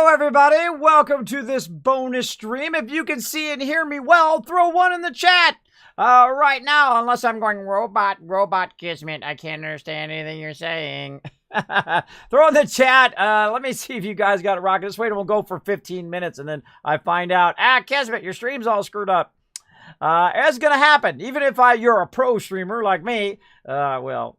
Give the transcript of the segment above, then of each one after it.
everybody. Welcome to this bonus stream. If you can see and hear me well, throw one in the chat. Right now, unless I'm going robot Kismet, I can't understand anything you're saying. Throw in the chat. Let me see if you guys got it rocking. This way we'll go for 15 minutes and then I find out, Kismet, your stream's all screwed up. It's gonna happen. Even if you're a pro streamer like me, well,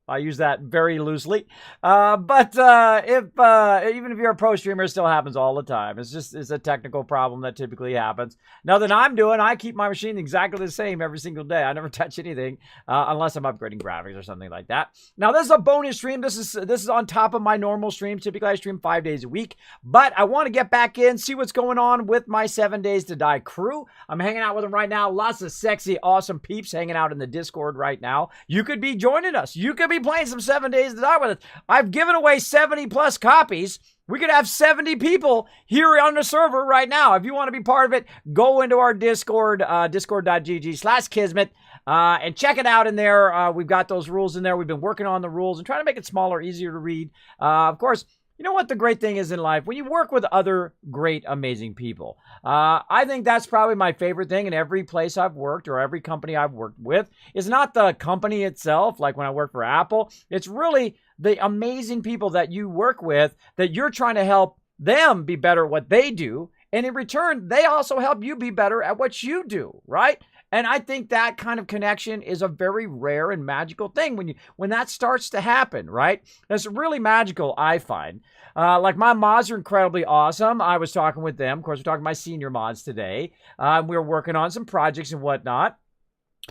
I use that very loosely. But even if you're a pro streamer, it still happens all the time. It's a technical problem that typically happens. Nothing I'm doing. I keep my machine exactly the same every single day. I never touch anything unless I'm upgrading graphics or something like that. Now, this is a bonus stream. This is on top of my normal stream. Typically, I stream 5 days a week. But I want to get back in, see what's going on with my 7 Days to Die crew. I'm hanging out with them right now. Lots of sexy, awesome peeps hanging out in the Discord right now. You could be joining us. You could be playing some 7 Days to Die with us. I've given away 70 plus copies. We could have 70 people here on the server right now. If you want to be part of it, go into our Discord, discord.gg/Kismet, and check it out in there. We've got those rules in there. We've been working on the rules and trying to make it smaller, easier to read. Of course, you know what the great thing is in life? When you work with other great, amazing people. I think that's probably my favorite thing in every place I've worked or every company I've worked with. Is not the company itself, like when I worked for Apple. It's really the amazing people that you work with that you're trying to help them be better at what they do. And in return, they also help you be better at what you do, right? And I think that kind of connection is a very rare and magical thing when that starts to happen, right? It's really magical, I find. Like my mods are incredibly awesome. I was talking with them. Of course, we're talking to my senior mods today. We were working on some projects and whatnot.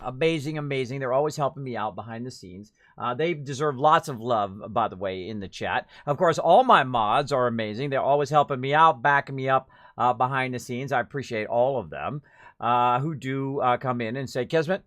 Amazing, amazing. They're always helping me out behind the scenes. They deserve lots of love, by the way, in the chat. Of course, all my mods are amazing. They're always helping me out, backing me up behind the scenes. I appreciate all of them. Who do come in and say, Kismet,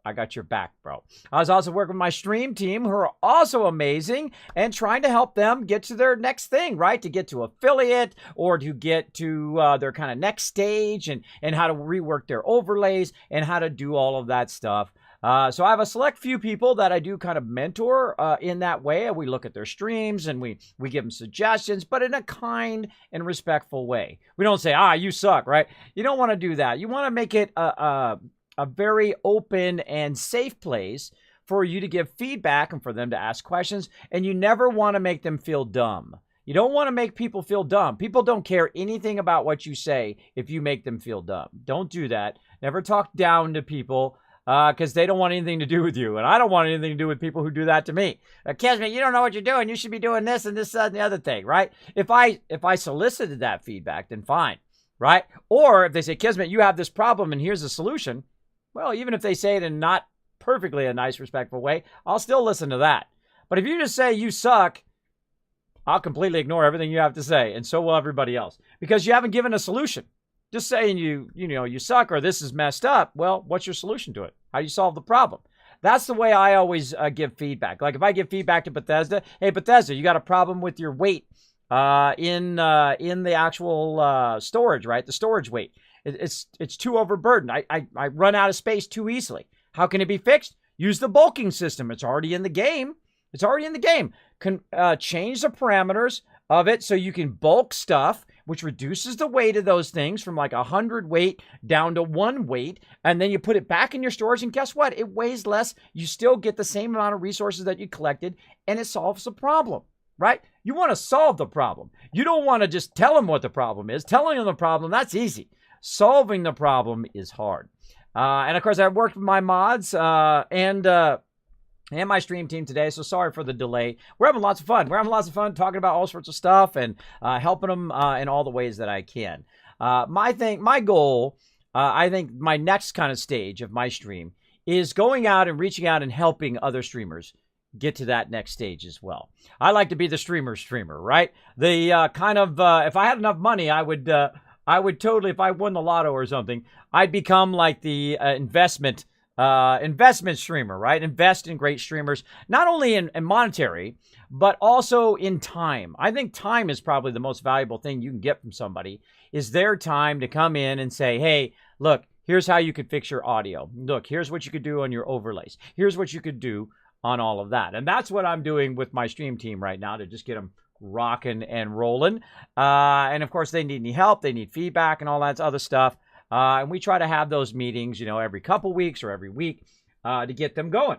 I got your back, bro. I was also working with my stream team who are also amazing and trying to help them get to their next thing, right? To get to affiliate or to get to their kind of next stage and how to rework their overlays and how to do all of that stuff. So I have a select few people that I do kind of mentor in that way. We look at their streams and we give them suggestions, but in a kind and respectful way. We don't say, you suck, right? You don't want to do that. You want to make it a very open and safe place for you to give feedback and for them to ask questions. And you never want to make them feel dumb. You don't want to make people feel dumb. People don't care anything about what you say if you make them feel dumb. Don't do that. Never talk down to people. Because they don't want anything to do with you. And I don't want anything to do with people who do that to me. Kismet, you don't know what you're doing. You should be doing this and this and the other thing, right? If I solicited that feedback, then fine, right? Or if they say, Kismet, you have this problem and here's a solution. Well, even if they say it in not perfectly a nice, respectful way, I'll still listen to that. But if you just say you suck, I'll completely ignore everything you have to say. And so will everybody else. Because you haven't given a solution. Just saying you suck or this is messed up. Well, what's your solution to it? How do you solve the problem? That's the way I always give feedback. Like if I give feedback to Bethesda, hey, Bethesda, you got a problem with your weight in the actual storage, right? The storage weight. It's too overburdened. I run out of space too easily. How can it be fixed? Use the bulking system. It's already in the game. It's already in the game. Change the parameters of it so you can bulk stuff, which reduces the weight of those things from like 100 weight down to 1 weight. And then you put it back in your storage. And guess what? It weighs less. You still get the same amount of resources that you collected. And it solves the problem, right? You want to solve the problem. You don't want to just tell them what the problem is. Telling them the problem, that's easy. Solving the problem is hard. And of course, I've worked with my mods and my stream team today, so sorry for the delay. We're having lots of fun. We're having lots of fun talking about all sorts of stuff and helping them in all the ways that I can. My goal, I think my next kind of stage of my stream is going out and reaching out and helping other streamers get to that next stage as well. I like to be the streamer, right? The kind of, if I had enough money, I would totally, if I won the lotto or something, I'd become like the investment streamer, right? Invest in great streamers, not only in monetary, but also in time. I think time is probably the most valuable thing you can get from somebody is their time to come in and say, hey, look, here's how you could fix your audio. Look, here's what you could do on your overlays. Here's what you could do on all of that. And that's what I'm doing with my stream team right now to just get them rocking and rolling. And of course, they need any help. They need feedback and all that other stuff. And we try to have those meetings, every couple weeks or every week to get them going.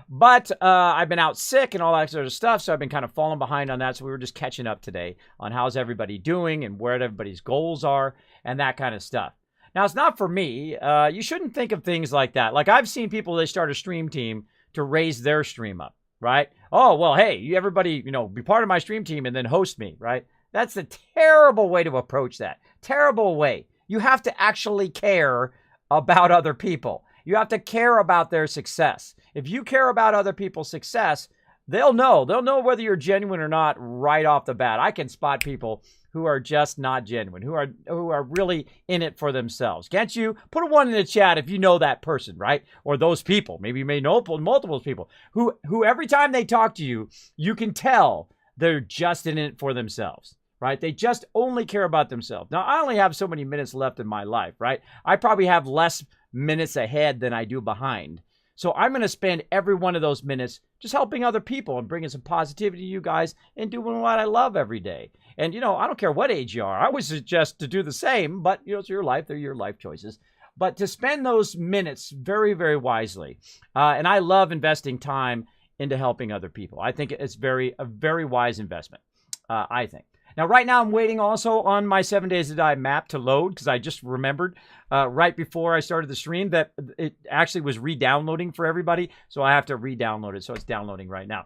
But I've been out sick and all that sort of stuff, so I've been kind of falling behind on that. So we were just catching up today on how's everybody doing and where everybody's goals are and that kind of stuff. Now, it's not for me. You shouldn't think of things like that. Like I've seen people, they start a stream team to raise their stream up, right? Oh, well, hey, everybody, be part of my stream team and then host me, right? That's a terrible way to approach that. Terrible way. You have to actually care about other people. You have to care about their success. If you care about other people's success, they'll know. They'll know whether you're genuine or not right off the bat. I can spot people who are just not genuine, who are really in it for themselves. Can't you? Put a 1 in the chat if you know that person, right? Or those people. Maybe you may know multiple people who every time they talk to you, you can tell they're just in it for themselves, right? They just only care about themselves. Now, I only have so many minutes left in my life, right? I probably have less minutes ahead than I do behind. So I'm going to spend every one of those minutes just helping other people and bringing some positivity to you guys and doing what I love every day. And, I don't care what age you are. I would suggest to do the same, but, it's your life. They're your life choices. But to spend those minutes very, very wisely. And I love investing time into helping other people. I think it's a very wise investment, I think. Now, right now, I'm waiting also on my 7 Days to Die map to load because I just remembered right before I started the stream that it actually was re-downloading for everybody. So I have to re-download it. So it's downloading right now.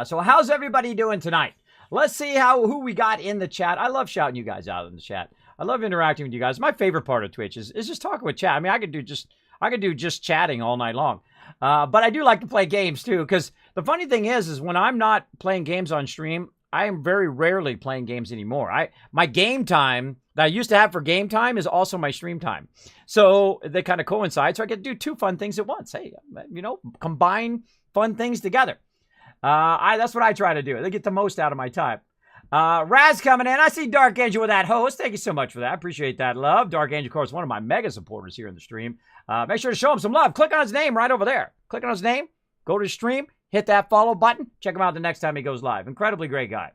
So how's everybody doing tonight? Let's see who we got in the chat. I love shouting you guys out in the chat. I love interacting with you guys. My favorite part of Twitch is just talking with chat. I mean, I could do just chatting all night long. But I do like to play games too because the funny thing is when I'm not playing games on stream, I am very rarely playing games anymore. My game time that I used to have for game time is also my stream time. So they kind of coincide. So I get to do two fun things at once. Hey, combine fun things together. That's what I try to do. They get the most out of my time. Raz coming in. I see Dark Angel with that host. Thank you so much for that. I appreciate that love. Dark Angel, of course, one of my mega supporters here in the stream. Make sure to show him some love. Click on his name right over there. Click on his name. Go to the stream. Hit that follow button. Check him out the next time he goes live. Incredibly great guy.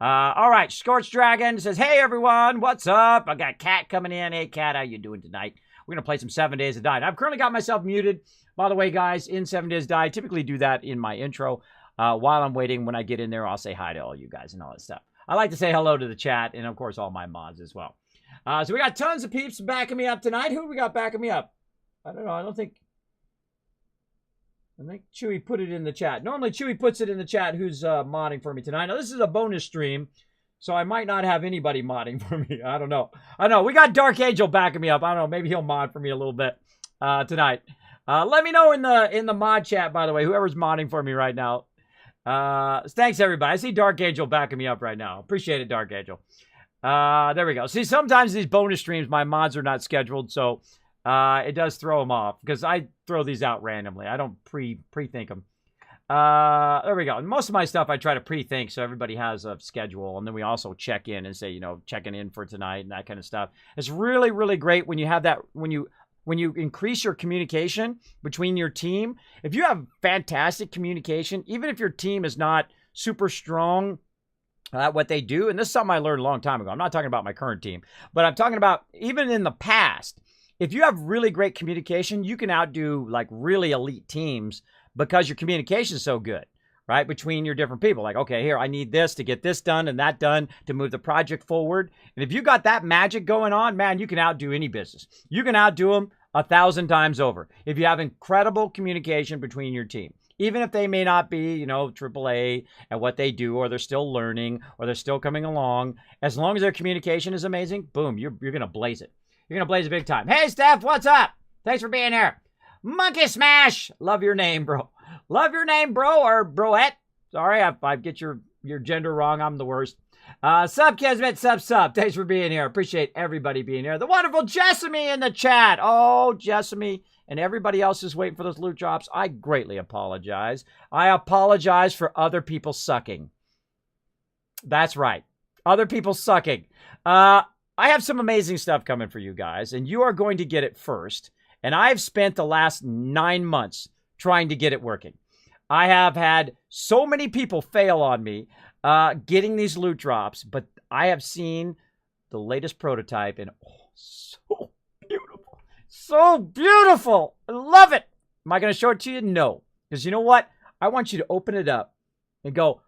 All right. Scorched Dragon says, hey, everyone. What's up? I got Cat coming in. Hey, Cat. How you doing tonight? We're going to play some 7 Days to Die. I've currently got myself muted. By the way, guys, in 7 Days to Die, I typically do that in my intro. While I'm waiting, when I get in there, I'll say hi to all you guys and all that stuff. I like to say hello to the chat and, of course, all my mods as well. So we got tons of peeps backing me up tonight. Who we got backing me up? I don't know. I think Chewy put it in the chat. Normally, Chewy puts it in the chat who's modding for me tonight. Now, this is a bonus stream, so I might not have anybody modding for me. I don't know. We got Dark Angel backing me up. I don't know. Maybe he'll mod for me a little bit tonight. Let me know in the mod chat, by the way, whoever's modding for me right now. Thanks, everybody. I see Dark Angel backing me up right now. Appreciate it, Dark Angel. There we go. See, sometimes these bonus streams, my mods are not scheduled, so it does throw them off because I throw these out randomly. I don't pre-think them. There we go. And most of my stuff I try to pre-think so everybody has a schedule, and then we also check in and say, checking in for tonight and that kind of stuff. It's really, really great when you have that, when you increase your communication between your team. If you have fantastic communication, even if your team is not super strong at what they do, and this is something I learned a long time ago. I'm not talking about my current team, but I'm talking about even in the past. If you have really great communication, you can outdo like really elite teams because your communication is so good, right? Between your different people. Like, okay, here, I need this to get this done and that done to move the project forward. And if you got that magic going on, man, you can outdo any business. You can outdo them 1,000 times over if you have incredible communication between your team. Even if they may not be, AAA at what they do, or they're still learning, or they're still coming along, as long as their communication is amazing, boom, you're going to blaze it. You're going to blaze it big time. Hey, Steph, what's up? Thanks for being here. Monkey Smash. Love your name, bro. Love your name, bro, or broette. Sorry, I get your gender wrong. I'm the worst. Sub Kismet, sub. Thanks for being here. Appreciate everybody being here. The wonderful Jessamy in the chat. Oh, Jessamy and everybody else is waiting for those loot drops. I greatly apologize. I apologize for other people sucking. That's right. Other people sucking. I have some amazing stuff coming for you guys, and you are going to get it first. And I've spent the last 9 months trying to get it working. I have had so many people fail on me. getting these loot drops, but I have seen the latest prototype, and so beautiful. So beautiful. I love it. Am I going to show it to you? No. Because you know what? I want you to open it up and go,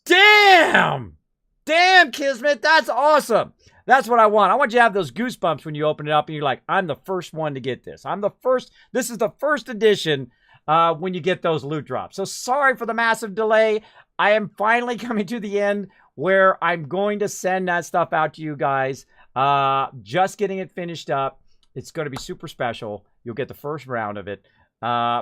damn! Damn, Kismet, that's awesome. That's what I want. I want you to have those goosebumps when you open it up and you're like, I'm the first one to get this. I'm the first. This is the first edition when you get those loot drops. So sorry for the massive delay. I am finally coming to the end where I'm going to send that stuff out to you guys. Just getting it finished up. It's going to be super special. You'll get the first round of it.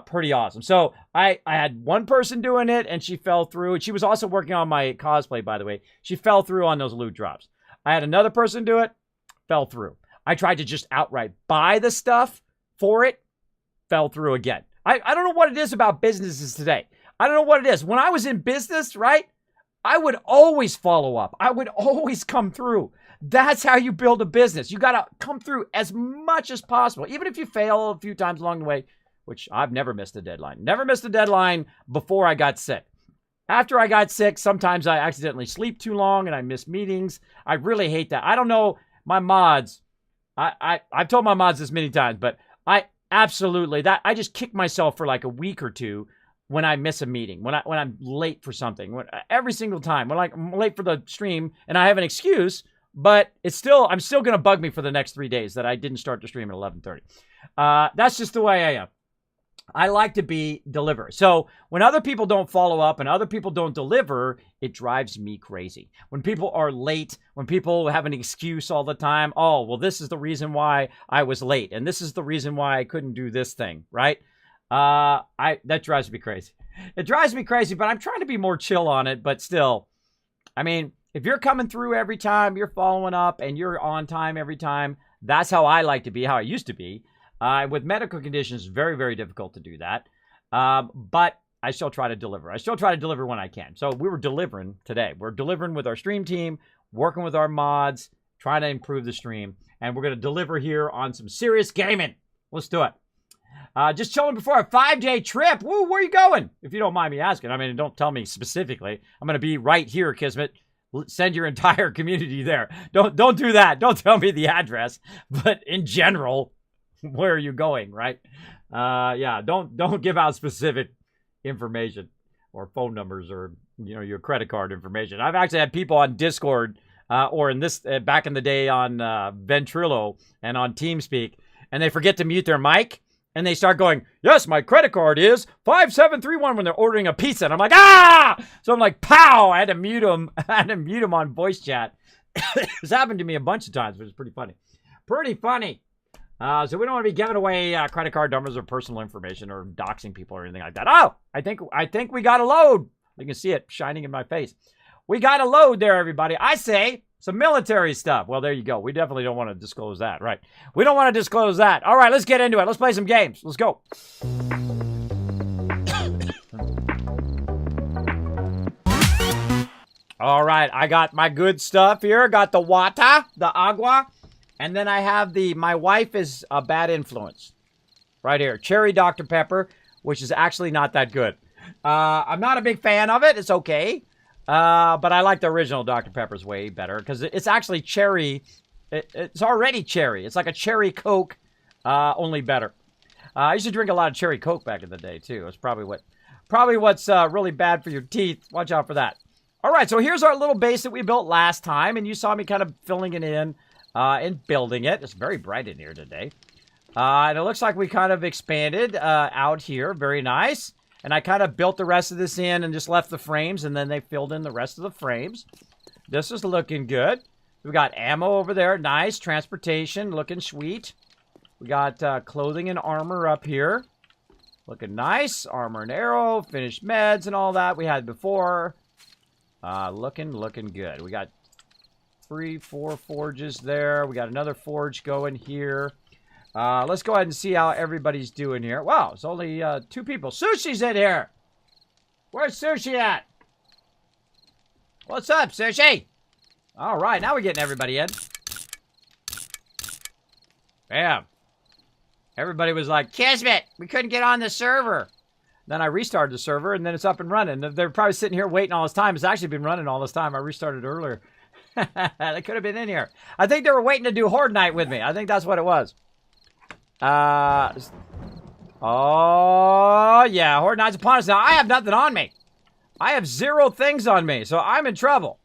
Pretty awesome. So I had one person doing it and she fell through. And she was also working on my cosplay, by the way. She fell through on those loot drops. I had another person do it, fell through. I tried to just outright buy the stuff for it, fell through again. I don't know what it is about businesses today. I don't know what it is. When I was in business, right, I would always follow up. I would always come through. That's how you build a business. You got to come through as much as possible, even if you fail a few times along the way, which I've never missed a deadline. Never missed a deadline before I got sick. After I got sick, sometimes I accidentally sleep too long and I miss meetings. I really hate that. I don't know, my mods, I've told my mods this many times, but I just kick myself for like a week or two when I miss a meeting, when I'm late for something, every single time. When I'm late for the stream and I have an excuse, but I'm still going to bug me for the next 3 days that I didn't start the stream at 11:30. That's just the way I am. I like to deliver. So when other people don't follow up and other people don't deliver, it drives me crazy. When people are late, when people have an excuse all the time, oh, well, this is the reason why I was late. And this is the reason why I couldn't do this thing, right? That drives me crazy. It drives me crazy, but I'm trying to be more chill on it. But still, I mean, if you're coming through every time, you're following up and you're on time every time, that's how I like to be, how I used to be. With medical conditions, very, very difficult to do that. But I still try to deliver. I still try to deliver when I can. So we were delivering today. We're delivering with our stream team, working with our mods, trying to improve the stream. And we're going to deliver here on some serious gaming. Let's do it. Just chilling before a 5-day trip. Woo, where are you going? If you don't mind me asking. I mean, don't tell me specifically. I'm going to be right here, Kismet. Send your entire community there. Don't do that. Don't tell me the address. But in general, where are you going, right? Yeah, don't give out specific information or phone numbers or, your credit card information. I've actually had people on Discord or in this back in the day on Ventrilo and on TeamSpeak, and they forget to mute their mic and they start going, yes, my credit card is 5731 when they're ordering a pizza. And I'm like, ah! So I'm like, pow! I had to mute them. I had to mute them on voice chat. It's happened to me a bunch of times, which is pretty funny. Pretty funny. So we don't want to be giving away credit card numbers or personal information or doxing people or anything like that. Oh, I think we got a load. You can see it shining in my face. We got a load there, everybody. I say some military stuff. Well, there you go. We definitely don't want to disclose that, right? We don't want to disclose that. All right, let's get into it. Let's play some games. Let's go. All right, I got my good stuff here. Got the water, the agua. And then I have my wife is a bad influence. Right here. Cherry Dr. Pepper, which is actually not that good. I'm not a big fan of it. It's okay. But I like the original Dr. Pepper's way better. Because it's actually cherry. It's already cherry. It's like a cherry Coke, only better. I used to drink a lot of cherry Coke back in the day, too. It's probably what's really bad for your teeth. Watch out for that. All right, so here's our little base that we built last time. And you saw me kind of filling it in. And building it. It's very bright in here today. And it looks like we kind of expanded out here. Very nice. And I kind of built the rest of this in and just left the frames. And then they filled in the rest of the frames. This is looking good. We got ammo over there. Nice. Transportation. Looking sweet. We got clothing and armor up here. Looking nice. Armor and arrow. Finished meds and all that we had before. Looking good. We got 3-4 forges there. We got another forge going here. Let's go ahead and see how everybody's doing here. Wow, it's only 2 people. Sushi's in here. Where's Sushi at? What's up, Sushi? All right, now we're getting everybody in. Bam. Everybody was like, Kismet, we couldn't get on the server. Then I restarted the server, and then it's up and running. They're probably sitting here waiting all this time. It's actually been running all this time. I restarted earlier. They could have been in here. I think they were waiting to do Horde Night with me. I think that's what it was. Oh, yeah. Horde Night's upon us now. I have nothing on me. I have 0 things on me, so I'm in trouble.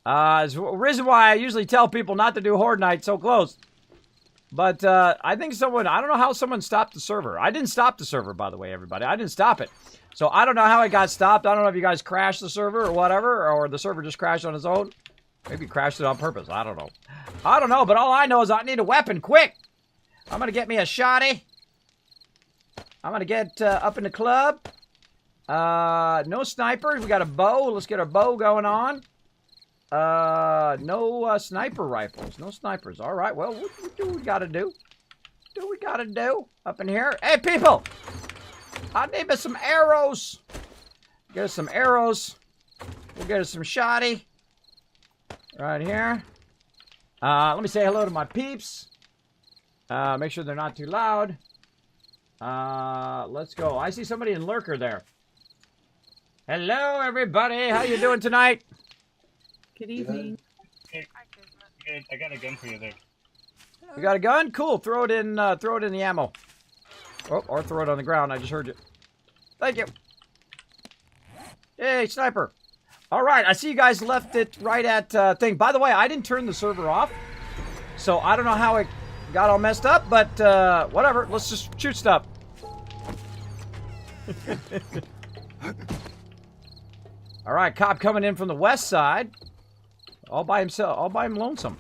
It's the reason why I usually tell people not to do Horde Night so close. But I think someone, I don't know how someone stopped the server. I didn't stop the server, by the way, everybody. I didn't stop it. So I don't know how it got stopped. I don't know if you guys crashed the server or whatever, or the server just crashed on its own. Maybe crashed it on purpose. I don't know. I don't know, but all I know is I need a weapon quick. I'm going to get me a shotty. I'm going to get up in the club. No snipers. We got a bow. Let's get our bow going on. No sniper rifles. No snipers. All right. Well, what do we got to do? What do we got to do up in here? Hey, people. I need me some arrows. Get us some arrows. We'll get us some shotty. Right here. Let me say hello to my peeps. Make sure they're not too loud. Let's go. I see somebody in Lurker there. Hello, everybody. How you doing tonight? Good evening. Hey, I got a gun for you there. You got a gun? Cool. Throw it in the ammo. Oh, or throw it on the ground. I just heard you. Thank you. Hey, sniper. All right. I see you guys left it right at thing. By the way, I didn't turn the server off, so I don't know how it got all messed up, but whatever. Let's just shoot stuff. All right, cop coming in from the west side. All by himself. All by him lonesome.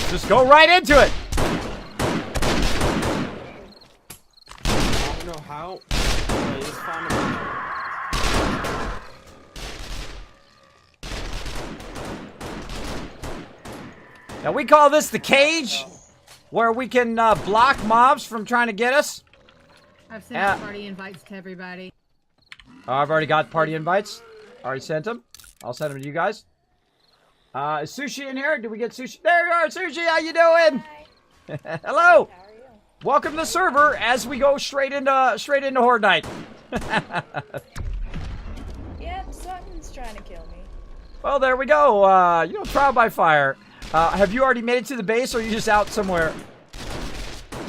Just go right into it. I don't know how. I just found a Now we call this the cage, where we can block mobs from trying to get us. I've sent out party invites to everybody. I've already got party invites. Already sent them. I'll send them to you guys. Is Sushi in here? Did we get Sushi? There you are, Sushi. How you doing? Hi. Hello. How are you? Welcome to the server as we go straight into Horde Night. Yep, something's trying to kill me. Well, there we go. Trial by fire. Have you already made it to the base, or are you just out somewhere?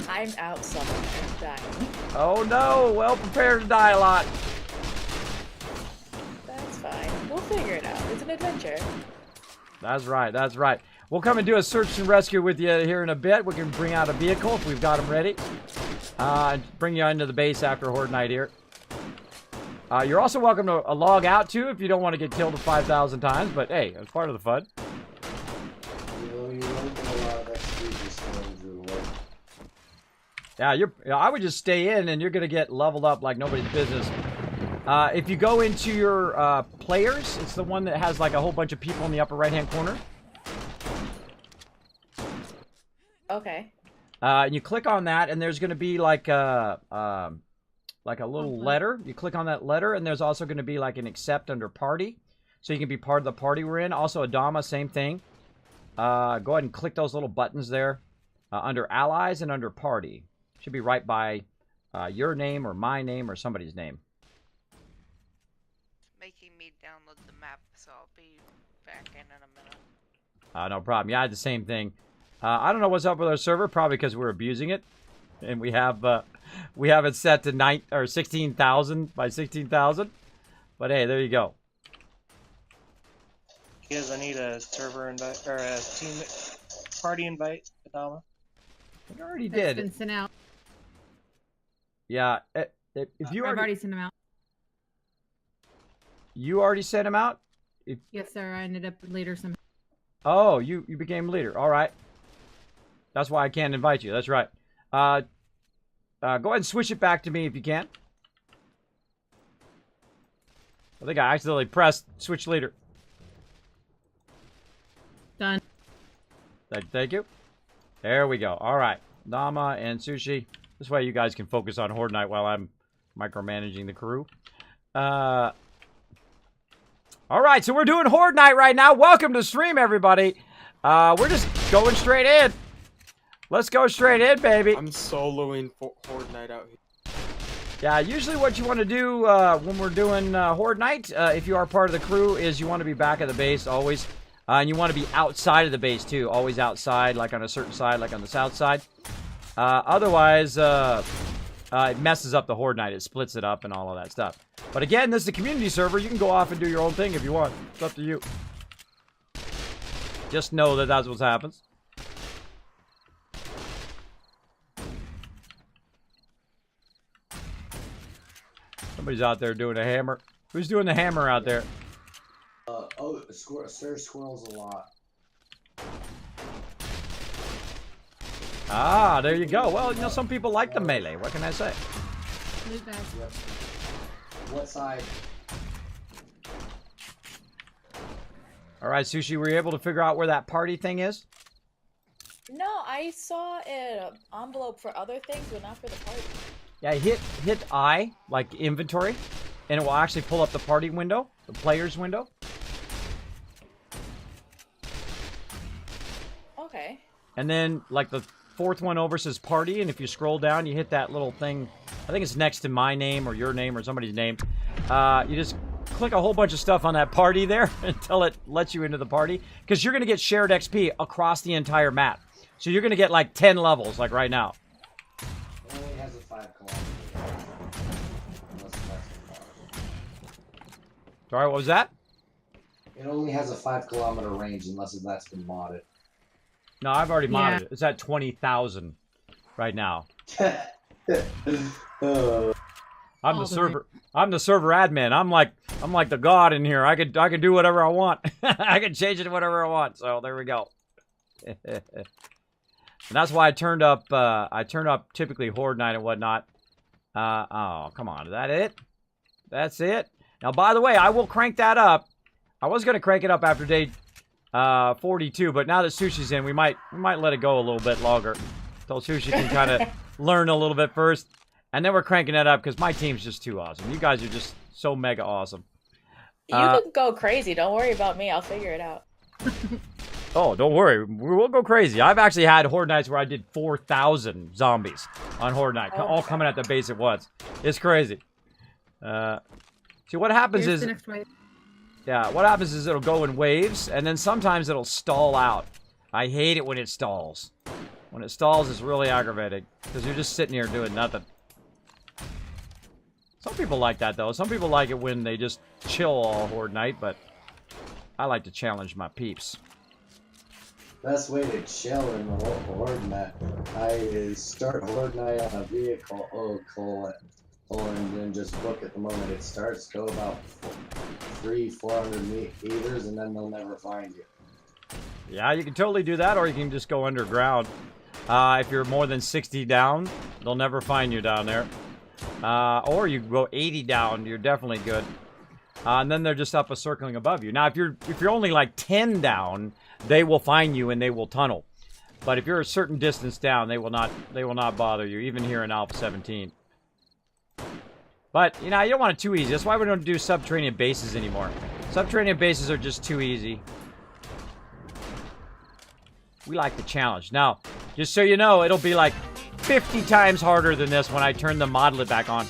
I'm out somewhere. I'm dying. Oh no. Well, prepare to die a lot. That's fine. We'll figure it out. It's an adventure. That's right. That's right. We'll come and do a search and rescue with you here in a bit. We can bring out a vehicle if we've got them ready. And bring you into the base after Horde Night here. You're also welcome to log out too if you don't want to get killed 5,000 times. But hey, it's part of the fun. Yeah, I would just stay in, and you're gonna get leveled up like nobody's business. If you go into your players, it's the one that has like a whole bunch of people in the upper right-hand corner. Okay. And you click on that, and there's gonna be like a little letter. You click on that letter, and there's also gonna be like an accept under party, so you can be part of the party we're in. Also, Adama, same thing. Go ahead and click those little buttons there under allies and under party. Should be right by your name or my name or somebody's name. Making me download the map, so I'll be back in a minute. No problem. Yeah, I had the same thing. I don't know what's up with our server. Probably because we're abusing it, and we have it set to 16,000 by 16,000. But hey, there you go. Because I need a server invite or a team party invite, Adama. I already That's did. been sent out. Yeah, if you I've already already sent them out. you already sent him out. Yes, sir. I ended up later somehow. Oh, you became leader. All right. That's why I can't invite you. That's right. Go ahead and switch it back to me if you can. I think I accidentally pressed switch leader. Done. Thank you. There we go. All right. Nama and Sushi. This way you guys can focus on Horde Night while I'm micromanaging the crew. All right, so we're doing Horde Night right now. Welcome to stream, everybody. We're just going straight in. Let's go straight in, baby. I'm soloing for Horde Night out here. Yeah, usually what you want to do when we're doing Horde Night, if you are part of the crew, is you want to be back at the base always. And you want to be outside of the base, too. Always outside, like on a certain side, like on the south side. Otherwise, it messes up the Horde Night. It splits it up and all of that stuff. But again, this is a community server. You can go off and do your own thing if you want. It's up to you. Just know that that's what happens. Somebody's out there doing a hammer. Who's doing the hammer out there? Sir Squirrel's a lot. Ah, there you go. Well, you know, some people like the melee. What can I say? Loot bag. Yep. What side? All right, Sushi, were you able to figure out where that party thing is? No, I saw an envelope for other things, but not for the party. Yeah, hit I, like inventory, and it will actually pull up the party window, the player's window. Okay. And then, like, the fourth one over says party, and if you scroll down, you hit that little thing. I think it's next to my name or your name or somebody's name. You just click a whole bunch of stuff on that party there until it lets you into the party. Because you're going to get shared XP across the entire map. So you're going to get, like, 10 levels, like right now. It only has a 5 kilometer. Unless that's Sorry, what was that? It only has a 5 kilometer range unless that's been modded. No, I've already modded Yeah. it. It's at 20,000 right now. I'm All the the server. I'm the server admin. I'm like the god in here. I could do whatever I want. I can change it to whatever I want. So there we go. And that's why I turned up. Typically Horde Night and whatnot. Oh, come on. Is that it? That's it. Now, by the way, I will crank that up. I was gonna crank it up after day 42, but now that Sushi's in, we might let it go a little bit longer. Till Sushi can kind of learn a little bit first. And then we're cranking it up because my team's just too awesome. You guys are just so mega awesome. You can go crazy. Don't worry about me. I'll figure it out. Oh, don't worry. We'll go crazy. I've actually had Horde Nights where I did 4,000 zombies on Horde Night. Oh, all coming at the base at once. It's crazy. See, what happens Here's is... the next wave. Yeah, what happens is it'll go in waves, and then sometimes it'll stall out. I hate it when it stalls. When it stalls, it's really aggravating. Because you're just sitting here doing nothing. Some people like that, though. Some people like it when they just chill all Horde Night, but I like to challenge my peeps. Best way to chill in the Horde Night is start Horde Night on a vehicle, and then just book it the moment it starts. Go about 300-400 meters, and then they'll never find you. Yeah, you can totally do that, or you can just go underground. If you're more than 60 down, they'll never find you down there. Or you go 80 down, you're definitely good. And then they're just up a circling above you. Now, if you're only like 10 down, they will find you and they will tunnel. But if you're a certain distance down, they will not bother you, even here in Alpha 17. But, you know, you don't want it too easy. That's why we don't do subterranean bases anymore. Subterranean bases are just too easy. We like the challenge. Now, just so you know, it'll be like 50 times harder than this when I turn the modelet back on.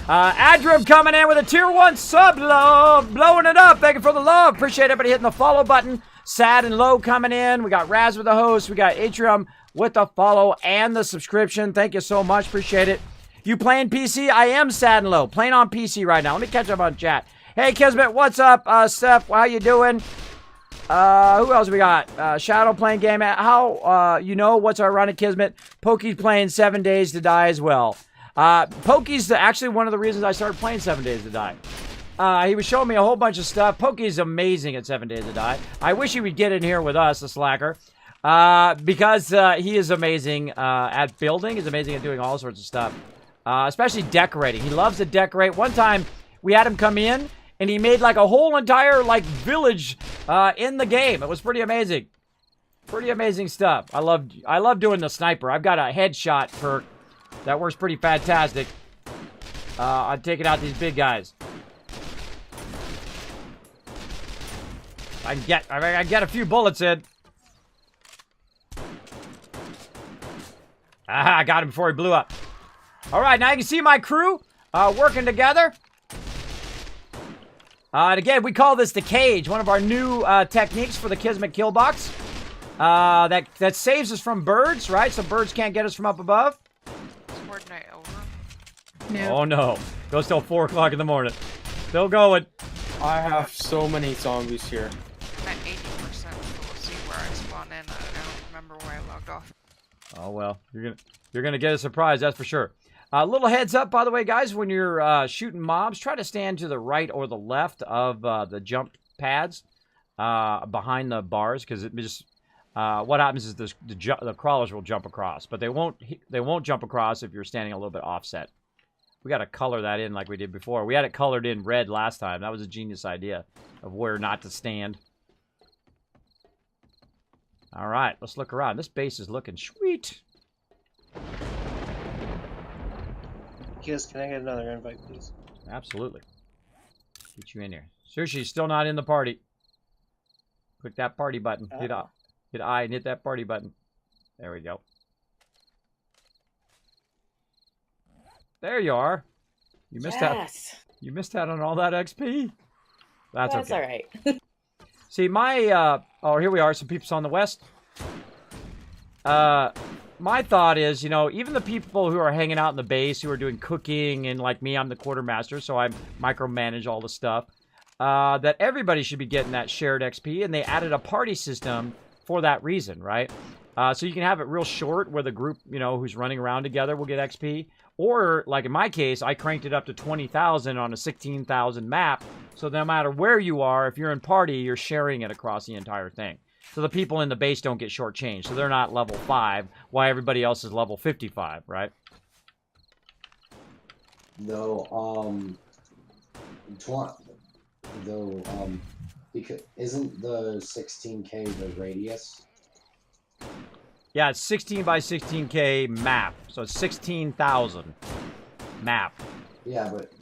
Adrim coming in with a tier 1 sub, love. Blowing it up. Thank you for the love. Appreciate everybody hitting the follow button. Sad and Low coming in. We got Raz with the host. We got Atrium with the follow and the subscription. Thank you so much. Appreciate it. You playing PC? I am Sad and Low. Playing on PC right now. Let me catch up on chat. Hey, Kismet, what's up? Steph, how you doing? Who else we got? Shadow playing game. How, you know, what's ironic, Kismet? Pokey's playing 7 Days to Die as well. Pokey's actually one of the reasons I started playing 7 Days to Die. He was showing me a whole bunch of stuff. Pokey's amazing at 7 Days to Die. I wish he would get in here with us, the slacker. Because he is amazing at building. He's amazing at doing all sorts of stuff. Especially decorating. He loves to decorate. One time, we had him come in, and he made like a whole entire like village in the game. It was pretty amazing. Pretty amazing stuff. I love doing the sniper. I've got a headshot perk that works pretty fantastic. I'm taking out these big guys. I get a few bullets in. Ah, I got him before he blew up. All right, now you can see my crew working together. And again, we call this the cage, one of our new techniques for the Kismet kill box. That saves us from birds, right? So birds can't get us from up above. Is Horde Night over? No. Oh no, goes till 4 o'clock in the morning. Still going. I have so many zombies here. I'm at 80%, so we'll see where I spawn in. I don't remember where I logged off. Oh well, you're gonna get a surprise, that's for sure. Little heads up, by the way, guys, when you're shooting mobs, try to stand to the right or the left of the jump pads behind the bars, because it just what happens is the crawlers will jump across, but they won't jump across if you're standing a little bit offset. We got to color that in like we did before. We had it colored in red last time. That was a genius idea of where not to stand. All right, let's look around. This base is looking sweet. Kiss, can I get another invite, please? Absolutely. Get you in here. Sushi's still not in the party. Click that party button. Hit I and hit that party button. There we go. There you are. You missed out. You missed out on all that XP. That's okay. all right. See, my oh, here we are. Some people's on the west. My thought is, you know, even the people who are hanging out in the base, who are doing cooking, and like me, I'm the quartermaster, so I micromanage all the stuff. That everybody should be getting that shared XP, and they added a party system for that reason, right? So you can have it real short, where the group, you know, who's running around together will get XP. Or, like in my case, I cranked it up to 20,000 on a 16,000 map. So no matter where you are, if you're in party, you're sharing it across the entire thing. So the people in the base don't get shortchanged. So they're not level 5, while everybody else is level 55, right? Because isn't the 16K the radius? Yeah, it's 16 by 16K map. So it's 16,000 map. Yeah, but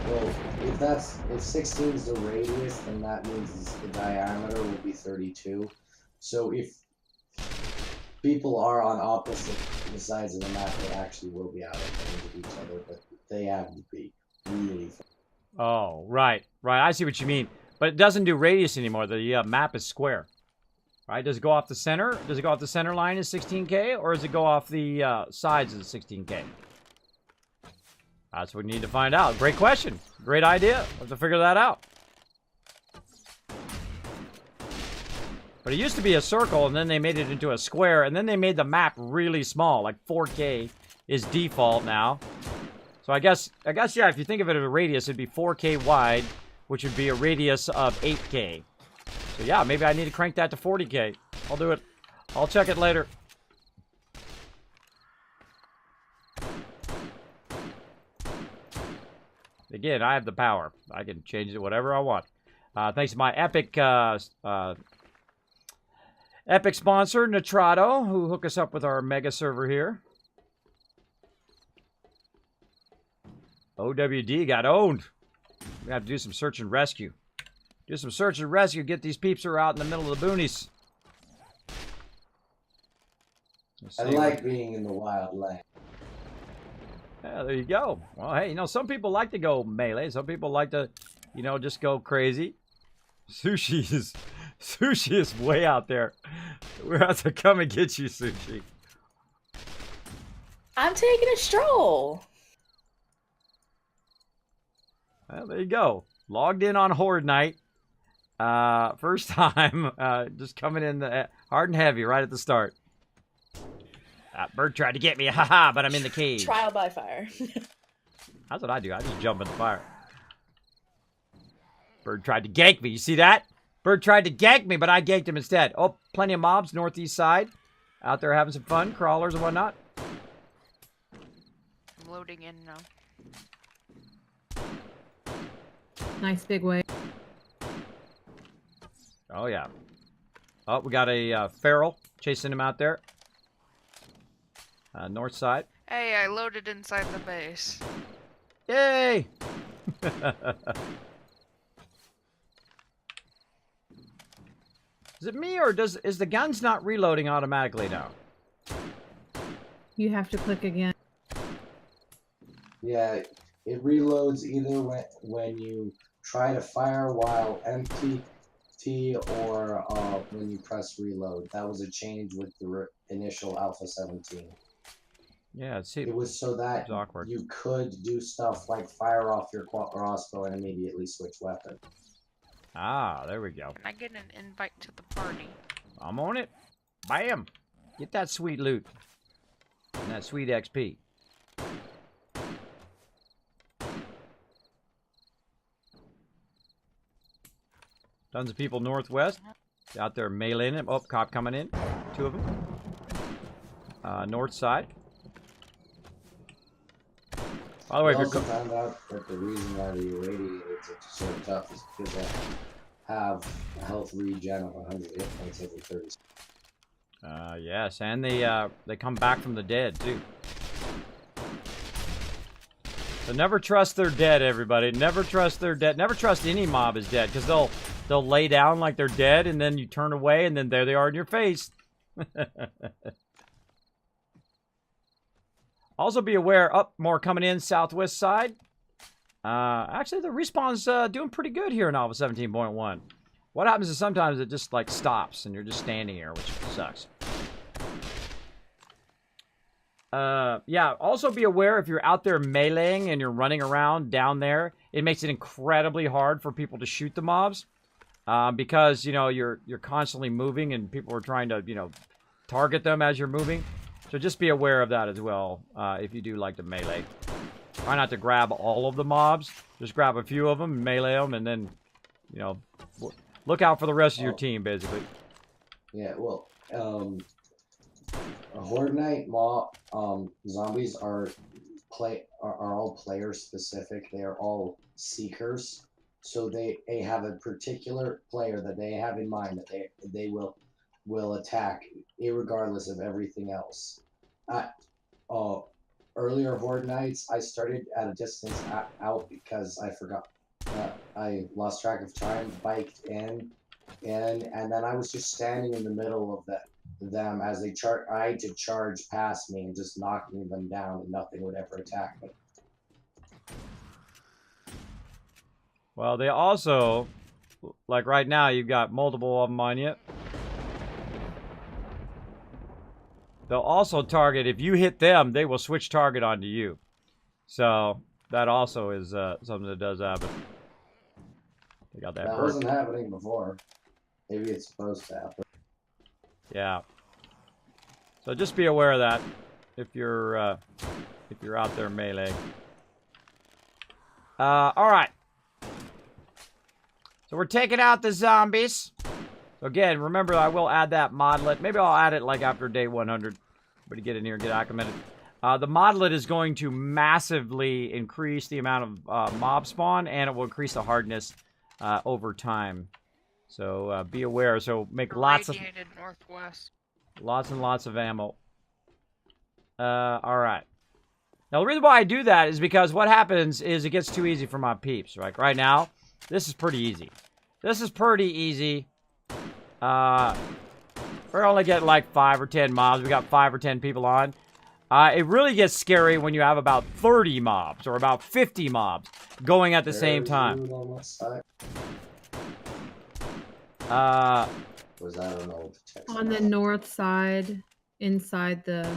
well, if 16 is the radius, then that means the diameter will be 32. So if people are on opposite sides of the map, they actually will be out of range of each other, but they have to be really far. Oh, right. Right, I see what you mean. But it doesn't do radius anymore. The map is square. Right? Does it go off the center? Does it go off the center line as 16K? Or does it go off the sides of the 16K? That's what we need to find out. Great question. Great idea. We'll have to figure that out. But it used to be a circle, and then they made it into a square, and then they made the map really small. Like 4K is default now. So I guess, yeah, if you think of it as a radius, it'd be 4K wide, which would be a radius of 8K. So yeah, maybe I need to crank that to 40K. I'll do it. I'll check it later. Again, I have the power. I can change it whatever I want. Thanks to my epic epic sponsor, Nitrado, who hooked us up with our mega server here. OWD got owned. We have to do some search and rescue. Do some search and rescue. Get these peeps who are out in the middle of the boonies. I like being in the wild land. Yeah, there you go. Well, hey, you know, some people like to go melee. Some people like to, you know, just go crazy. Sushi is way out there. We're out to come and get you, Sushi. I'm taking a stroll. Well, there you go. Logged in on Horde Night. First time. Just coming in hard and heavy right at the start. Bird tried to get me, haha, but I'm in the cage. Trial by fire. That's what I do. I just jump in the fire. Bird tried to gank me. You see that? Bird tried to gank me, but I ganked him instead. Oh, plenty of mobs northeast side. Out there having some fun. Crawlers and whatnot. I'm loading in now. Nice big wave. Oh, yeah. Oh, we got a feral chasing him out there. North side. Hey, I loaded inside the base. Yay! Is it me, or is the guns not reloading automatically now? You have to click again. Yeah, it reloads either when you try to fire while empty, or when you press reload. That was a change with the initial Alpha 17. Yeah, see, It was so that it's awkward. you could do stuff like fire off your crossbow and immediately switch weapon. Ah, there we go. Can I get an invite to the party? I'm on it. Bam! Get that sweet loot. And that sweet XP. Tons of people northwest. Out there meleeing him. Oh, cop coming in. 2 of them. North side. By the way, We if also you're found out that the reason why the irradiators are so tough is because they have a health regen of 100 hit points every 30 seconds. yes, and they come back from the dead too. So never trust they're dead, everybody. Never trust they're dead. Never trust any mob is dead, because they'll lay down like they're dead, and then you turn away, and then there they are in your face. Also be aware, up more coming in southwest side. Actually, the respawn's doing pretty good here in Alpha 17.1. What happens is sometimes it just like stops, and you're just standing here, which sucks. Yeah, also be aware if you're out there meleeing and you're running around down there, it makes it incredibly hard for people to shoot the mobs. Because, you know, you're constantly moving and people are trying to, you know, target them as you're moving. So just be aware of that as well, if you do like to melee. Try not to grab all of the mobs. Just grab a few of them and melee them, and then, you know, look out for the rest of your team, basically. Yeah, well, Horde Night mob zombies are all player specific. They are all seekers, so they have a particular player that they have in mind that they will attack irregardless of everything else. Earlier Horde Nights, I started at a distance out because I forgot. I lost track of time, biked in, and then I was just standing in the middle of them as they tried to charge past me and just knocking them down, and nothing would ever attack me. Well, they also, like right now, you've got multiple of them on you. They'll also target, if you hit them, they will switch target onto you. So, that also is something that does happen. They got that That perk. wasn't happening before. Maybe it's supposed to happen. Yeah. So just be aware of that if you're out there melee. All right. So we're taking out the zombies. So again, remember I will add that modlet. Maybe I'll add it like after day 100. Everybody get in here and get acclimated. The modlet is going to massively increase the amount of mob spawn, and it will increase the hardness over time. So be aware. So make lots northwest. and lots of ammo. All right. Now the reason why I do that is because what happens is it gets too easy for my peeps. Right now, this is pretty easy. This is pretty easy. We're only getting like 5 or 10 mobs. We got 5 or 10 people on. It really gets scary when you have about 30 mobs or about 50 mobs going at the same time. Was that an old text? On the north side, inside the...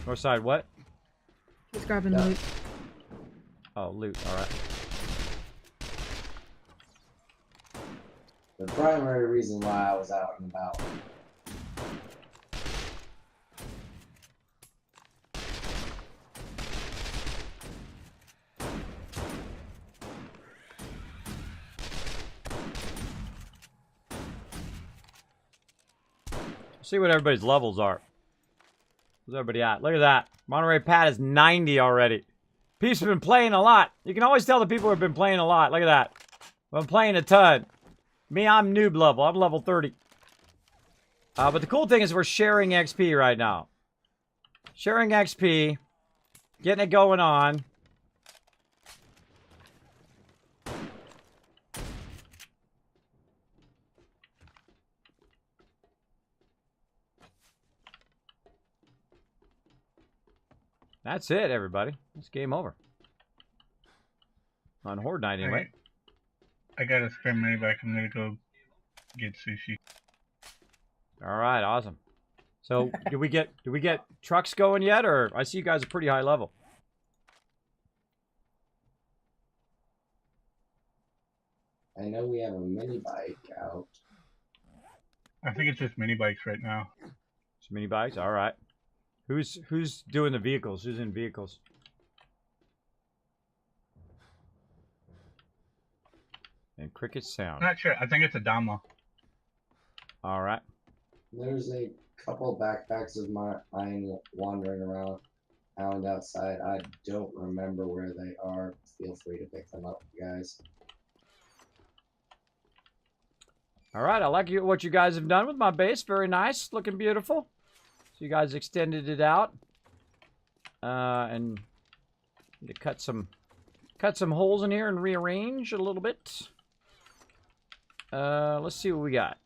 North side, what? He's grabbing Yeah. loot. Oh, loot. All right. The primary reason why I was out and about. See what everybody's levels are. Where's everybody at? Look at that. Monterey Pat is 90 already. Peeps have been playing a lot. You can always tell the people have been playing a lot. Look at that. I've been playing a ton. Me, I'm noob level. I'm level 30. But the cool thing is we're sharing XP right now. Sharing XP. Getting it going on. That's it, everybody. It's game over. On Horde Night, anyway. I got a spare mini bike. I'm gonna go get sushi. All right, awesome. So, do we get trucks going yet, or I see you guys are pretty high level? I know we have a mini bike out. I think it's just mini bikes right now. Just mini bikes. All right. Who's doing the vehicles? Who's in vehicles? And cricket sound. I'm not sure. I think it's a Dama. All right. There's a couple backpacks of mine wandering around outside. I don't remember where they are. Feel free to pick them up, guys. All right. I like what you guys have done with my base. Very nice. Looking beautiful. So you guys extended it out. And to cut some holes in here and rearrange a little bit. Let's see what we got.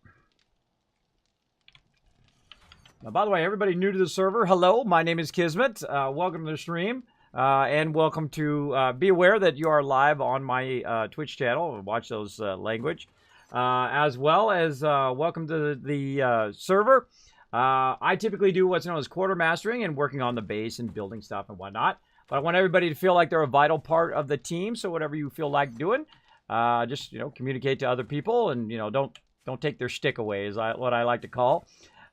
Now, by the way, everybody new to the server, hello, my name is Kismet. Welcome to the stream, and welcome to, be aware that you are live on my Twitch channel. Watch those language. As well as welcome to the server. I typically do what's known as quarter mastering and working on the base and building stuff and whatnot. But I want everybody to feel like they're a vital part of the team, so whatever you feel like doing, just, communicate to other people and, don't take their stick away is what I like to call.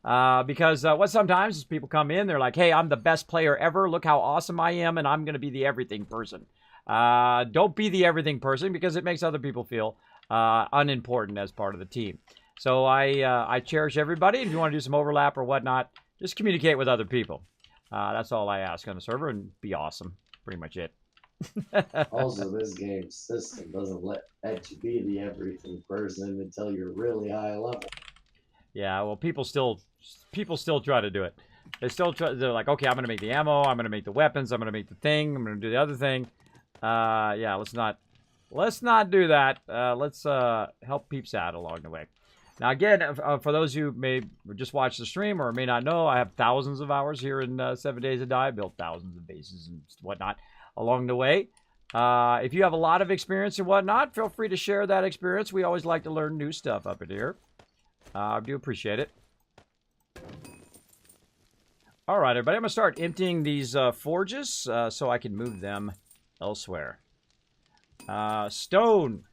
Because what sometimes is people come in, they're like, hey, I'm the best player ever. Look how awesome I am, and I'm going to be the everything person. Don't be the everything person because it makes other people feel unimportant as part of the team. So I cherish everybody. If you want to do some overlap or whatnot, just communicate with other people. That's all I ask on the server, and be awesome. Pretty much it. Also, this game system doesn't let you be the everything person until you're really high level. Yeah, well, people still try to do it. They're like, okay, I'm going to make the ammo, I'm going to make the weapons, I'm going to make the thing, I'm going to do the other thing. Yeah, let's not do that. Let's help peeps out along the way. Now, again, for those who may just watch the stream or may not know, I have thousands of hours here in 7 Days to Die. I built thousands of bases and whatnot along the way. If you have a lot of experience and whatnot, feel free to share that experience. We always like to learn new stuff up in here. I do appreciate it. All right, everybody. I'm going to start emptying these forges so I can move them elsewhere. Stone.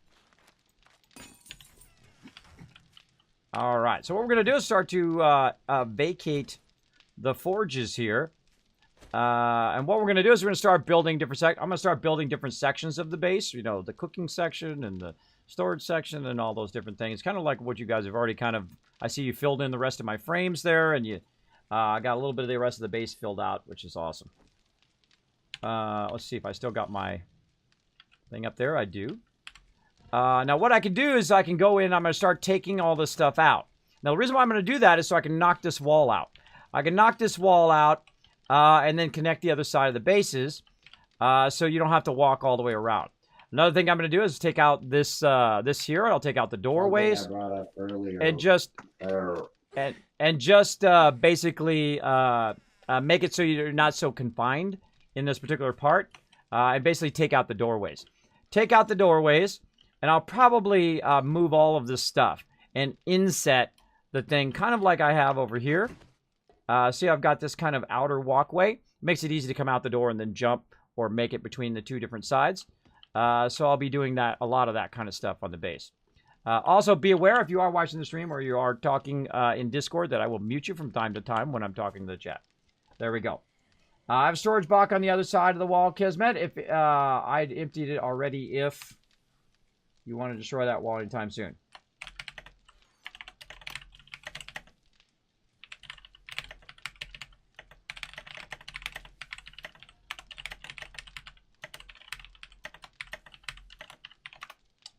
All right. So what we're going to do is start to vacate the forges here. And what we're going to do is we're going to start building different I'm going to start building different sections of the base. The cooking section and the storage section and all those different things. Kind of like what you guys have already I see you filled in the rest of my frames there, and you got a little bit of the rest of the base filled out, which is awesome. Let's see if I still got my thing up there. I do. Now what I can do is I can go in, I'm going to start taking all this stuff out. Now the reason why I'm going to do that is so I can knock this wall out. I can knock this wall out and then connect the other side of the bases so you don't have to walk all the way around. Another thing I'm going to do is take out this here. I'll take out the doorways I brought up earlier, and just basically make it so you're not so confined in this particular part, and basically take out the doorways. Take out the doorways, and I'll probably move all of this stuff and inset the thing kind of like I have over here. See, I've got this kind of outer walkway. Makes it easy to come out the door and then jump or make it between the two different sides. So I'll be doing a lot of that kind of stuff on the base. Also, be aware if you are watching the stream or you are talking in Discord that I will mute you from time to time when I'm talking to the chat. There we go. I have a storage box on the other side of the wall, Kismet. If I'd emptied it already if you want to destroy that wall anytime soon.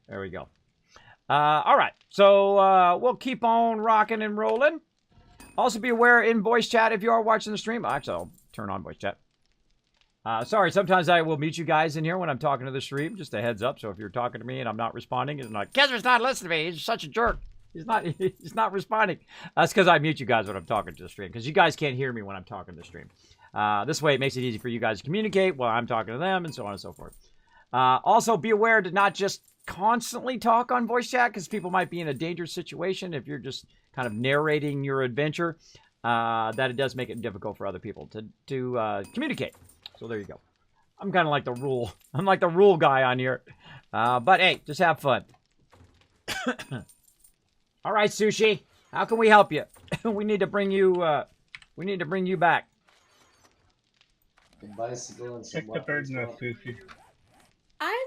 There we go. All right. So we'll keep on rocking and rolling. Also be aware in voice chat if you are watching the stream. Actually, I'll turn on voice chat. Sorry, sometimes I will mute you guys in here when I'm talking to the stream. Just a heads up. So if you're talking to me and I'm not responding, it's like, Kezra's not listening to me. He's such a jerk. He's not responding. That's because I mute you guys when I'm talking to the stream, because you guys can't hear me when I'm talking to the stream. This way it makes it easy for you guys to communicate while I'm talking to them, and so on and so forth. Also, be aware to not just constantly talk on voice chat, because people might be in a dangerous situation if you're just kind of narrating your adventure. That it does make it difficult for other people to communicate. So there you go. I'm kind of like the rule. I'm like the rule guy on here. But hey, just have fun. All right, Sushi. How can we help you? we need to bring you back. The bicycle and some Check the bird's weapons. nest, Sushi. I'm,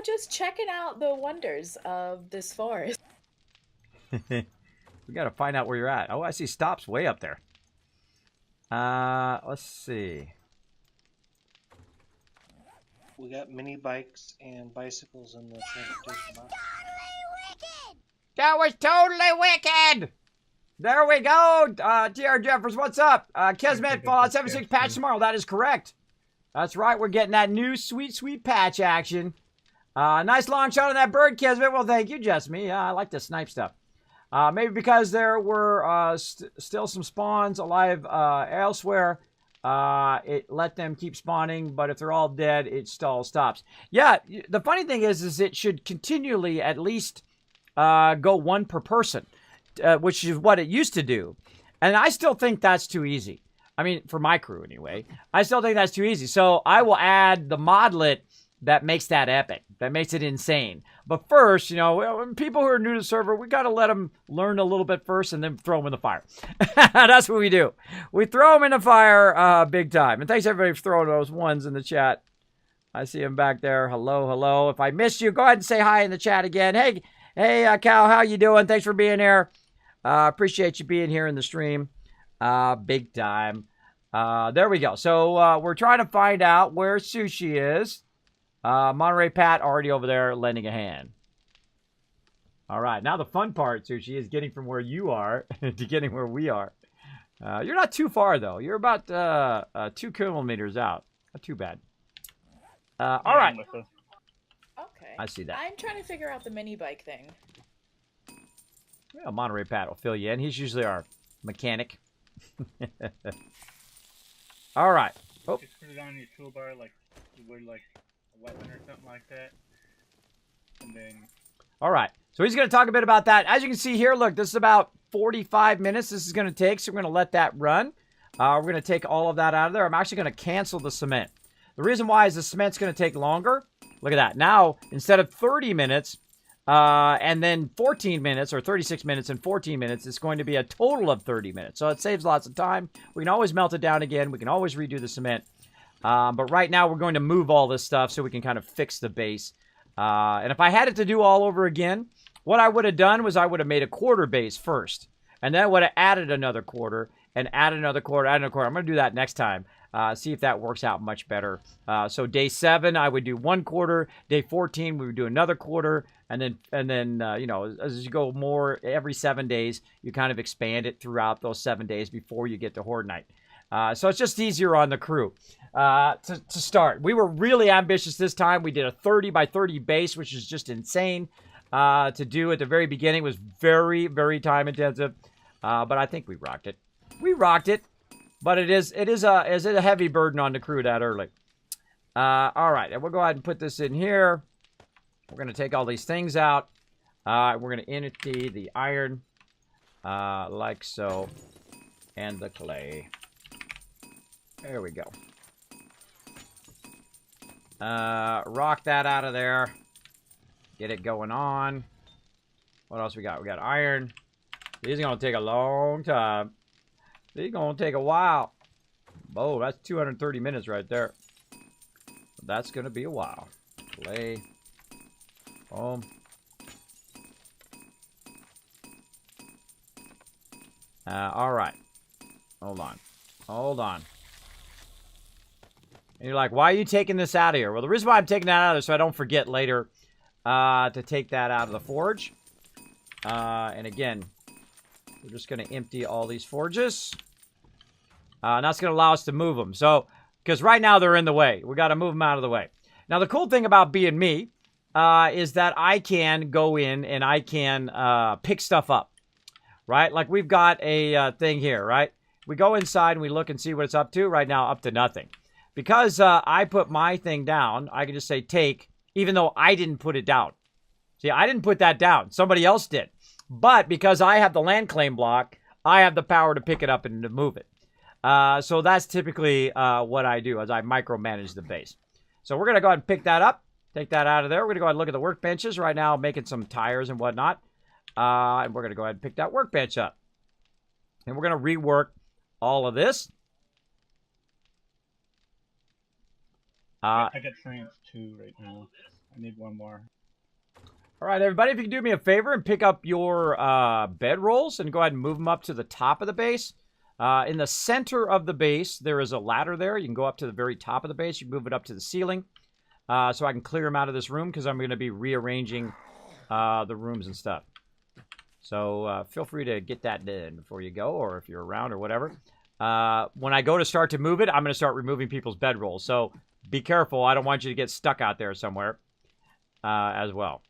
just checking out the wonders of this forest. We gotta find out where you're at. Oh, I see stops way up there. Let's see. We got mini bikes and bicycles in the transportation box. That was totally wicked! There we go! TR Jeffers, what's up? Kismet, Fallout 76 patch tomorrow. That is correct. That's right, we're getting that new sweet, sweet patch action. Nice long shot on that bird, Kismet. Well, thank you, Jessme. I like the snipe stuff. Maybe because there were still some spawns alive elsewhere, it let them keep spawning, but if they're all dead, it stops. Yeah, the funny thing is it should continually at least go one per person, which is what it used to do. And I still think that's too easy. I mean, for my crew anyway. I still think that's too easy. So I will add the modlet that makes that epic, that makes it insane. But first, when people who are new to the server, we got to let them learn a little bit first and then throw them in the fire. That's what we do. We throw them in the fire big time. And thanks everybody for throwing those ones in the chat. I see them back there. Hello, hello. If I missed you, go ahead and say hi in the chat again. Hey, Cal, how you doing? Thanks for being here. Appreciate you being here in the stream. Big time. There we go. So we're trying to find out where Sushi is. Monterey Pat already over there lending a hand. All right. Now the fun part, Sushi, is getting from where you are to getting where we are. You're not too far, though. You're about 2 kilometers out. Not too bad. All right. Okay. I see that. I'm trying to figure out the mini bike thing. Well, Monterey Pat will fill you in. He's usually our mechanic. All right. Oh. Just put it on your toolbar like you would like a weapon or something like that. And then... All right. So he's going to talk a bit about that. As you can see here, look, this is about 45 minutes this is going to take. So we're going to let that run. We're going to take all of that out of there. I'm actually going to cancel the cement. The reason why is the cement's going to take longer. Look at that. Now, instead of 30 minutes and then 14 minutes or 36 minutes and 14 minutes, it's going to be a total of 30 minutes. So it saves lots of time. We can always melt it down again. We can always redo the cement. But right now, we're going to move all this stuff so we can kind of fix the base. And if I had it to do all over again, what I would have done was I would have made a quarter base first. And then I would have added another quarter and added another quarter, added another quarter. I'm going to do that next time. See if that works out much better. So day 7, I would do 1 quarter. Day 14, we would do another quarter. And then as you go more every 7 days, you kind of expand it throughout those 7 days before you get to Horde Night. So it's just easier on the crew to start. We were really ambitious this time. We did a 30 by 30 base, which is just insane to do at the very beginning. It was very, very time intensive. But I think we rocked it. We rocked it. But it is a heavy burden on the crew that early. All right, and we'll go ahead and put this in here. We're going to take all these things out. We're going to empty the iron like so, and the clay. There we go. Rock that out of there. Get it going on. What else we got? We got iron. These are going to take a long time. These are going to take a while. Oh, that's 230 minutes right there. That's going to be a while. Clay. Boom. All right. Hold on. Hold on. And you're like, why are you taking this out of here? Well, the reason why I'm taking that out of there is so I don't forget later to take that out of the forge. And again, we're just going to empty all these forges. And that's going to allow us to move them. So, because right now they're in the way. We got to move them out of the way. Now, the cool thing about being me is that I can go in and I can pick stuff up. right? Like we've got a thing here, right? We go inside and we look and see what it's up to. Right now, up to nothing. Because I put my thing down, I can just say take, even though I didn't put it down. See, I didn't put that down. Somebody else did. But because I have the land claim block, I have the power to pick it up and to move it. So that's typically what I do as I micromanage the base. So we're going to go ahead and pick that up. Take that out of there. We're going to go ahead and look at the workbenches right now, making some tires and whatnot. And we're going to go ahead and pick that workbench up. And we're going to rework all of this. I got trans 2 right now. I need one more. All right, everybody, if you can do me a favor and pick up your bed rolls and go ahead and move them up to the top of the base. In the center of the base, there is a ladder there. You can go up to the very top of the base. You can move it up to the ceiling so I can clear them out of this room because I'm going to be rearranging the rooms and stuff. So feel free to get that done before you go, or if you're around or whatever. When I go to start to move it, I'm going to start removing people's bed rolls. So be careful. I don't want you to get stuck out there somewhere as well.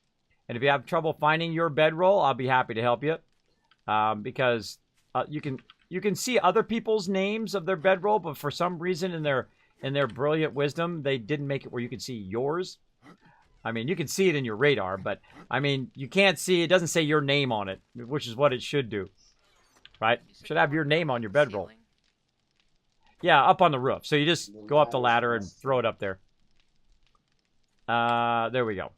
And if you have trouble finding your bedroll, I'll be happy to help you because you can see other people's names of their bedroll, but for some reason in their brilliant wisdom, they didn't make it where you could see yours. I mean, you can see it in your radar, but I mean, you can't see, it doesn't say your name on it, which is what it should do, right? Should have your name on your bedroll. Yeah, up on the roof. So you just go up the ladder and throw it up there. There we go.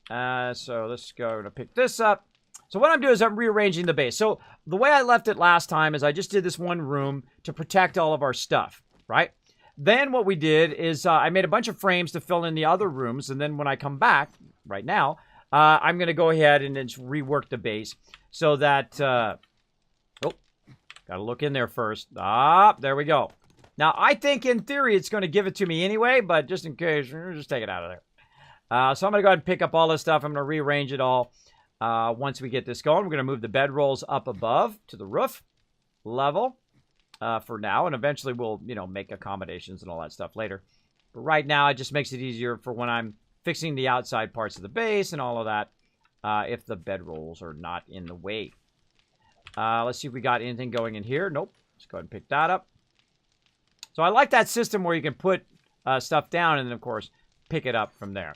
So let's go to pick this up. So what I'm doing is I'm rearranging the base. So the way I left it last time is I just did this one room to protect all of our stuff, right? Then what we did is I made a bunch of frames to fill in the other rooms. And then when I come back right now, I'm going to go ahead and just rework the base so that, got to look in there first. There we go. Now, I think in theory it's going to give it to me anyway, but just in case, just take it out of there. So I'm going to go ahead and pick up all this stuff. I'm going to rearrange it all. Once we get this going, we're going to move the bedrolls up above to the roof level for now. And eventually we'll, make accommodations and all that stuff later. But right now, it just makes it easier for when I'm fixing the outside parts of the base and all of that if the bedrolls are not in the way. Let's see if we got anything going in here. Nope. Let's go ahead and pick that up. So I like that system where you can put stuff down and then, of course, pick it up from there.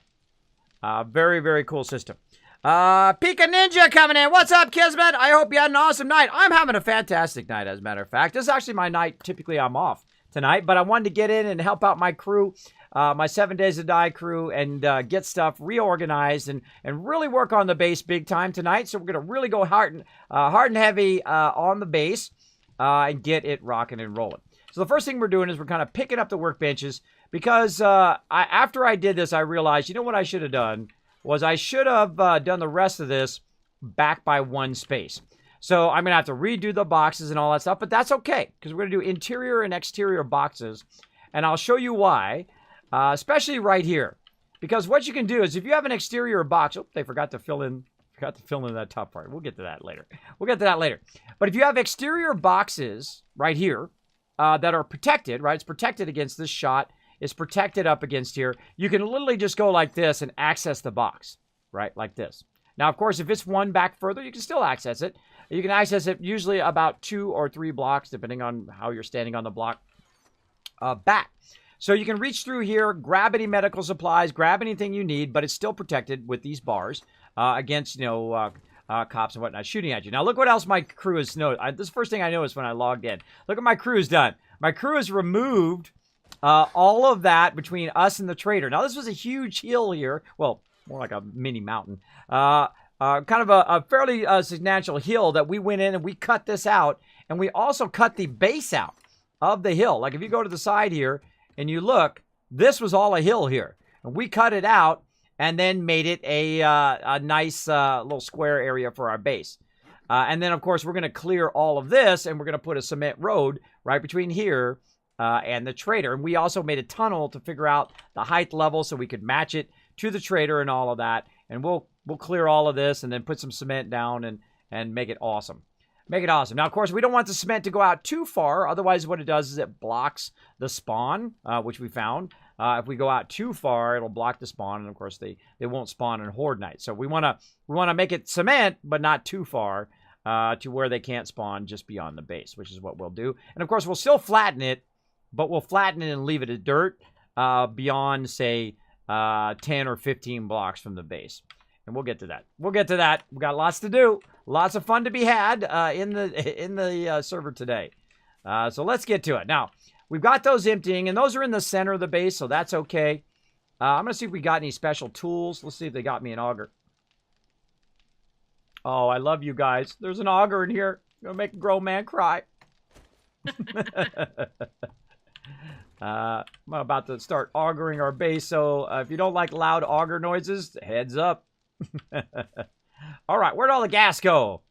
Very, very cool system. Pika Ninja coming in. What's up, Kismet? I hope you had an awesome night. I'm having a fantastic night, as a matter of fact. This is actually my night. Typically, I'm off tonight, but I wanted to get in and help out my crew, my 7 Days to Die crew, and get stuff reorganized and really work on the base big time tonight. So we're going to really go hard and heavy on the base and get it rocking and rolling. So the first thing we're doing is we're kind of picking up the workbenches because after I did this, I realized, you know what I should have done was I should have done the rest of this back by one space. So I'm going to have to redo the boxes and all that stuff, but that's okay because we're going to do interior and exterior boxes, and I'll show you why, especially right here. Because what you can do is if you have an exterior box, they forgot to fill in that top part. We'll get to that later. But if you have exterior boxes right here, that are protected, right? It's protected against this shot. It's protected up against here. You can literally just go like this and access the box, right? Like this. Now, of course, if it's one back further, you can still access it. You can access it usually about 2 or 3 blocks, depending on how you're standing on the block, back. So you can reach through here, grab any medical supplies, grab anything you need, but it's still protected with these bars against, cops and whatnot shooting at you. Now, look what else my crew has noticed. This is the first thing I noticed when I logged in. Look what my crew has done. My crew has removed all of that between us and the trader. Now, this was a huge hill here. Well, more like a mini mountain. Kind of a fairly substantial hill that we went in and we cut this out. And we also cut the base out of the hill. Like if you go to the side here and you look, this was all a hill here. And we cut it out and then made it a nice little square area for our base. And then, of course, we're going to clear all of this, and we're going to put a cement road right between here and the trader. And we also made a tunnel to figure out the height level so we could match it to the trader and all of that. And we'll clear all of this and then put some cement down and make it awesome. Make it awesome. Now, of course, we don't want the cement to go out too far. Otherwise, what it does is it blocks the spawn, which we found. If we go out too far, it'll block the spawn, and of course, they won't spawn in Horde Night. So we want to make it cement, but not too far, to where they can't spawn just beyond the base, which is what we'll do. And of course, we'll still flatten it, but we'll flatten it and leave it as dirt beyond, say, 10 or 15 blocks from the base. And we'll get to that. We'll get to that. We've got lots to do. Lots of fun to be had in the server today. So let's get to it. Now, we've got those emptying, and those are in the center of the base, so that's okay. I'm going to see if we got any special tools. Let's see if they got me an auger. Oh, I love you guys. There's an auger in here. Gonna make a grown man cry. I'm about to start augering our base, so if you don't like loud auger noises, heads up. All right, where'd all the gas go?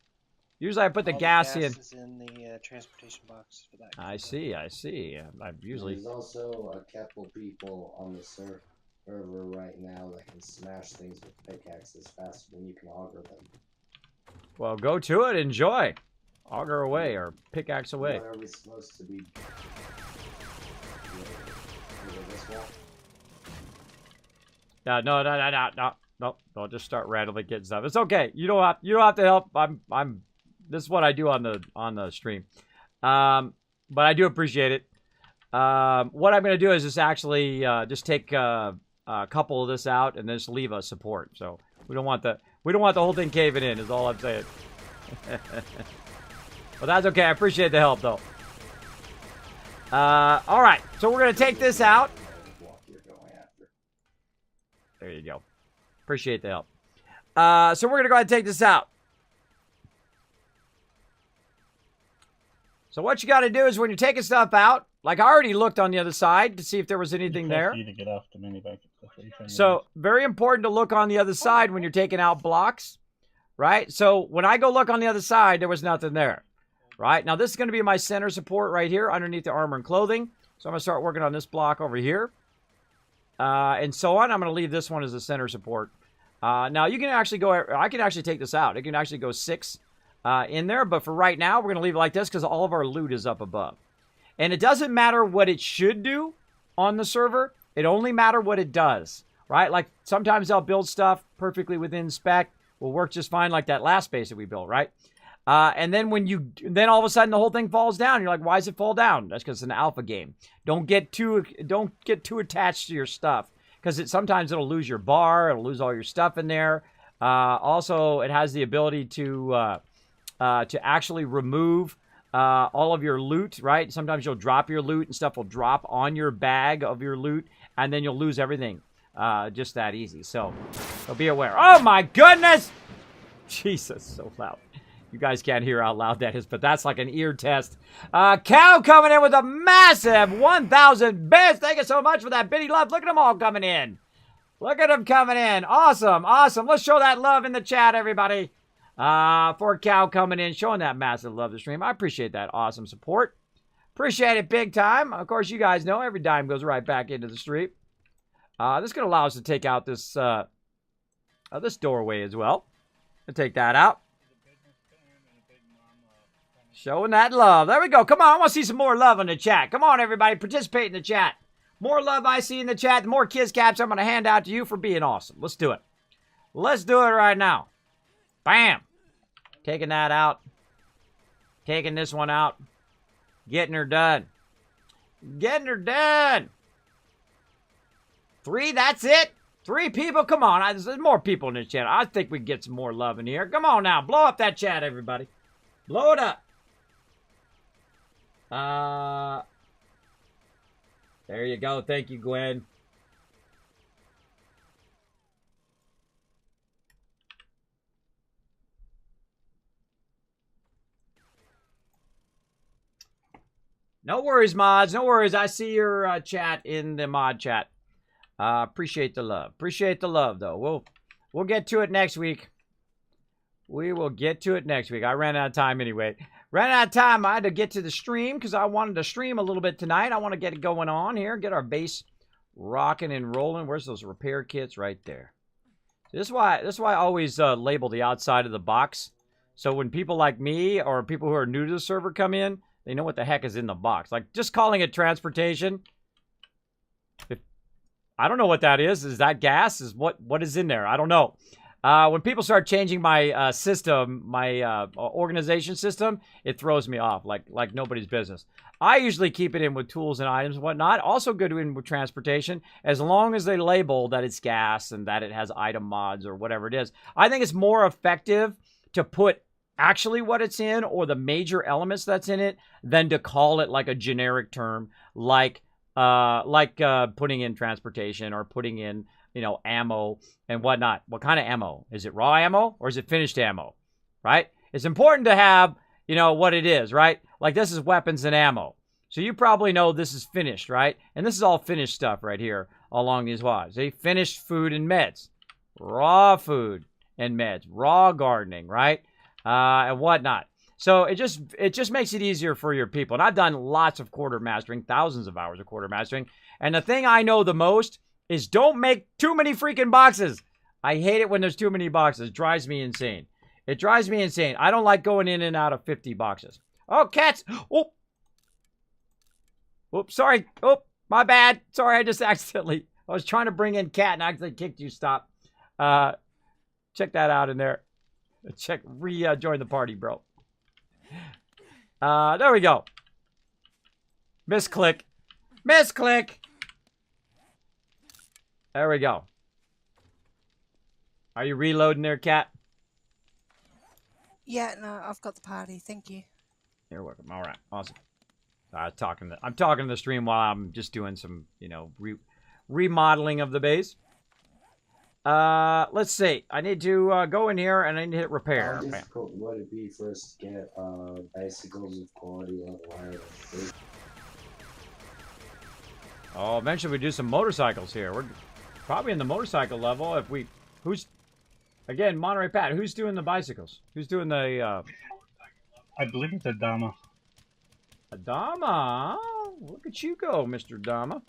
Usually I put the gas in. Is in the transportation box for that. I see. I usually. There's also a couple people on the server right now that can smash things with pickaxes faster than you can auger them. Well, go to it. Enjoy. Auger away or pickaxe away. What are we supposed to be? This wall? No. Don't just start randomly getting stuff. It's okay. You don't have to help. This is what I do on the stream. But I do appreciate it. What I'm going to do is just actually just take a couple of this out and then just leave a support. So we don't want the whole thing caving in. Is all I'm saying. But that's okay. I appreciate the help though. All right. So we're going to take this out. There you go. Appreciate the help. So we're going to go ahead and take this out. So what you got to do is when you're taking stuff out, like I already looked on the other side to see if there was anything there. You to get off the minivan. So very important to look on the other side when you're taking out blocks, right? So when I go look on the other side, there was nothing there, right? Now this is going to be my center support right here underneath the armor and clothing. So I'm going to start working on this block over here. And so on. I'm going to leave this one as a center support. Now you can actually go, I can actually take this out. It can actually go 6 in there, but for right now, we're going to leave it like this because all of our loot is up above. And it doesn't matter what it should do on the server. It only matters what it does, right? Like sometimes I'll build stuff perfectly within spec. Will work just fine like that last base that we built, right? And then then all of a sudden the whole thing falls down. You're like, why does it fall down? That's because it's an alpha game. Don't get too attached to your stuff because sometimes it'll lose your bar. It'll lose all your stuff in there. Also, it has the ability to actually remove all of your loot, right? Sometimes you'll drop your loot and stuff will drop on your bag of your loot, and then you'll lose everything just that easy. So be aware. Oh, my goodness! Jesus, so loud. You guys can't hear how loud that is, but that's like an ear test. Cow coming in with a massive 1,000 bits. Thank you so much for that bitty love. Look at them all coming in. Look at them coming in. Awesome, awesome. Let's show that love in the chat, everybody. For Cow coming in, showing that massive love to the stream. I appreciate that awesome support. Appreciate it big time. Of course, you guys know every dime goes right back into the stream. This is going to allow us to take out this this doorway as well. We'll take that out. Showing that love. There we go. Come on. I want to see some more love in the chat. Come on, everybody. Participate in the chat. More love I see in the chat, the more kiss caps I'm going to hand out to you for being awesome. Let's do it. Let's do it right now. Bam. Taking that out. Taking this one out. Getting her done. Getting her done. 3, that's it. 3 people. Come on. There's more people in this chat. I think we can get some more love in here. Come on now. Blow up that chat, everybody. Blow it up. There you go. Thank you, Gwen. No worries, mods. No worries. I see your chat in the mod chat. Appreciate the love. Appreciate the love, though. We'll get to it next week. We will get to it next week. I ran out of time anyway. Ran out of time. I had to get to the stream because I wanted to stream a little bit tonight. I want to get it going on here. Get our base rocking and rolling. Where's those repair kits? Right there. This is why I always label the outside of the box. So when people like me or people who are new to the server come in, they know what the heck is in the box. Like just calling it transportation. I don't know what that is. Is that gas? Is what is in there? I don't know. When people start changing my system, my organization system, it throws me off like nobody's business. I usually keep it in with tools and items and whatnot. Also good in with transportation, as long as they label that it's gas and that it has item mods or whatever it is. I think it's more effective to put actually what it's in or the major elements that's in it than to call it like a generic term like putting in transportation or putting in, you know, ammo and whatnot. What kind of ammo? Is it raw ammo or is it finished ammo? Right? It's important to have, you know, what it is, right? Like this is weapons and ammo. So you probably know this is finished, right? And this is all finished stuff right here along these lines. See, finished food and meds. Raw food and meds. Raw gardening, right? And whatnot. So it just makes it easier for your people. And I've done lots of quartermastering, thousands of hours of quartermastering. And the thing I know the most is don't make too many freaking boxes. I hate it when there's too many boxes. It drives me insane. It drives me insane. I don't like going in and out of 50 boxes. Oh, cats. Oh. Oops, sorry. Oh, my bad. Sorry, I just accidentally. I was trying to bring in cat and I accidentally kicked you. Stop. Check that out in there. Join the party, bro. There we go. Misclick. Misclick. There we go. Are you reloading there, cat? Yeah, no, I've got the party. Thank you. You're welcome. All right, awesome. I'm talking to the stream while I'm just doing some, you know, remodeling of the base. Let's see. I need to go in here and I need to hit repair. How difficult would it be for us to get bicycles of quality level higher? Oh, eventually we do some motorcycles here. We're probably in the motorcycle level if we. Again, Monterey Pat. Who's doing the bicycles? Who's doing the? I believe it's Adama. Adama, look at you go, Mr. Adama.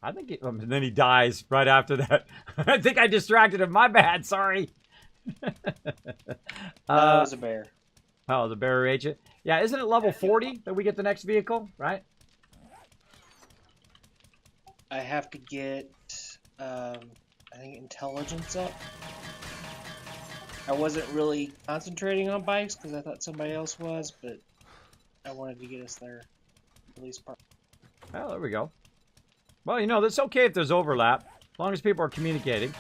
I think and then he dies right after that. I think I distracted him. My bad. Sorry. That was a bear. Oh, the bear ate it. Yeah, isn't it level 40 that we get the next vehicle, right? I have to get, I think, intelligence up. I wasn't really concentrating on bikes because I thought somebody else was, but I wanted to get us there. At least part. Oh, there we go. Well, you know, that's okay if there's overlap, as long as people are communicating.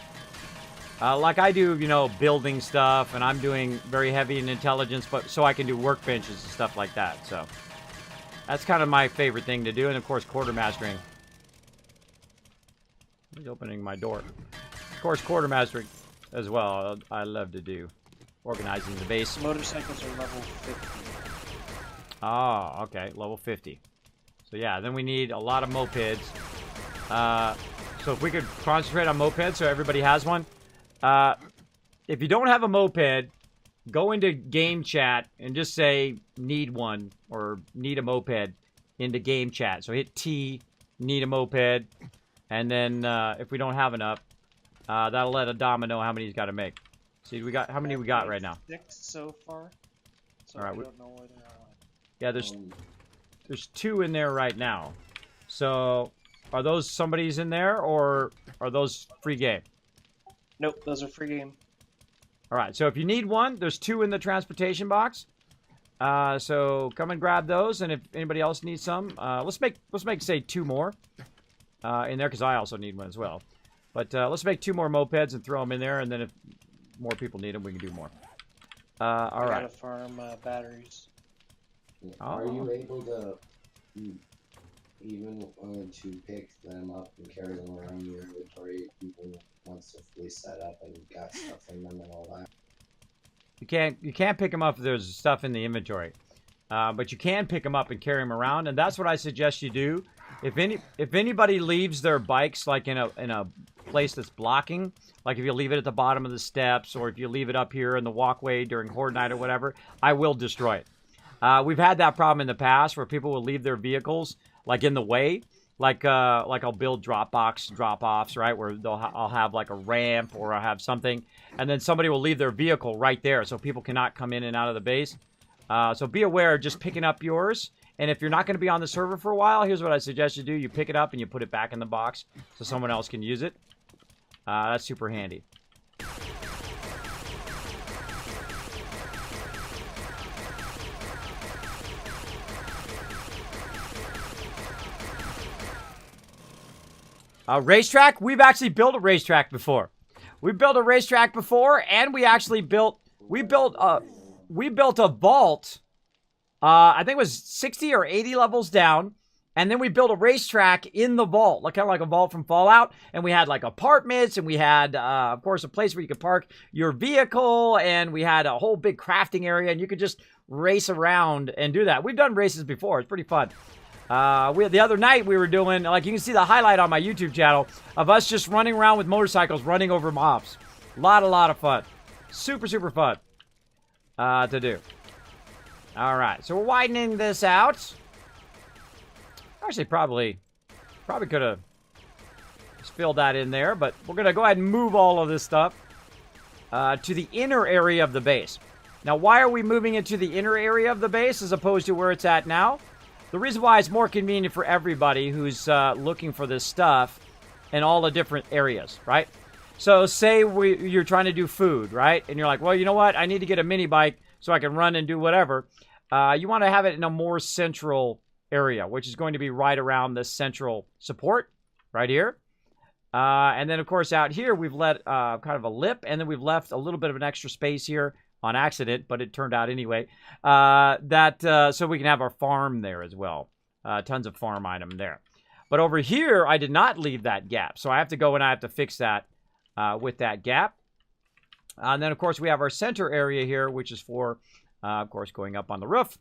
Like I do, you know, building stuff, and I'm doing very heavy in intelligence, but so I can do workbenches and stuff like that. So that's kind of my favorite thing to do, and of course, quartermastering. He's opening my door. Of course, quartermastering as well. I love to do organizing the base. Motorcycles are level 50. Oh, okay, level 50. So yeah, then we need a lot of mopeds. So if we could concentrate on mopeds so everybody has one. If you don't have a moped, go into game chat and just say need one or need a moped into game chat. So hit T, need a moped, and then if we don't have enough, that'll let Adama know how many he's got to make. See, we got how many we got right now? 6 so far. So all right, I don't know where they're at. Yeah, there's 2 in there right now. So are those somebody's in there or are those free game? Nope, those are free game. All right, so if you need one, there's 2 in the transportation box. So come and grab those, and if anybody else needs some, let's make say 2 more in there because I also need one as well. But let's make 2 more mopeds and throw them in there, and then if more people need them, we can do more. All right. Gotta farm batteries. Are you able to even to pick them up and carry them around your inventory even once they're fully set up and you've got stuff in them and all that? You can't pick them up if there's stuff in the inventory, but you can pick them up and carry them around, and that's what I suggest you do. If anybody leaves their bikes like in a place that's blocking, like if you leave it at the bottom of the steps or if you leave it up here in the walkway during horde night or whatever, I will destroy it. We've had that problem in the past where people will leave their vehicles like in the way, like I'll build drop-offs, right, where I'll have like a ramp or I'll have something, and then somebody will leave their vehicle right there so people cannot come in and out of the base. So be aware of just picking up yours, and if you're not going to be on the server for a while, here's what I suggest you do. You pick it up and you put it back in the box so someone else can use it. That's super handy. Racetrack? We've actually built a racetrack before. We built a racetrack before, and we actually built a vault. I think it was 60 or 80 levels down, and then we built a racetrack in the vault, like kind of like a vault from Fallout. And we had like apartments, and we had, of course, a place where you could park your vehicle, and we had a whole big crafting area, and you could just race around and do that. We've done races before; it's pretty fun. The other night we were doing, like you can see the highlight on my YouTube channel of us just running around with motorcycles, running over mobs. A lot of fun. Super, super fun to do. All right, so we're widening this out. Actually, probably could have just filled that in there, but we're going to go ahead and move all of this stuff to the inner area of the base. Now, why are we moving it to the inner area of the base as opposed to where it's at now? The reason why it's more convenient for everybody who's looking for this stuff in all the different areas, right? So say you're trying to do food, right? And you're like, well, you know what? I need to get a mini bike so I can run and do whatever. You want to have it in a more central area, which is going to be right around the central support right here. And then, of course, out here, we've let kind of a lip, and then we've left a little bit of an extra space here on accident, but it turned out anyway, so we can have our farm there as well. Tons of farm item there. But over here, I did not leave that gap, so I have to go and I have to fix that with that gap. And then, of course, we have our center area here, which is for, of course, going up on the roof.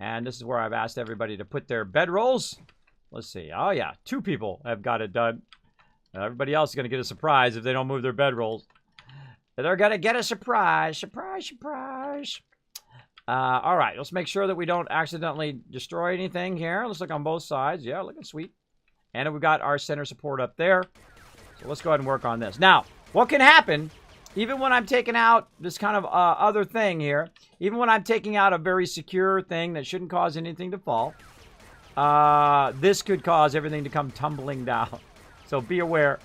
And this is where I've asked everybody to put their bedrolls. Let's see. Oh, yeah. 2 people have got it done. Everybody else is going to get a surprise if they don't move their bedrolls. They're going to get a surprise. Surprise, surprise. All right. Let's make sure that we don't accidentally destroy anything here. Let's look on both sides. Yeah, looking sweet. And we've got our center support up there. So let's go ahead and work on this. Now, what can happen, even when I'm taking out this kind of other thing here, even when I'm taking out a very secure thing that shouldn't cause anything to fall, this could cause everything to come tumbling down. So be aware.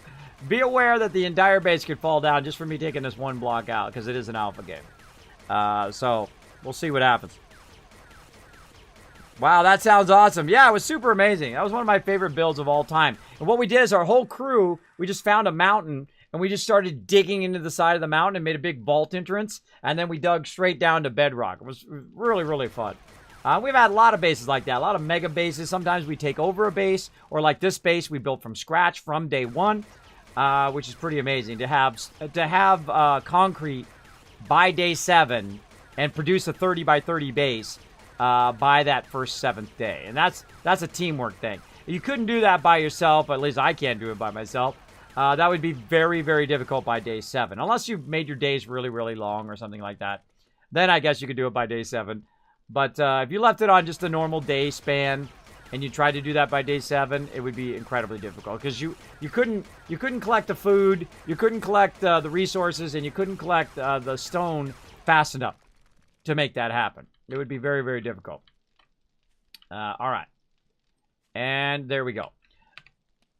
Be aware that the entire base could fall down just for me taking this one block out, because it is an alpha game. So we'll see what happens. Wow, that sounds awesome. Yeah, it was super amazing. That was one of my favorite builds of all time. And what we did is our whole crew, we just found a mountain, and we just started digging into the side of the mountain and made a big vault entrance, and then we dug straight down to bedrock. It was really, really fun. We've had a lot of bases like that, a lot of mega bases. Sometimes we take over a base, or like this base we built from scratch from day one. Which is pretty amazing to have concrete by day 7 and produce a 30 by 30 base by that first 7th day. And that's a teamwork thing. You couldn't do that by yourself. At least I can't do it by myself. That would be very, very difficult by day 7, unless you've made your days really, really long or something like that. Then I guess you could do it by day 7. But if you left it on just a normal day span, and you tried to do that by day 7, it would be incredibly difficult, because you couldn't collect the food, you couldn't collect the resources, and you couldn't collect the stone fast enough to make that happen. It would be very, very difficult. All right, and there we go.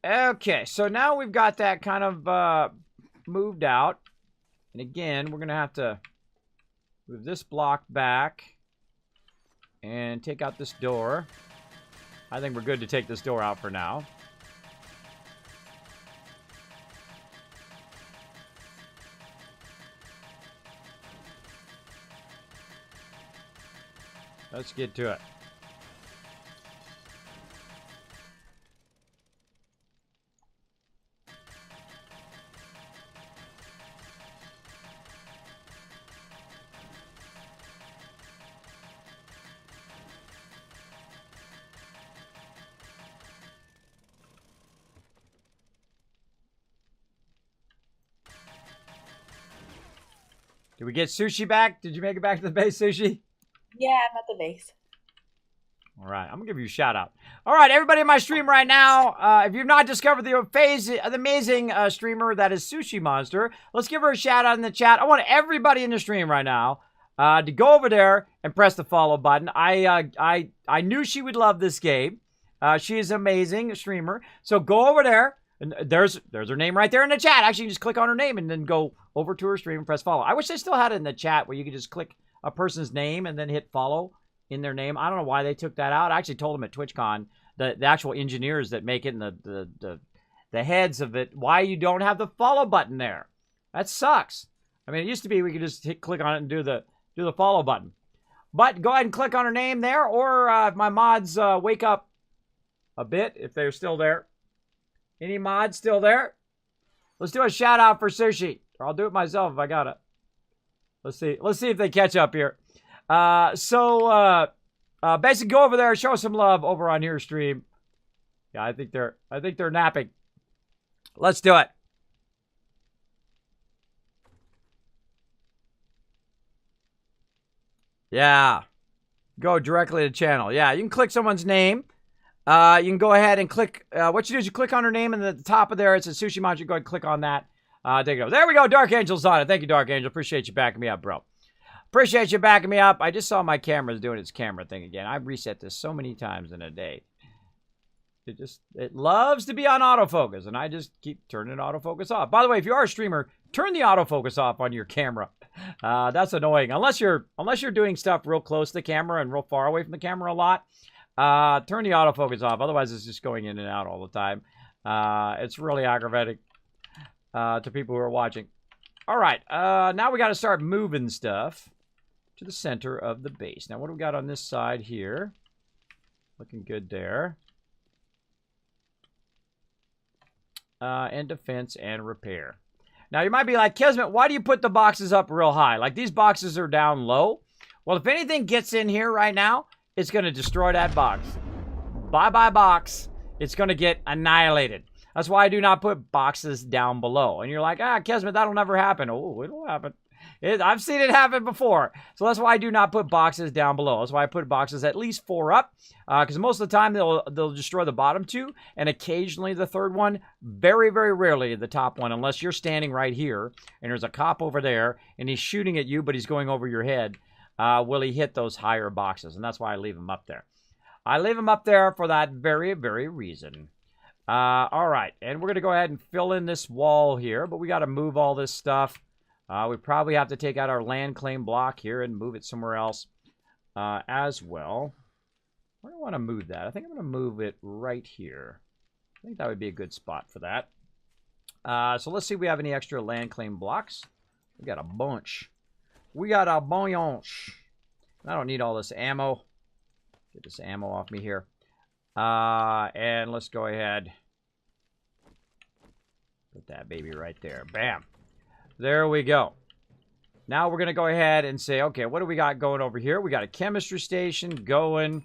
Okay, so now we've got that kind of moved out, and again, we're gonna have to move this block back and take out this door. I think we're good to take this door out for now. Let's get to it. Did we get Sushi back? Did you make it back to the base, Sushi? Yeah, I'm at the base. All right, I'm going to give you a shout out. All right, everybody in my stream right now, if you've not discovered the amazing streamer that is Sushi Monster, let's give her a shout out in the chat. I want everybody in the stream right now to go over there and press the follow button. I knew she would love this game. She is an amazing streamer. So go over there, And there's her name right there in the chat. Actually, you just click on her name and then go over to her stream and press follow. I wish they still had it in the chat where you could just click a person's name and then hit follow in their name. I don't know why they took that out. I actually told them at TwitchCon, the actual engineers that make it and the heads of it, why you don't have the follow button there. That sucks. I mean, it used to be we could just click on it and do the follow button. But go ahead and click on her name there, or if my mods wake up a bit, if they're still there. Any mods still there? Let's do a shout out for Sushi. Or I'll do it myself if I got it. Let's see. Let's see if they catch up here. Basically go over there, show some love over on your stream. Yeah, I think they're napping. Let's do it. Yeah. Go directly to channel. Yeah, you can click someone's name. You can go ahead and click. What you do is you click on her name, and at the top of there, it says Sushi Monster. You go ahead and click on that. Take it over. There we go. Dark Angel's on it. Thank you, Dark Angel. Appreciate you backing me up, bro. Appreciate you backing me up. I just saw my camera's doing its camera thing again. I've reset this so many times in a day. It loves to be on autofocus, and I just keep turning autofocus off. By the way, if you are a streamer, turn the autofocus off on your camera. That's annoying. Unless you're doing stuff real close to the camera and real far away from the camera a lot. Turn the autofocus off. Otherwise, it's just going in and out all the time. It's really aggravating to people who are watching. All right. Now we got to start moving stuff to the center of the base. Now, what do we got on this side here? Looking good there. And defense and repair. Now, you might be like, Kismet, why do you put the boxes up real high? Like, these boxes are down low. Well, if anything gets in here right now, it's going to destroy that box. Bye-bye box. It's going to get annihilated. That's why I do not put boxes down below. And you're like, Kismet, that'll never happen. Oh, it'll happen. I've seen it happen before. So that's why I do not put boxes down below. That's why I put boxes at least 4 up. Because most of the time, they'll destroy the bottom 2. And occasionally the third one. Very, very rarely the top one. Unless you're standing right here. And there's a cop over there. And he's shooting at you, but he's going over your head. Will he hit those higher boxes? And that's why I leave them up there. I leave them up there for that very, very reason. All right. And we're going to go ahead and fill in this wall here. But we got to move all this stuff. We probably have to take out our land claim block here and move it somewhere else as well. Where do I want to move that? I think I'm going to move it right here. I think that would be a good spot for that. So let's see if we have any extra land claim blocks. We got a bunch. We got a bunch. I don't need all this ammo. Get this ammo off me here. And let's go ahead. Put that baby right there. Bam. There we go. Now we're going to go ahead and say, okay, what do we got going over here? We got a chemistry station going.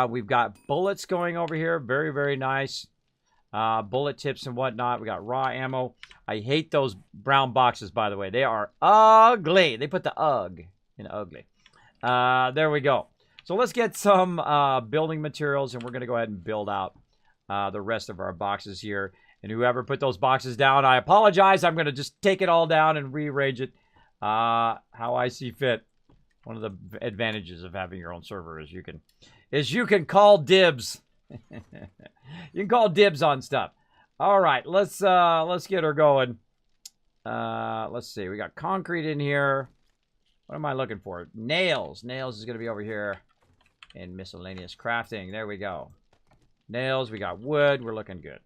We've got bullets going over here. Very, very nice. Bullet tips and whatnot. We got raw ammo. I hate those brown boxes, by the way. They are ugly. They put the ugh in ugly. There we go. So let's get some building materials, and we're going to go ahead and build out the rest of our boxes here. And whoever put those boxes down, I apologize. I'm going to just take it all down and rearrange it how I see fit. One of the advantages of having your own server is you can call dibs. You can call dibs on stuff. All right, let's get her going. Let's see. We got concrete in here. What am I looking for? Nails. Nails is going to be over here in miscellaneous crafting. There we go. Nails. We got wood. We're looking good.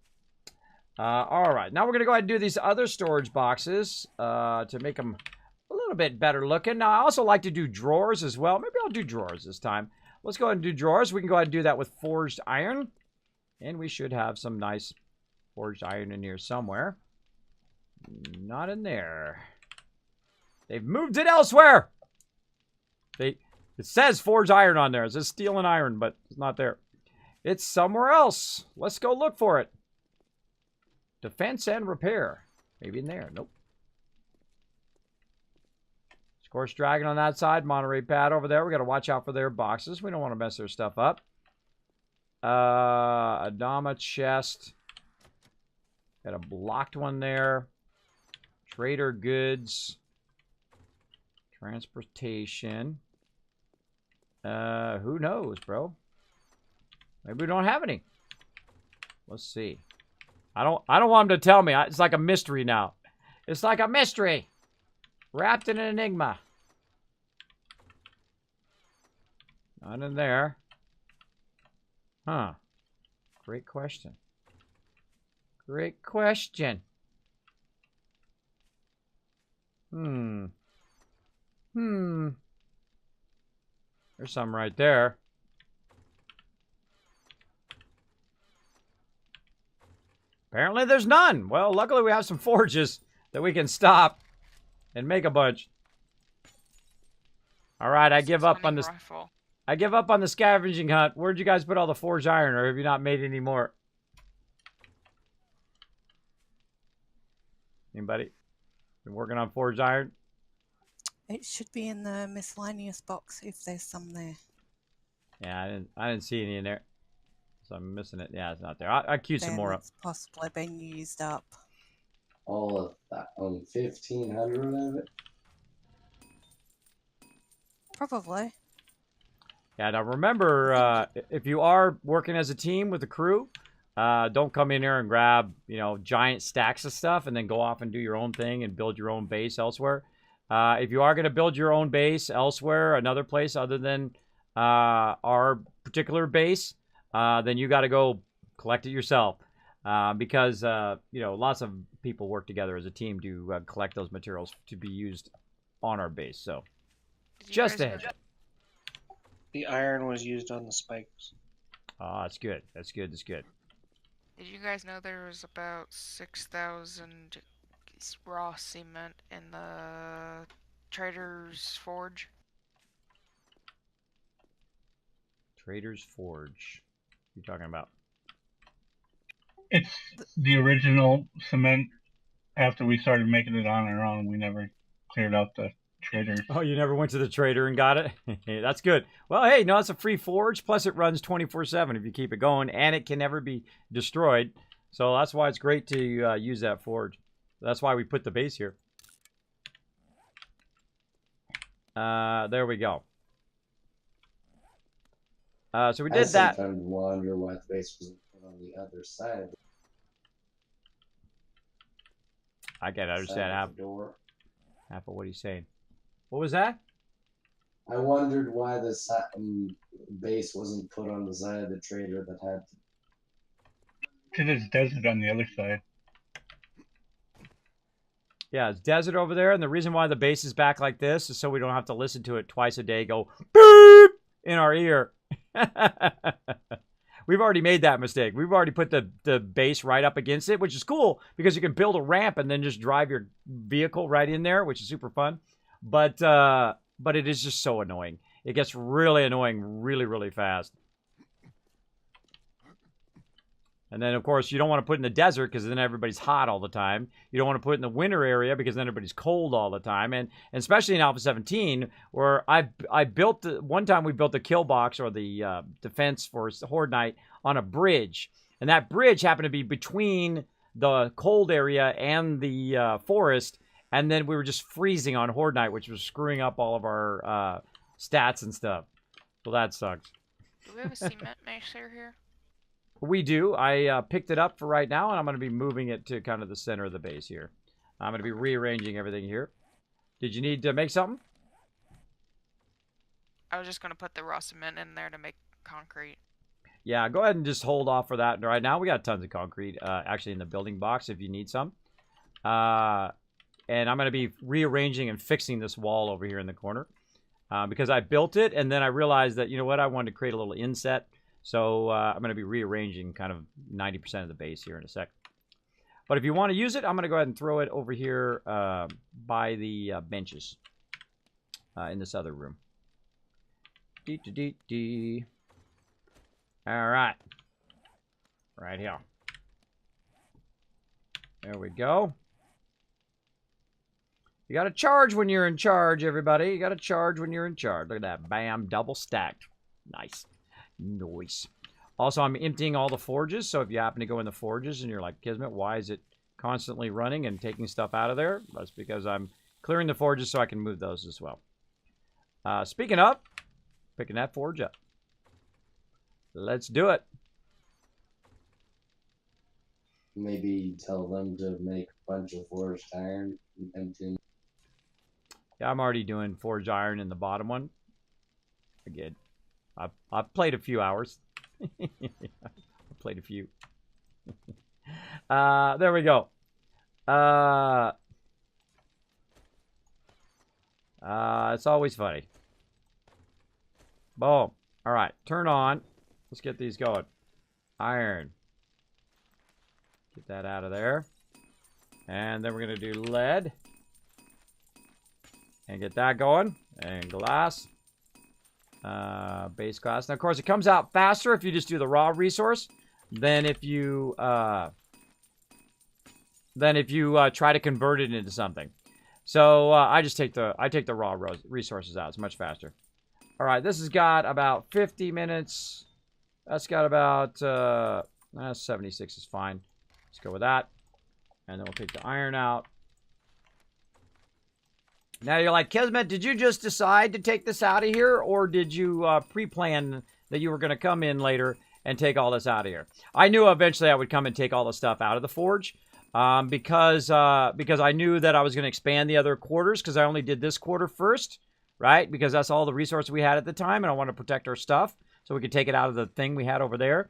All right, now we're going to go ahead and do these other storage boxes to make them a little bit better looking. Now, I also like to do drawers as well. Maybe I'll do drawers this time. Let's go ahead and do drawers. We can go ahead and do that with forged iron. And we should have some nice forged iron in here somewhere. Not in there. They've moved it elsewhere. It says forged iron on there. It says steel and iron, but it's not there. It's somewhere else. Let's go look for it. Defense and repair. Maybe in there. Nope. Scorch Dragon on that side. Monterey Pad over there. We got to watch out for their boxes. We don't want to mess their stuff up. Adama chest. Got a blocked one there. Trader goods. Transportation. Who knows, bro? Maybe we don't have any. Let's see. I don't want him to tell me. It's like a mystery now. It's like a mystery. Wrapped in an enigma. Not in there. Huh. Great question. Great question. Hmm. There's some right there. Apparently there's none. Well, luckily we have some forges that we can stop and make a bunch. All right, I give up on this. Rifle. I give up on the scavenging hunt. Where'd you guys put all the forged iron, or have you not made any more? Anybody been working on forged iron? It should be in the miscellaneous box if there's some there. Yeah, I didn't see any in there, so I'm missing it. Yeah, it's not there. I queued some more up. It's possibly been used up. All of that, 1,500 of it. Probably. Yeah, now remember, if you are working as a team with a crew, don't come in here and grab, giant stacks of stuff and then go off and do your own thing and build your own base elsewhere. If you are going to build your own base elsewhere, another place other than our particular base, then you got to go collect it yourself. Because, lots of people work together as a team to collect those materials to be used on our base. So, just a heads up. The iron was used on the spikes. Oh, that's good. That's good. That's good. Did you guys know there was about 6,000 raw cement in the Trader's Forge? Trader's Forge. What are you talking about? It's the original cement. After we started making it on our own, we never cleared out the traders. Oh, you never went to the trader and got it? That's good. Well, hey, no, it's a free forge. Plus, it runs 24/7 if you keep it going, and it can never be destroyed. So that's why it's great to use that forge. That's why we put the base here. There we go. So we did that. I sometimes wonder why the base wasn't put on the other side of I can't understand half the door. Half of what he's saying. What was that? I wondered why the base wasn't put on the side of the trader that had. Because it's desert on the other side. Yeah, it's desert over there, and the reason why the base is back like this is so we don't have to listen to it twice a day go beep in our ear. We've already made that mistake. We've already put the base right up against it, which is cool because you can build a ramp and then just drive your vehicle right in there, which is super fun. But it is just so annoying. It gets really annoying really, really fast. And then, of course, you don't want to put it in the desert because then everybody's hot all the time. You don't want to put it in the winter area because then everybody's cold all the time. And especially in Alpha 17, where I built, one time we built the kill box or the defense for Horde Night on a bridge. And that bridge happened to be between the cold area and the forest. And then we were just freezing on Horde Night, which was screwing up all of our stats and stuff. So that sucks. Do we have a cement mixer here? We do. I picked it up for right now, and I'm going to be moving it to kind of the center of the base here. I'm going to be rearranging everything here. Did you need to make something? I was just going to put the raw cement in there to make concrete. Yeah, go ahead and just hold off for that right now. We got tons of concrete actually in the building box if you need some. And I'm going to be rearranging and fixing this wall over here in the corner. Because I built it, and then I realized that, you know what, I wanted to create a little inset. So I'm going to be rearranging kind of 90% of the base here in a sec. But if you want to use it, I'm going to go ahead and throw it over here by the benches in this other room. All right. Right here. There we go. You got to charge when you're in charge, everybody. You got to charge when you're in charge. Look at that. Bam. Double stacked. Nice. Nice. Also, I'm emptying all the forges, so if you happen to go in the forges and you're like, Kismet, why is it constantly running and taking stuff out of there? That's because I'm clearing the forges so I can move those as well. Speaking of, picking that forge up. Let's do it. maybe tell them to make a bunch of forged iron and then Yeah, I'm already doing forged iron in the bottom one. Again, I've played a few hours. I've played a few. There we go. It's always funny. Boom. All right, turn on. Let's get these going. Iron. Get that out of there. And then we're going to do lead. And get that going. And glass. Base glass. Now, of course, it comes out faster if you just do the raw resource than if you try to convert it into something. So I just take the raw resources out. It's much faster. All right, this has got about 50 minutes. That's got about 76 is fine. Let's go with that. And then we'll take the iron out. Now you're like, Kismet, did you just decide to take this out of here? Or did you pre-plan that you were going to come in later and take all this out of here? I knew eventually I would come and take all the stuff out of the forge. Because I knew that I was going to expand the other quarters because I only did this quarter first, right? Because that's all the resources we had at the time, and I want to protect our stuff so we could take it out of the thing we had over there.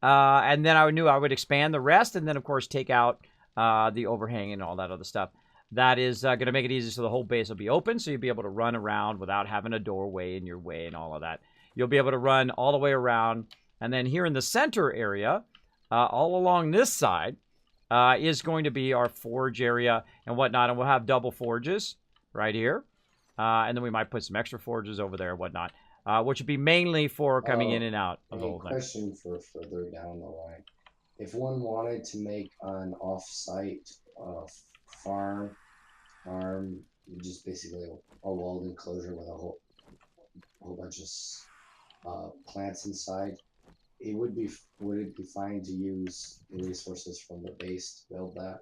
And then I knew I would expand the rest, and then, of course, take out the overhang and all that other stuff. That is going to make it easy so the whole base will be open, so you'll be able to run around without having a doorway in your way and all of that. You'll be able to run all the way around. And then here in the center area, all along this side, is going to be our forge area and whatnot. And we'll have double forges right here. And then we might put some extra forges over there and whatnot. Which would be mainly for coming in and out of the whole thing. Question for further down the line. If one wanted to make an off-site farm, just basically a walled enclosure with a whole bunch of plants inside, would it be fine to use the resources from the base to build that?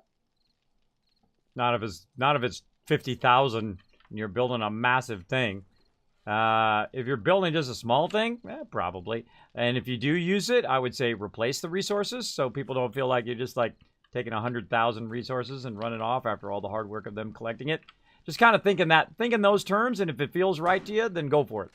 Not if it's 50,000 and you're building a massive thing. If you're building just a small thing, probably. And if you do use it, I would say replace the resources so people don't feel like you're just like taking 100,000 resources and running off after all the hard work of them collecting it. Just kind of think in those terms, and if it feels right to you, then go for it.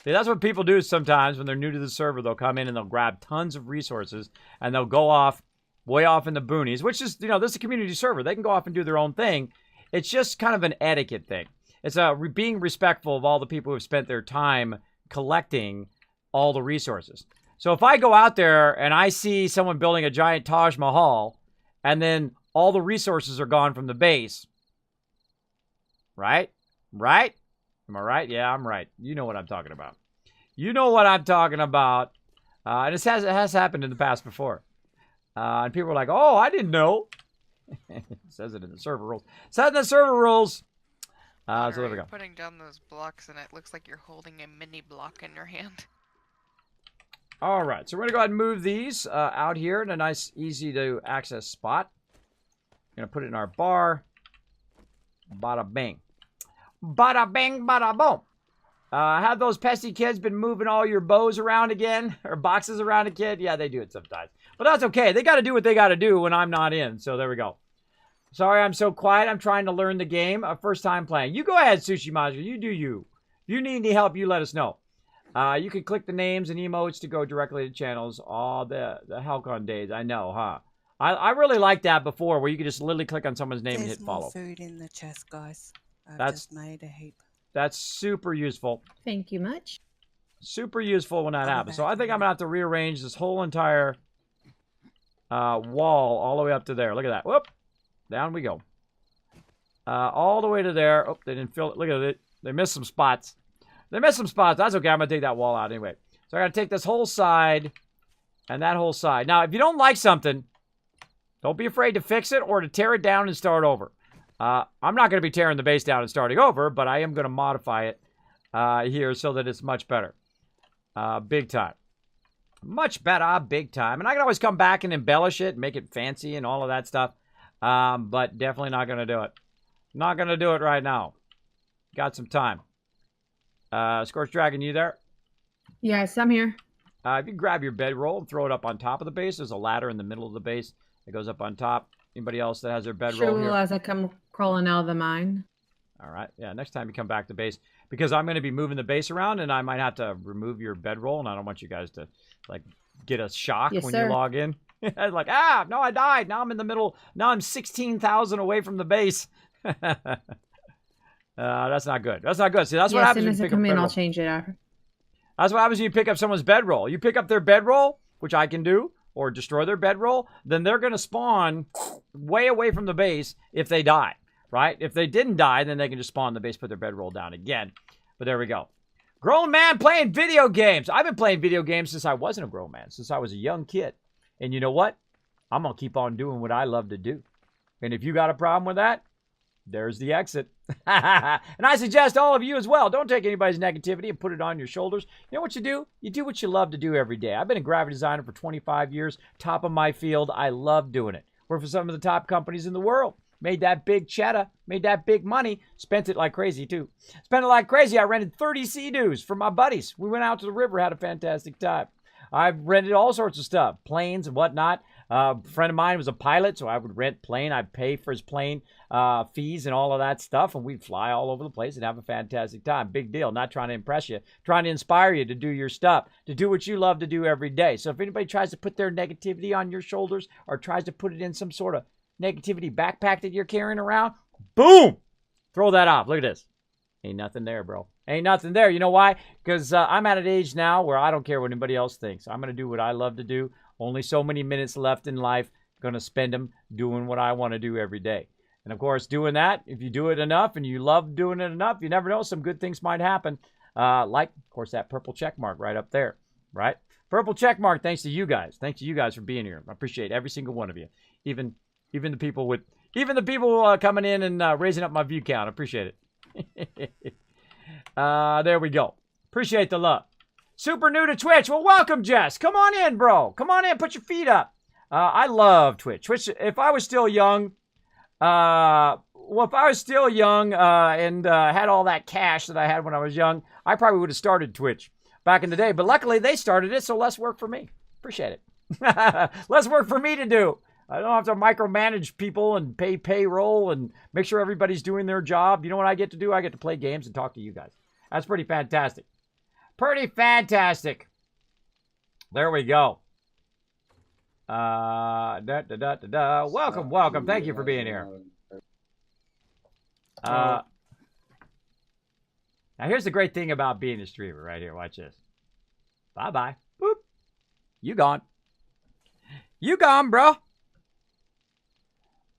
See, that's what people do sometimes when they're new to the server. They'll come in and they'll grab tons of resources and they'll go off way off in the boonies, which is, this is a community server. They can go off and do their own thing. It's just kind of an etiquette thing. It's being respectful of all the people who have spent their time collecting all the resources. So if I go out there and I see someone building a giant Taj Mahal and then all the resources are gone from the base, right? Right? Am I right? Yeah, I'm right. You know what I'm talking about. You know what I'm talking about. And it has happened in the past before. And people are like, oh, I didn't know. It says it in the server rules. It says in the server rules. So there we go. Putting down those blocks and it looks like you're holding a mini block in your hand. All right, so we're going to go ahead and move these out here in a nice, easy-to-access spot. We're going to put it in our bar. Bada bing. Bada bing, bada boom. Have those pesky kids been moving all your bows around again? Or boxes around again? Yeah, they do it sometimes. But that's okay. They got to do what they got to do when I'm not in. So there we go. Sorry I'm so quiet. I'm trying to learn the game. First time playing. You go ahead, Sushi Maja. You do you. If you need any help, you let us know. You can click the names and emotes to go directly to channels. Oh, the Halcon days. I know, huh? I really liked that before, where you could just literally click on someone's name and hit follow. There's more food in the chest, guys. I've That's- just made a heap. That's super useful. Thank you much. Super useful when that happens. So I think I'm going to have to rearrange this whole entire wall all the way up to there. Look at that. Whoop. Down we go. All the way to there. Oh, they didn't fill it. Look at it. They missed some spots. They missed some spots. That's okay. I'm going to take that wall out anyway. So I got to take this whole side and that whole side. Now, if you don't like something, don't be afraid to fix it or to tear it down and start over. I'm not going to be tearing the base down and starting over, but I am going to modify it here so that it's much better. Big time. Much better, big time. And I can always come back and embellish it, make it fancy and all of that stuff. But definitely not going to do it. Not going to do it right now. Got some time. Scorched Dragon, you there? Yes, I'm here. If you grab your bedroll and throw it up on top of the base, there's a ladder in the middle of the base that goes up on top. Anybody else that has their bedroll Sure here? will as I come crawling out of the mine. All right. Yeah, next time you come back to base, because I'm going to be moving the base around, and I might have to remove your bedroll, and I don't want you guys to, like, get a shock Yes, when sir. you log in. Like, no, I died. Now I'm in the middle. Now I'm 16,000 away from the base. That's not good. That's not good. See, that's what As happens soon when as you I pick up come in, I'll bedroll. change it after. That's what happens when you pick up someone's bedroll. You pick up their bedroll, which I can do, or destroy their bedroll, then they're going to spawn way away from the base if they die, right? If they didn't die, then they can just spawn the base, put their bedroll down again. But there we go. Grown man playing video games. I've been playing video games since I wasn't a grown man, since I was a young kid. And you know what? I'm going to keep on doing what I love to do. And if you got a problem with that, there's the exit. And I suggest all of you as well. Don't take anybody's negativity and put it on your shoulders. You know what you do? You do what you love to do every day. I've been a graphic designer for 25 years. Top of my field. I love doing it. Worked for some of the top companies in the world. Made that big cheddar. Made that big money. Spent it like crazy, too. Spent it like crazy. I rented 30 Sea-Doos for my buddies. We went out to the river, had a fantastic time. I've rented all sorts of stuff. Planes and whatnot. A friend of mine was a pilot, so I would rent plane. I'd pay for his plane fees and all of that stuff, and we'd fly all over the place and have a fantastic time. Big deal. Not trying to impress you, trying to inspire you to do your stuff, to do what you love to do every day. So if anybody tries to put their negativity on your shoulders or tries to put it in some sort of negativity backpack that you're carrying around, boom, throw that off. Look at this. Ain't nothing there, bro. Ain't nothing there. You know why? Because I'm at an age now where I don't care what anybody else thinks. I'm going to do what I love to do. Only so many minutes left in life. Going to spend them doing what I want to do every day. And, of course, doing that, if you do it enough and you love doing it enough, you never know, some good things might happen. Like, of course, that purple check mark right up there, right? Purple check mark, thanks to you guys. Thanks to you guys for being here. I appreciate every single one of you. Even the people coming in and raising up my view count. I appreciate it. There we go. Appreciate the love. Super new to Twitch. Well, welcome, Jess. Come on in, bro. Come on in. Put your feet up. I love Twitch. Twitch, if I was still young, and had all that cash that I had when I was young, I probably would have started Twitch back in the day. But luckily, they started it, so less work for me. Appreciate it. Less work for me to do. I don't have to micromanage people and pay payroll and make sure everybody's doing their job. You know what I get to do? I get to play games and talk to you guys. That's pretty fantastic. Pretty fantastic. There we go. Welcome, welcome. Thank you for being here. Now, here's the great thing about being a streamer right here. Watch this. Bye-bye. Boop. You gone. You gone, bro.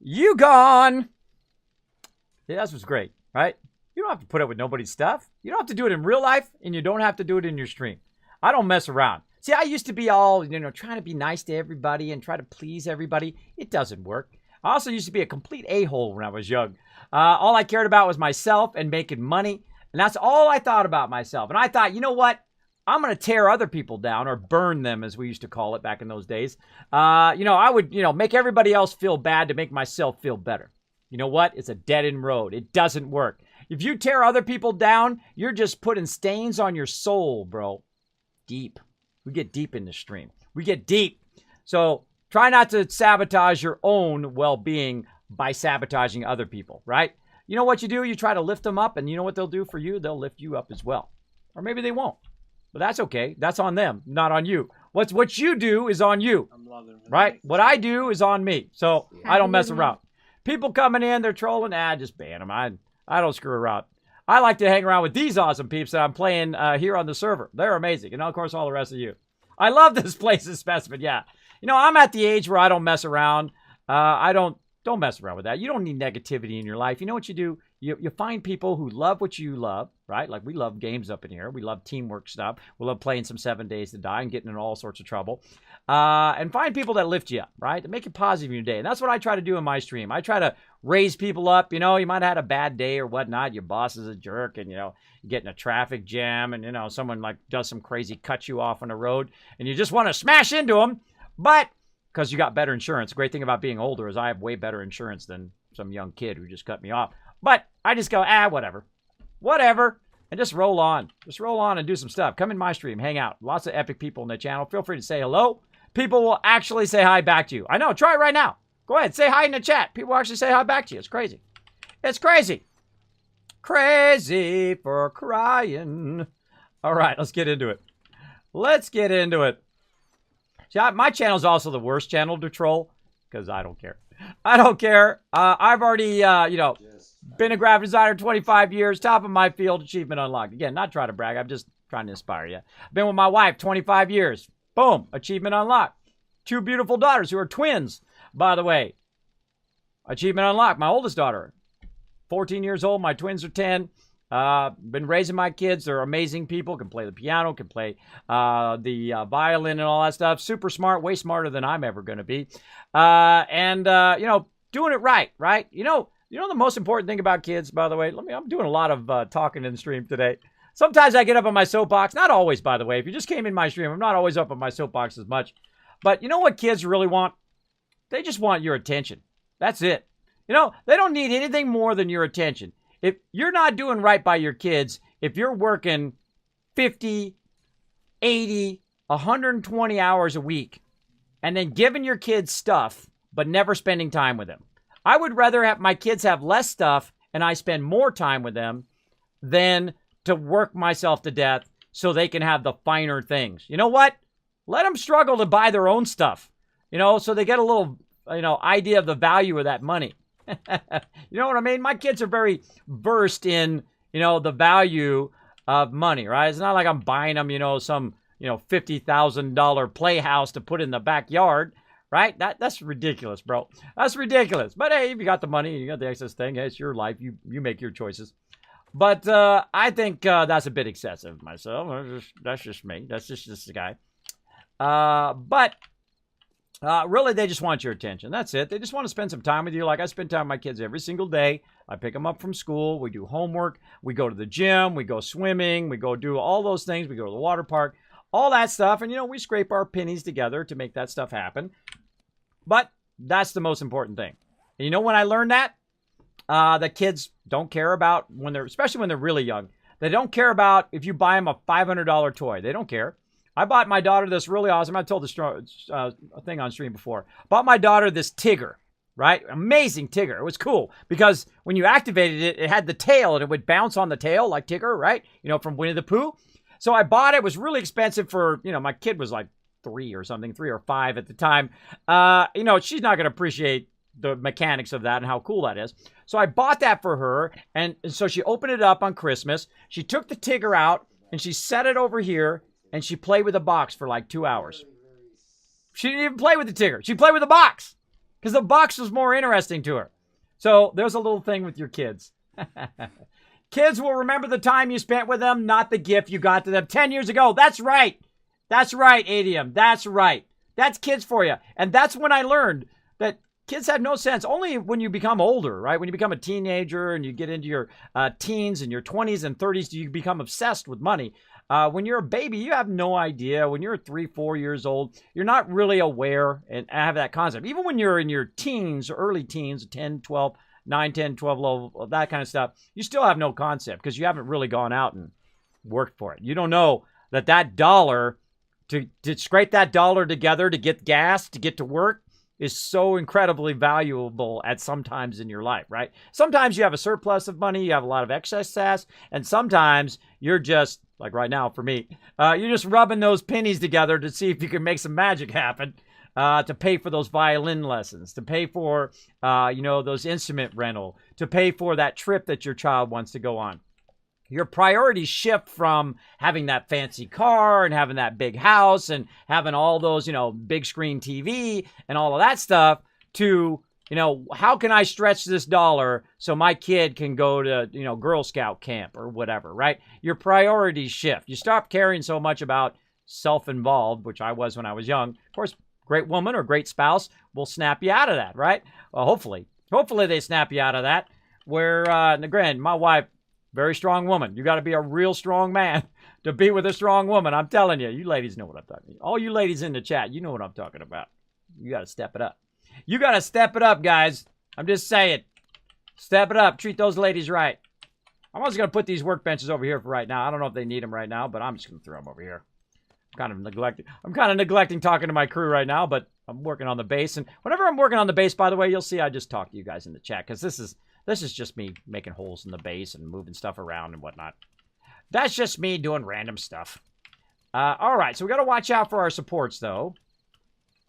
You gone. See, that's what's great, right? You don't have to put up with nobody's stuff. You don't have to do it in real life, and you don't have to do it in your stream. I don't mess around. See, I used to be all, trying to be nice to everybody and try to please everybody. It doesn't work. I also used to be a complete a-hole when I was young. All I cared about was myself and making money, and that's all I thought about myself. And I thought, you know what? I'm going to tear other people down, or burn them, as we used to call it back in those days. I would, make everybody else feel bad to make myself feel better. You know what? It's a dead-end road. It doesn't work. If you tear other people down, you're just putting stains on your soul, bro. Deep. We get deep in the stream. We get deep. So try not to sabotage your own well-being by sabotaging other people, right? You know what you do? You try to lift them up, and you know what they'll do for you? They'll lift you up as well. Or maybe they won't. But that's okay. That's on them, not on you. What you do is on you, right? What I do is on me. So I don't mess around. People coming in, they're trolling. Just ban them. I don't screw around. I like to hang around with these awesome peeps that I'm playing here on the server. They're amazing. And, of course, all the rest of you. I love this place, this specimen, yeah. I'm at the age where I don't mess around. Don't mess around with that. You don't need negativity in your life. You know what you do? You find people who love what you love, right? Like, we love games up in here. We love teamwork stuff. We love playing some 7 Days to Die and getting in all sorts of trouble. And find people that lift you up, right? To make you positive in your day. And that's what I try to do in my stream. I try to raise people up. You might have had a bad day or whatnot. Your boss is a jerk, and, you get in a traffic jam, and, someone, like, does some crazy cut you off on the road, and you just want to smash into them. But because you got better insurance. The great thing about being older is I have way better insurance than some young kid who just cut me off. But I just go, whatever. Whatever. and just roll on. Just roll on and do some stuff. Come in my stream, hang out. Lots of epic people in the channel. Feel free to say hello. People will actually say hi back to you. I know, try it right now. Go ahead, say hi in the chat. People will actually say hi back to you. It's crazy. It's crazy. Crazy for crying. All right, let's get into it. Let's get into it. See, my channel is also the worst channel to troll because I don't care. I don't care. I've already, been a graphic designer 25 years, top of my field, achievement unlocked. Again, not trying to brag. I'm just trying to inspire you. Been with my wife 25 years. Boom, achievement unlocked. 2 beautiful daughters who are twins, by the way. Achievement unlocked. My oldest daughter, 14 years old. My twins are 10. Been raising my kids. They're amazing people. Can play the piano, can play the violin and all that stuff. Super smart, way smarter than I'm ever going to be. Doing it right, right? You know the most important thing about kids, by the way? I'm doing a lot of talking in the stream today. Sometimes I get up on my soapbox. Not always, by the way. If you just came in my stream, I'm not always up on my soapbox as much. But you know what kids really want? They just want your attention. That's it. They don't need anything more than your attention. If you're not doing right by your kids, if you're working 50, 80, 120 hours a week, and then giving your kids stuff, but never spending time with them, I would rather have my kids have less stuff and I spend more time with them than to work myself to death so they can have the finer things. You know what? Let them struggle to buy their own stuff, so they get a little, idea of the value of that money. You know what I mean? My kids are very versed in, the value of money, right? It's not like I'm buying them, some, $50,000 playhouse to put in the backyard. Right? That's ridiculous, bro. That's ridiculous. But hey, if you got the money, you got the excess thing, hey, it's your life. You make your choices. But I think that's a bit excessive myself. That's just me. That's just the guy. But really, they just want your attention. That's it. They just want to spend some time with you. Like I spend time with my kids every single day. I pick them up from school. We do homework. We go to the gym. We go swimming. We go do all those things. We go to the water park. All that stuff. And, we scrape our pennies together to make that stuff happen. But that's the most important thing. And when I learned that? The kids don't care about especially when they're really young. They don't care about if you buy them a $500 toy. They don't care. I bought my daughter this really awesome. I told this thing on stream before. Bought my daughter this Tigger, right? Amazing Tigger. It was cool because when you activated it, it had the tail and it would bounce on the tail like Tigger, right? From Winnie the Pooh. So I bought it. It was really expensive for, my kid was like 3 or 5 at the time. She's not going to appreciate the mechanics of that and how cool that is. So I bought that for her. And so she opened it up on Christmas. She took the Tigger out and she set it over here and she played with the box for like 2 hours. She didn't even play with the Tigger. She played with the box because the box was more interesting to her. So there's a little thing with your kids. Kids will remember the time you spent with them, not the gift you got to them 10 years ago. That's right. That's right, Adium. That's right. That's kids for you. And that's when I learned that kids have no sense. Only when you become older, right? When you become a teenager and you get into your teens and your 20s and 30s, do you become obsessed with money. When you're a baby, you have no idea. When you're 3, 4 years old, you're not really aware and have that concept. Even when you're in your teens, early teens, 10, 12, 9, 10, 12, level, that kind of stuff, you still have no concept because you haven't really gone out and worked for it. You don't know that dollar, to scrape that dollar together to get gas, to get to work, is so incredibly valuable at some times in your life, right? Sometimes you have a surplus of money, you have a lot of excess, and sometimes you're just, like right now for me, you're just rubbing those pennies together to see if you can make some magic happen, to pay for those violin lessons, to pay for, those instrument rental, to pay for that trip that your child wants to go on. Your priorities shift from having that fancy car and having that big house and having all those, big screen TV and all of that stuff to, how can I stretch this dollar so my kid can go to, Girl Scout camp or whatever, right? Your priorities shift. You stop caring so much about self-involved, which I was when I was young. Of course, great woman or great spouse will snap you out of that, right? Well, hopefully they snap you out of that. Where, granted, my wife, very strong woman. You got to be a real strong man to be with a strong woman. I'm telling you. You ladies know what I'm talking about. All you ladies in the chat, you know what I'm talking about. You got to step it up. You got to step it up, guys. I'm just saying. Step it up. Treat those ladies right. I'm also going to put these workbenches over here for right now. I don't know if they need them right now, but I'm just going to throw them over here. I'm kind of neglecting talking to my crew right now, but I'm working on the base. And whenever I'm working on the base, by the way, you'll see I just talk to you guys in the chat, because this is just me making holes in the base and moving stuff around and whatnot. That's just me doing random stuff. All right, so we got to watch out for our supports, though.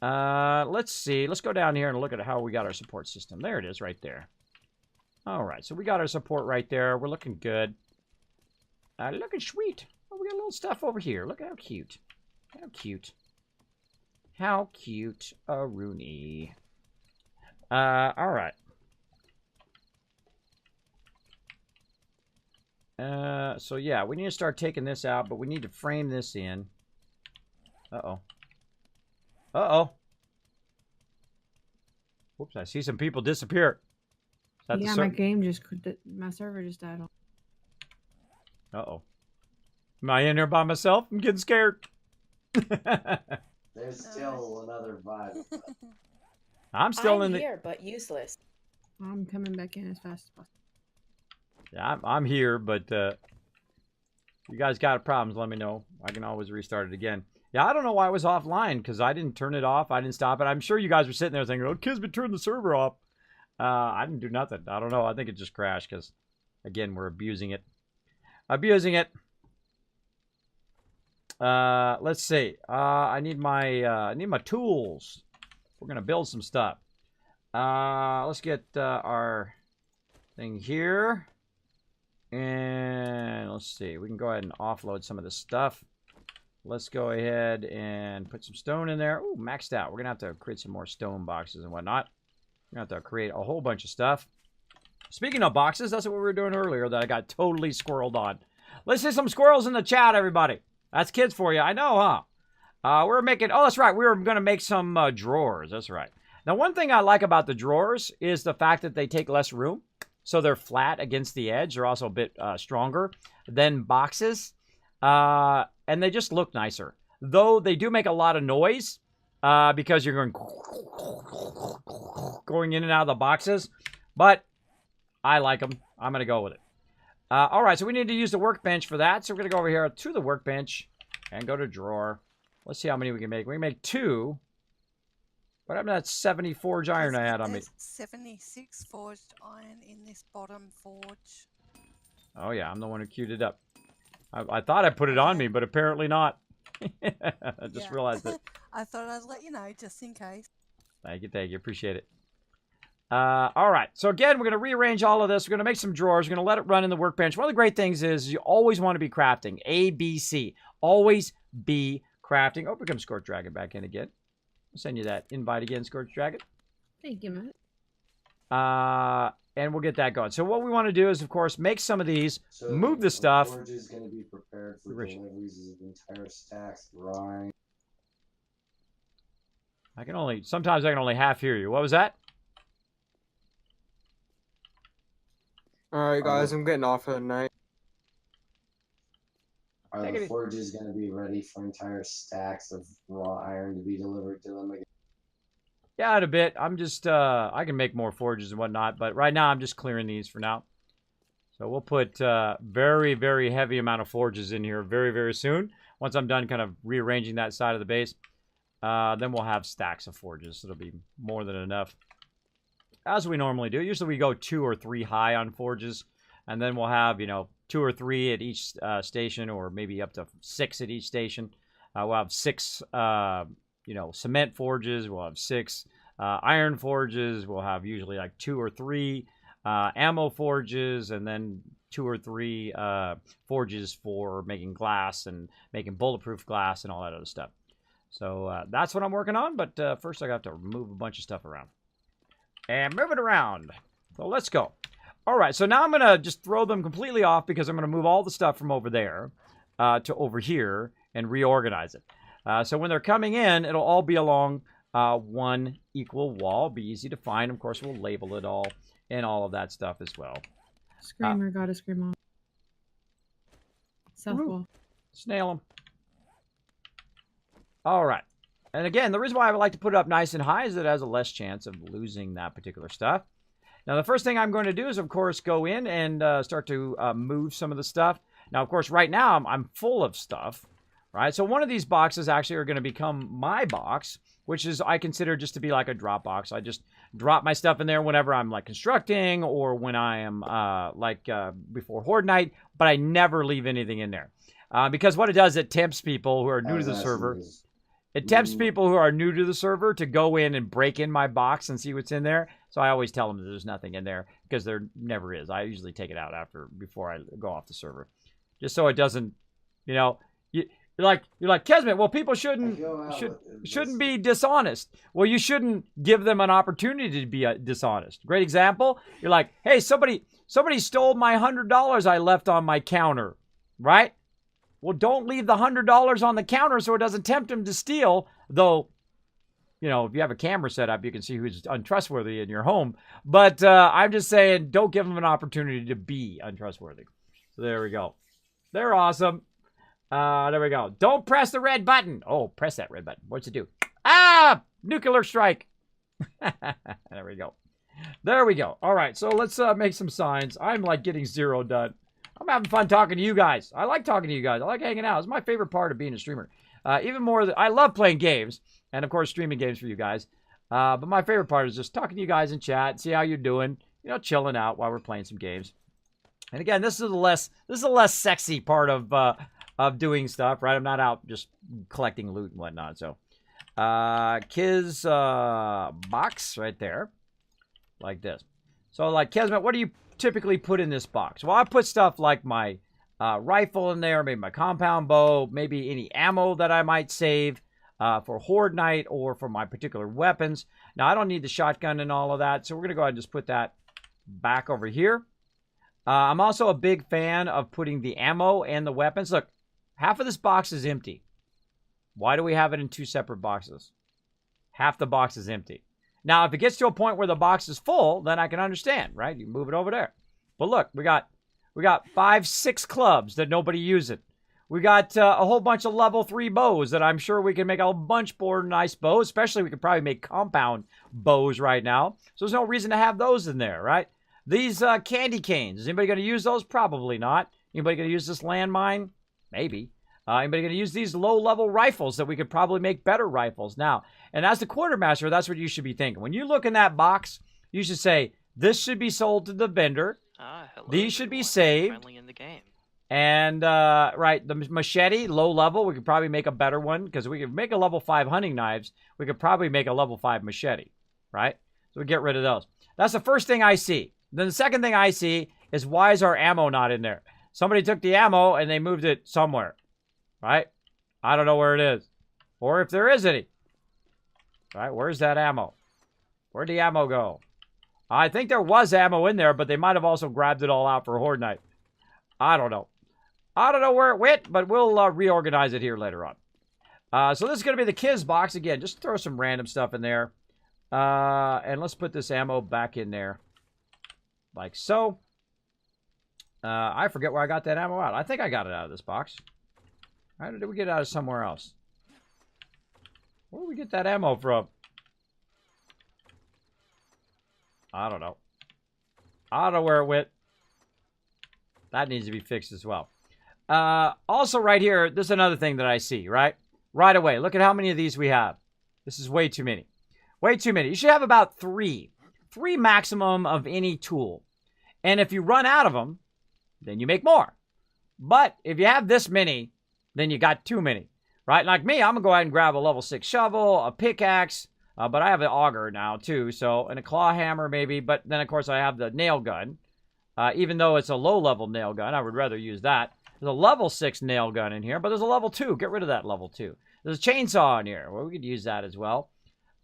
Let's see. Let's go down here and look at how we got our support system. There it is, right there. All right, so we got our support right there. We're looking good. Looking sweet. Oh, we got a little stuff over here. Look how cute. How cute. How cute, Rooney. All right. So yeah, we need to start taking this out, but we need to frame this in. Uh-oh. Uh-oh. Whoops, I see some people disappear. Is that Yeah, my server just died. Uh-oh. Am I in here by myself? I'm getting scared. There's still another vibe. I'm still I'm in the... here, but useless. I'm coming back in as fast as possible. Yeah, I'm here, but you guys got problems, let me know. I can always restart it again. Yeah, I don't know why it was offline, because I didn't turn it off. I didn't stop it. I'm sure you guys were sitting there thinking, oh, Kismet turned the server off. I didn't do nothing. I don't know. I think it just crashed because, again, we're abusing it. Abusing it. Let's see. I need my tools. We're gonna build some stuff. Let's get our thing here, and let's see. We can go ahead and offload some of this stuff. Let's go ahead and put some stone in there. Ooh, maxed out. We're gonna have to create some more stone boxes and whatnot. We're gonna have to create a whole bunch of stuff. Speaking of boxes, that's what we were doing earlier that I got totally squirreled on. Let's see some squirrels in the chat, everybody. That's kids for you. I know, huh? We're making... Oh, that's right. We were going to make some drawers. That's right. Now, one thing I like about the drawers is the fact that they take less room. So they're flat against the edge. They're also a bit stronger than boxes. And they just look nicer. Though they do make a lot of noise because you're going in and out of the boxes. But I like them. I'm going to go with it. All right, so we need to use the workbench for that. So we're going to go over here to the workbench and go to drawer. Let's see how many we can make. We can make 2. What happened to that 70 forge iron I had on me? 76 forged iron in this bottom forge. Oh, yeah, I'm the one who queued it up. I thought I put it on me, but apparently not. I just realized it. I thought I'd let you know, just in case. Thank you. Appreciate it. All right. So again, we're going to rearrange all of this. We're going to make some drawers. We're going to let it run in the workbench. One of the great things is you always want to be crafting. A, B, C. Always be crafting. Oh, become Scorch Dragon back in again. I'll send you that invite again, Scorch Dragon. Thank you, Matt. And we'll get that going. So what we want to do is, of course, make some of these, move the stuff. Forge is going to be prepared for deliveries of entire stacks, drawing. Sometimes I can only half hear you. What was that? Alright, guys, I'm getting off for the night. Are the forges going to be ready for entire stacks of raw iron to be delivered to them again? Yeah, in a bit. I'm just, I can make more forges and whatnot, but right now I'm just clearing these for now. So we'll put very, very heavy amount of forges in here very, very soon. Once I'm done kind of rearranging that side of the base, then we'll have stacks of forges. It'll be more than enough. As we normally do. Usually we go 2 or 3 high on forges, and then we'll have, 2 or 3 at each station, or maybe up to 6 at each station. We'll have 6, cement forges. We'll have 6 iron forges. We'll have usually like 2 or 3 ammo forges, and then 2 or 3 forges for making glass and making bulletproof glass and all that other stuff. So that's what I'm working on, but first I got to move a bunch of stuff around. And move it around. So let's go. All right, so now I'm going to just throw them completely off because I'm going to move all the stuff from over there to over here and reorganize it. So when they're coming in, it'll all be along one equal wall. Be easy to find. Of course, we'll label it all and all of that stuff as well. Screamer got a scream on. South wall. Snail them. All right. And again, the reason why I would like to put it up nice and high is that it has a less chance of losing that particular stuff. Now, the first thing I'm going to do is, of course, go in and start to move some of the stuff. Now, of course, right now I'm full of stuff, right? So one of these boxes actually are going to become my box, which is I consider just to be like a drop box. I just drop my stuff in there whenever I'm like constructing or when I am before Horde Night, but I never leave anything in there. Because what it does, it tempts people who are new to the server. It tempts people who are new to the server to go in and break in my box and see what's in there. So I always tell them that there's nothing in there because there never is. I usually take it out before I go off the server, just so it doesn't, you're like Kismet. Well, people shouldn't be dishonest. Well, you shouldn't give them an opportunity to be dishonest. Great example. You're like, hey, somebody stole my $100 I left on my counter, right? Well, don't leave the $100 on the counter so it doesn't tempt them to steal. Though, if you have a camera set up, you can see who's untrustworthy in your home. But I'm just saying, don't give them an opportunity to be untrustworthy. So there we go. They're awesome. There we go. Don't press the red button. Oh, press that red button. What's it do? Ah! Nuclear strike. There we go. There we go. All right, so let's make some signs. I'm like getting 0 done. I'm having fun talking to you guys. I like talking to you guys. I like hanging out. It's my favorite part of being a streamer. Even more, I love playing games. And, of course, streaming games for you guys. But my favorite part is just talking to you guys in chat, see how you're doing, chilling out while we're playing some games. And, again, this is a less sexy part of doing stuff, right? I'm not out just collecting loot and whatnot. So, Kiz box right there, like this. So, like, Kismet, what do you typically put in this box? Well, I put stuff like my rifle in there, maybe my compound bow, maybe any ammo that I might save for Horde Night or for my particular weapons. Now, I don't need the shotgun and all of that, so we're going to go ahead and just put that back over here. I'm also a big fan of putting the ammo and the weapons. Look, half of this box is empty. Why do we have it in 2 separate boxes? Half the box is empty. Now, if it gets to a point where the box is full, then I can understand, right? You move it over there. But look, we got 5, 6 clubs that nobody uses. We got a whole bunch of level 3 bows that I'm sure we can make a bunch more nice bows. Especially we could probably make compound bows right now. So there's no reason to have those in there, right? These candy canes. Is anybody going to use those? Probably not. Anybody going to use this landmine? Maybe. Anybody going to use these low-level rifles that we could probably make better rifles? Now, and as the quartermaster, that's what you should be thinking. When you look in that box, you should say, this should be sold to the vendor. Hello, these should be saved. Friendly in the game. And, right, the machete, low level, we could probably make a better one. Because we could make a level 5 hunting knives. We could probably make a level 5 machete. Right? So we get rid of those. That's the first thing I see. Then the second thing I see is, why is our ammo not in there? Somebody took the ammo and they moved it somewhere. Right? I don't know where it is. Or if there is any. Right? Where's that ammo? Where'd the ammo go? I think there was ammo in there, but they might have also grabbed it all out for Horde Night. I don't know. I don't know where it went, but we'll reorganize it here later on. So this is going to be the Kiz box. Again, just throw some random stuff in there. And let's put this ammo back in there. Like so. I forget where I got that ammo out. I think I got it out of this box. How did we get it out of somewhere else? Where did we get that ammo from? I don't know. I don't know where it went. That needs to be fixed as well. Also right here, this is another thing that I see, right? Right away. Look at how many of these we have. This is way too many. Way too many. You should have about 3. 3 maximum of any tool. And if you run out of them, then you make more. But if you have this many, then you got too many. Right? Like me, I'm going to go ahead and grab a level 6 shovel, a pickaxe, but I have an auger now too, so, and a claw hammer maybe, but then of course I have the nail gun. Even though it's a low-level nail gun, I would rather use that. There's a level 6 nail gun in here, but there's a level 2. Get rid of that level 2. There's a chainsaw in here. Well, we could use that as well.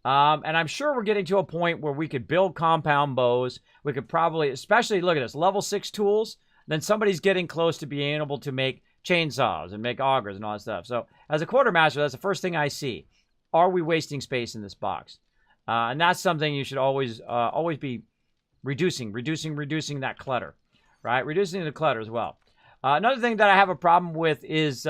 And I'm sure we're getting to a point where we could build compound bows. We could probably, especially, look at this, level 6 tools. Then somebody's getting close to being able to make chainsaws and make augers and all that stuff. So, as a quartermaster, that's the first thing I see. Are we wasting space in this box? And that's something you should always be reducing that clutter, right? Reducing the clutter as well. Another thing that I have a problem with is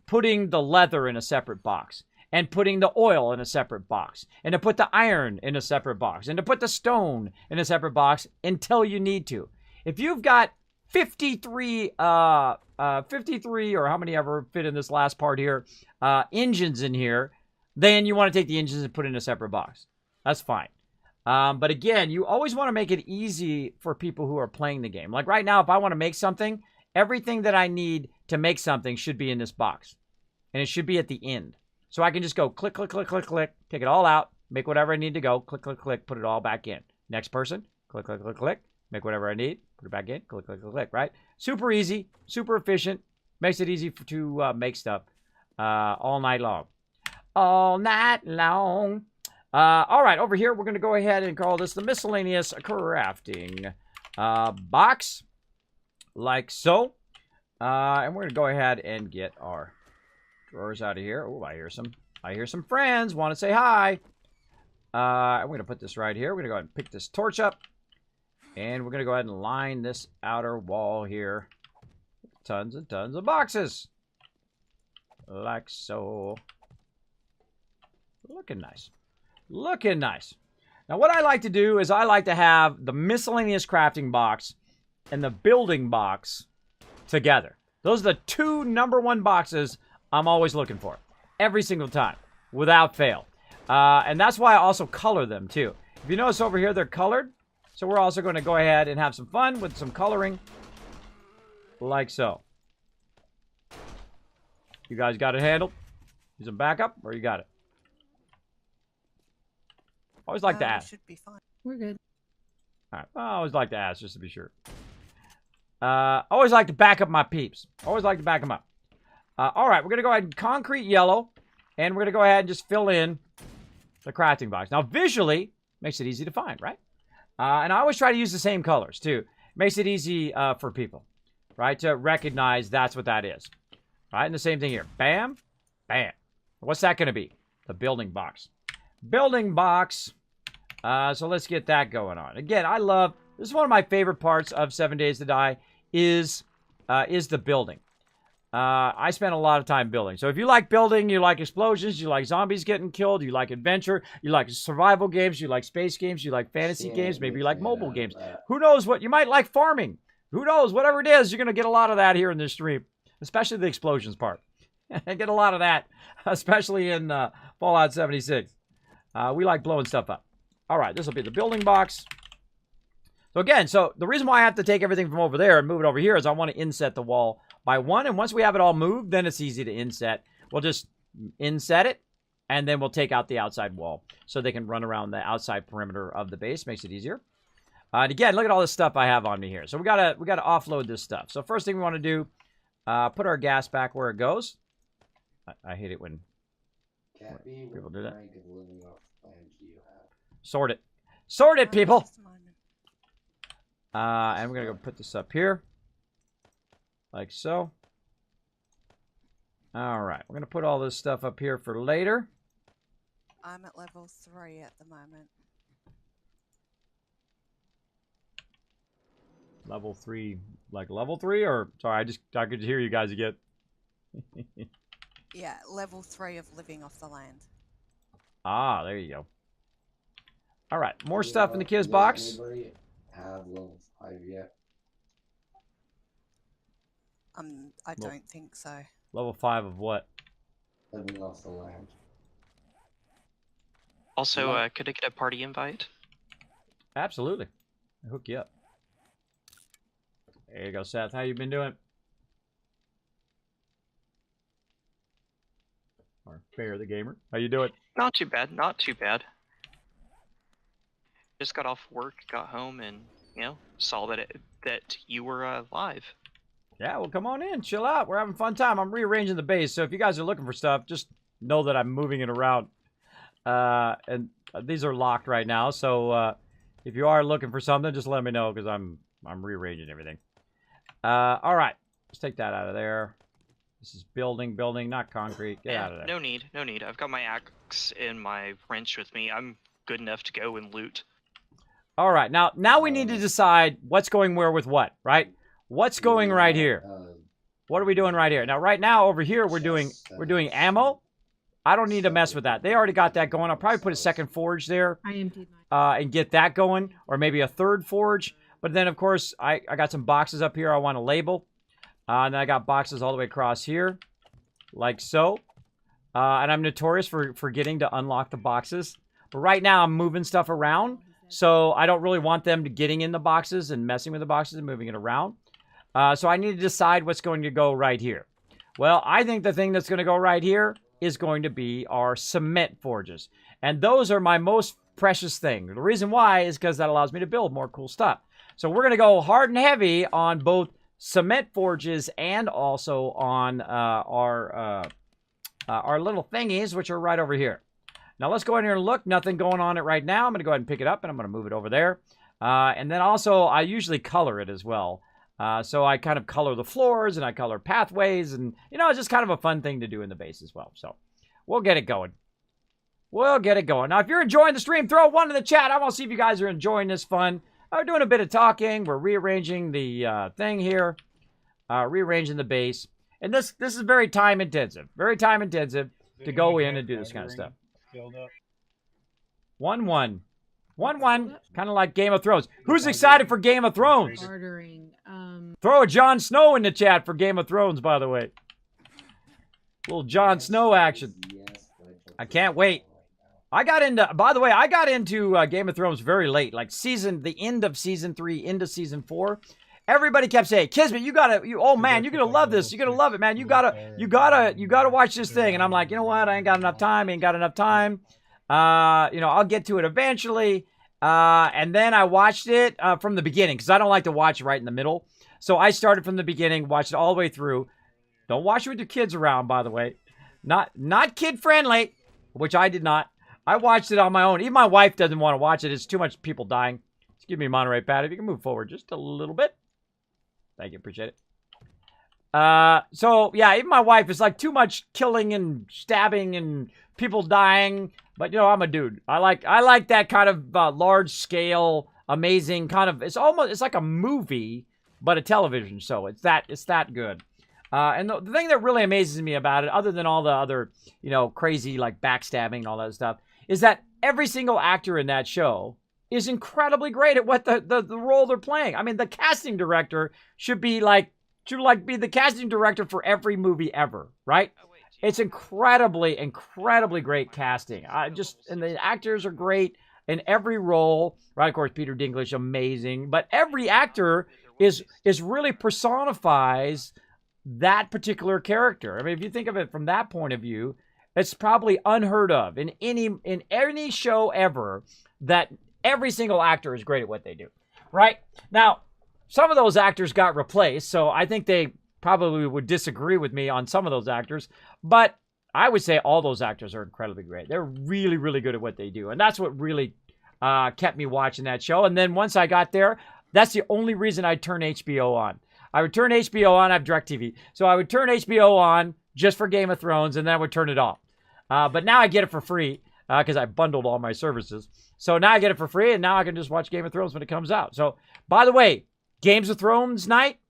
putting the leather in a separate box. and putting the oil in a separate box, and to put the iron in a separate box, and to put the stone in a separate box until you need to. If you've got 53, 53 or how many ever fit in this last part here, engines in here, then you want to take the engines and put it in a separate box. That's fine. But again, you always want to make it easy for people who are playing the game. Like right now, if I want to make something, everything that I need to make something should be in this box. And it should be at the end. So I can just go click, click, click, click, click, take it all out, make whatever I need to go, click, click, click, put it all back in. Next person, click, click, click, click, make whatever I need, put it back in, click, click, click, click, right? Super easy, super efficient, makes it easy to make stuff all night long. All night long. All right, over here, we're going to go ahead and call this the miscellaneous crafting box, like so. And we're going to go ahead and get our drawers out of here. Oh, I hear some friends want to say hi. I'm going to put this right here. We're going to go ahead and pick this torch up. And we're going to go ahead and line this outer wall here. Tons and tons of boxes. Like so. Looking nice. Looking nice. Now, what I like to do is I like to have the miscellaneous crafting box and the building box together. Those are the two #1 boxes I'm always looking for. Every single time. Without fail. And that's why I also color them, too. If you notice over here, they're colored. So we're also going to go ahead and have some fun with some coloring. Like so. You guys got it handled? Use some backup, or you got it? Always like to ask. Should be fine. We're good. All right. I always like to ask, just to be sure. Always like to back up my peeps. Always like to back them up. All right, we're going to go ahead and concrete yellow. And we're going to go ahead and just fill in the crafting box. Now, visually, makes it easy to find, right? And I always try to use the same colors, too. Makes it easy for people, right, to recognize that's what that is. Right, and the same thing here. Bam, bam. What's that going to be? The building box. Building box. So let's get that going on. Again, this is one of my favorite parts of 7 Days to Die is the building. I spend a lot of time building. So if you like building, you like explosions, you like zombies getting killed, you like adventure, you like survival games, you like space games, you like fantasy games, maybe you like mobile games. Who knows what? You might like farming. Who knows? Whatever it is, you're going to get a lot of that here in this stream, especially the explosions part. I get a lot of that, especially in Fallout 76. We like blowing stuff up. All right, this will be the building box. So again, the reason why I have to take everything from over there and move it over here is I want to inset the wall by one. And once we have it all moved, then it's easy to inset. We'll just inset it, and then we'll take out the outside wall so they can run around the outside perimeter of the base. Makes it easier. And again, look at all this stuff I have on me here. So we gotta offload this stuff. So first thing we want to do, put our gas back where it goes. I hate it when people do that. Sort it. Sort it, people! And we're going to go put this up here. Like so. Alright, we're going to put all this stuff up here for later. I'm at level 3 at the moment. Level 3, like level 3? Or, sorry, I could hear you guys again. Yeah, level 3 of living off the land. Ah, there you go. Alright, more stuff in the kids box. Anybody have level 5 yet? I don't think so. Level 5 of what? Living off the land. Also, could I get a party invite? Absolutely. I'll hook you up. There you go, Seth. How you been doing? Or Fair the Gamer. How you doing? Not too bad, not too bad. Just got off work, got home, and, saw that you were live. Yeah, well, come on in. Chill out. We're having a fun time. I'm rearranging the base, so if you guys are looking for stuff, just know that I'm moving it around. And these are locked right now, so if you are looking for something, just let me know, because I'm rearranging everything. All right. Let's take that out of there. This is building, not concrete. Get out of there. No need. I've got my axe and my wrench with me. I'm good enough to go and loot. All right. Now we need to decide what's going where with what, right? What's going right here? What are we doing right here? Now, right now over here, we're doing ammo, I don't need to mess with that. They already got that going. I'll probably put a second forge there I emptied mine. and get that going, or maybe a third forge. But then, of course, I got some boxes up here I want to label. And then I got boxes all the way across here, like so. And I'm notorious for forgetting to unlock the boxes. But right now, I'm moving stuff around. So I don't really want them to getting in the boxes and messing with the boxes and moving it around. So I need to decide what's going to go right here. Well, I think the thing that's going to go right here is going to be our cement forges. And those are my most precious thing. The reason why is because that allows me to build more cool stuff. So we're going to go hard and heavy on both cement forges and also on our little thingies, which are right over here. Now let's go in here and look. Nothing going on it right now. I'm going to go ahead and pick it up, and I'm going to move it over there. And then also, I usually color it as well. So I kind of color the floors, and I color pathways, and, you know, it's just kind of a fun thing to do in the base as well. So we'll get it going. We'll get it going. Now, if you're enjoying the stream, throw one in the chat. I want to see if you guys are enjoying this fun. We're doing a bit of talking. We're rearranging the thing here, rearranging the base. And this is very time intensive. Very time intensive to go in and do this kind of stuff. 1-1. 1-1. Kind of like Game of Thrones. Who's excited for Game of Thrones? Bartering. Throw a Jon Snow in the chat for Game of Thrones, by the way. Little Jon Snow action. I can't wait. I got into Game of Thrones very late, like the end of season 3 into season 4. Everybody kept saying, Kismet, you're gonna love this. You're gonna love it, man. You gotta watch this thing. And I'm like, you know what? I ain't got enough time. I'll get to it eventually. And then I watched it from the beginning, because I don't like to watch right in the middle. So I started from the beginning, watched it all the way through. Don't watch it with your kids around, by the way. Not kid friendly, which I did not. I watched it on my own. Even my wife doesn't want to watch it. It's too much people dying. Excuse me, Monterey Pat, if you can move forward just a little bit. Thank you, appreciate it. So yeah, even my wife is like too much killing and stabbing and people dying. But you know, I'm a dude. I like that kind of large scale, amazing kind of. It's like a movie, but a television show. It's that good. And the thing that really amazes me about it, other than all the other, crazy like backstabbing and all that stuff, is that every single actor in that show is incredibly great at what the role they're playing. I mean, the casting director should be the casting director for every movie ever, right? It's incredibly great casting. And the actors are great in every role, right? Of course, Peter Dinklage, amazing, but every actor is really personifies that particular character. I mean, if you think of it from that point of view, it's probably unheard of in any show ever that every single actor is great at what they do, right? Now, some of those actors got replaced, so I think they probably would disagree with me on some of those actors, but I would say all those actors are incredibly great. They're really, really good at what they do, and that's what really kept me watching that show. And then once I got there, that's the only reason I'd turn HBO on. I would turn HBO on. I have DirecTV, so I would turn HBO on just for Game of Thrones, and then I would turn it off. But now I get it for free because I bundled all my services. So now I get it for free, and now I can just watch Game of Thrones when it comes out. So, by the way, Games of Thrones night,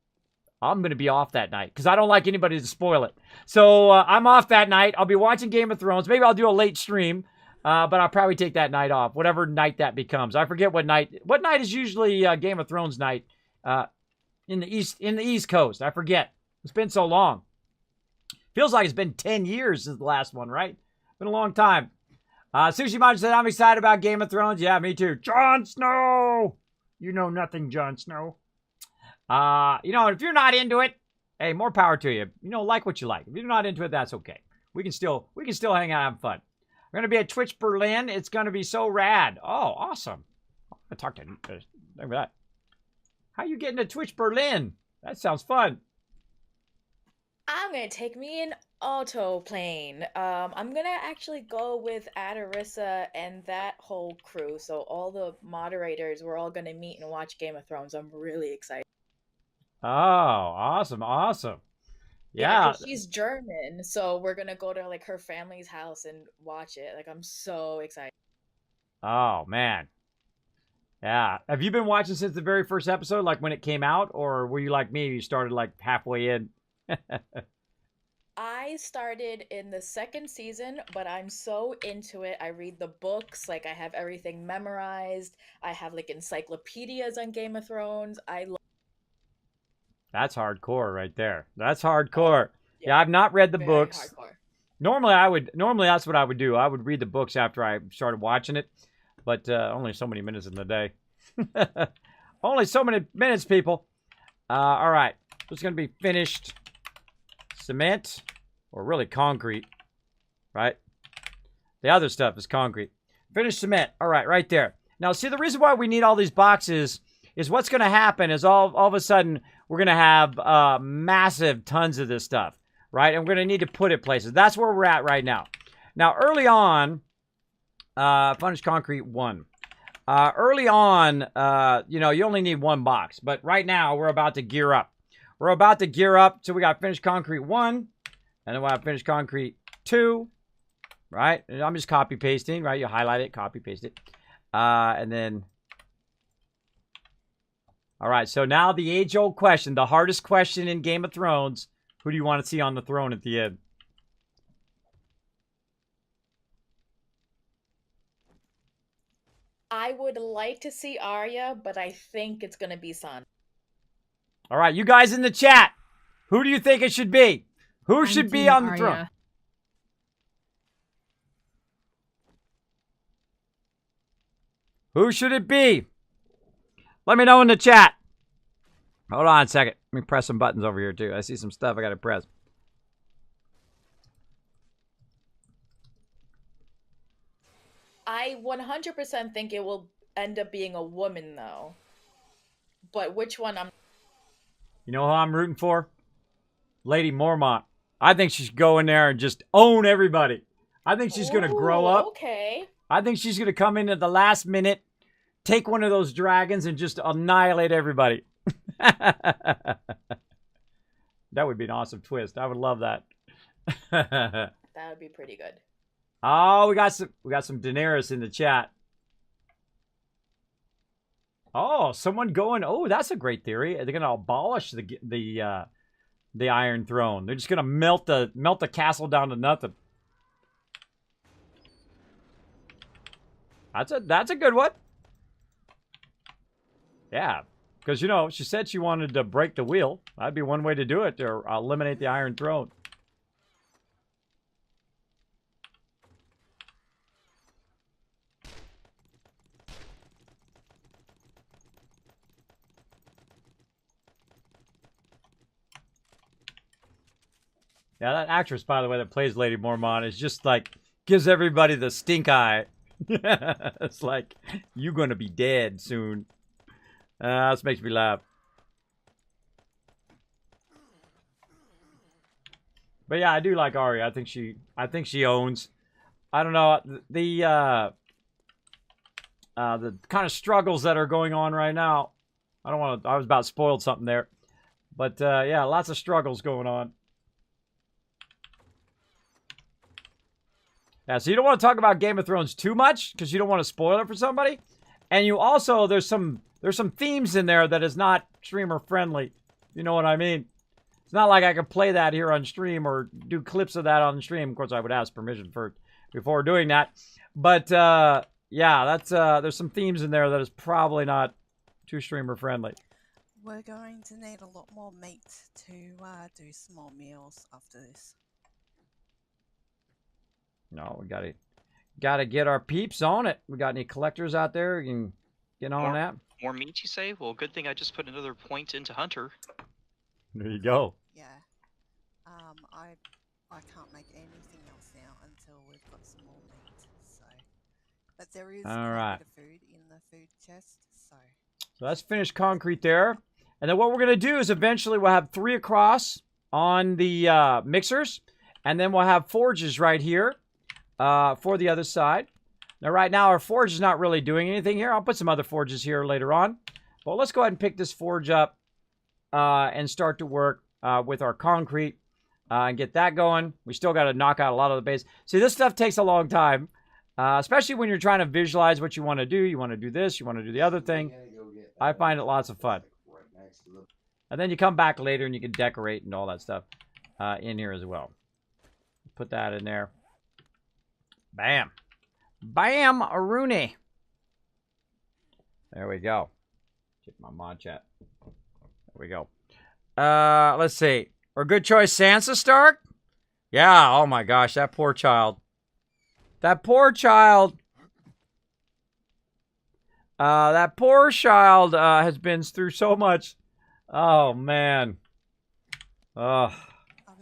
I'm going to be off that night because I don't like anybody to spoil it. So I'm off that night. I'll be watching Game of Thrones. Maybe I'll do a late stream, but I'll probably take that night off, whatever night that becomes. I forget what night. What night is usually Game of Thrones night in the East Coast? I forget. It's been so long. Feels like it's been 10 years since the last one, right? Been a long time. Sushi Manja said, I'm excited about Game of Thrones. Yeah, me too. Jon Snow! You know nothing, Jon Snow. If you're not into it, hey, more power to you. Like what you like. If you're not into it, that's okay. We can still hang out and have fun. We're going to be at Twitch Berlin. It's going to be so rad. Oh, awesome. I'm going to talk to him about that. How you getting to Twitch Berlin? That sounds fun. I'm gonna take me an auto plane. I'm gonna actually go with Adarissa and that whole crew. So all the moderators, we're all gonna meet and watch Game of Thrones. I'm really excited. Oh, awesome. Yeah. 'Cause she's German, so we're gonna go to like her family's house and watch it. Like, I'm so excited. Oh man. Yeah. Have you been watching since the very first episode, like when it came out, or were you like me? You started like halfway in. I I started in the second season, but I'm so into it. I read the books, like I have everything memorized. I have like encyclopedias on Game of Thrones. That's hardcore right there. That's hardcore. Yeah, I've not read the very books. hardcore. Normally that's what I would do. I would read the books after I started watching it, but only so many minutes in the day. Only so many minutes, people. All right, it's gonna be finished cement, or really concrete, right? The other stuff is concrete. Finished cement. All right, right there. Now, see, the reason why we need all these boxes is what's gonna happen is all of a sudden we're gonna have massive tons of this stuff. Right? And we're going to need to put it places. That's where we're at right now. Now, early on, finished concrete 1. Early on, you know, you only need 1 box. But right now, we're about to gear up. We're about to gear up. So we got finished concrete 1. And then we'll have finished concrete 2. Right? And I'm just copy pasting. Right? You highlight it, copy paste it. And then... All right. So now the age-old question, the hardest question in Game of Thrones. Who do you want to see on the throne at the end? I would like to see Arya, but I think it's going to be Sansa. All right, you guys in the chat. Who do you think it should be? Who should be on the throne? Who should it be? Let me know in the chat. Hold on a second. Let me press some buttons over here, too. I see some stuff I got to press. I 100% think it will end up being a woman, though. But which one I'm... You know who I'm rooting for? Lady Mormont. I think she should go in there and just own everybody. I think she's going to grow up. Okay. I think she's going to come in at the last minute, take one of those dragons, and just annihilate everybody. That would be an awesome twist. I would love that. That would be pretty good. Oh, we got some Daenerys in the chat. Oh, someone going. Oh, that's a great theory. They're going to abolish the Iron Throne. They're just going to melt the castle down to nothing. That's a good one. Yeah. Because, you know, she said she wanted to break the wheel. That'd be one way to do it, to eliminate the Iron Throne. Yeah, that actress, by the way, that plays Lady Mormont is just like, gives everybody the stink eye. It's like, you're going to be dead soon. This makes me laugh. But yeah, I do like Arya. I think she owns. I don't know, the kind of struggles that are going on right now. I was about to spoil something there. But yeah, lots of struggles going on. Yeah, so you don't want to talk about Game of Thrones too much because you don't want to spoil it for somebody. And you also, there's some themes in there that is not streamer friendly. You know what I mean? It's not like I could play that here on stream or do clips of that on stream. Of course, I would ask permission before doing that. But yeah, that's there's some themes in there that is probably not too streamer friendly. We're going to need a lot more meat to do small meals after this. No, we gotta get our peeps on it. We got any collectors out there? You can get on that. More meat, you say? Well, good thing I just put another point into Hunter. There you go. Yeah. I can't make anything else now until we've got some more meat. So, but there is quite a bit of food in the food chest. So that's finished concrete there. And then what we're gonna do is eventually we'll have 3 across on the mixers, and then we'll have forges right here. For the other side. Now, right now, our forge is not really doing anything here. I'll put some other forges here later on. But let's go ahead and pick this forge up and start to work with our concrete and get that going. We still got to knock out a lot of the base. See, this stuff takes a long time, especially when you're trying to visualize what you want to do. You want to do this. You want to do the other thing. I find it lots of fun. And then you come back later and you can decorate and all that stuff in here as well. put that in there. Bam. Bam, Aruni. There we go. Check my mod chat. There we go. Let's see. Or good choice, Sansa Stark? Yeah, oh my gosh, that poor child. That poor child. That poor child has been through so much. Oh, man. Oh,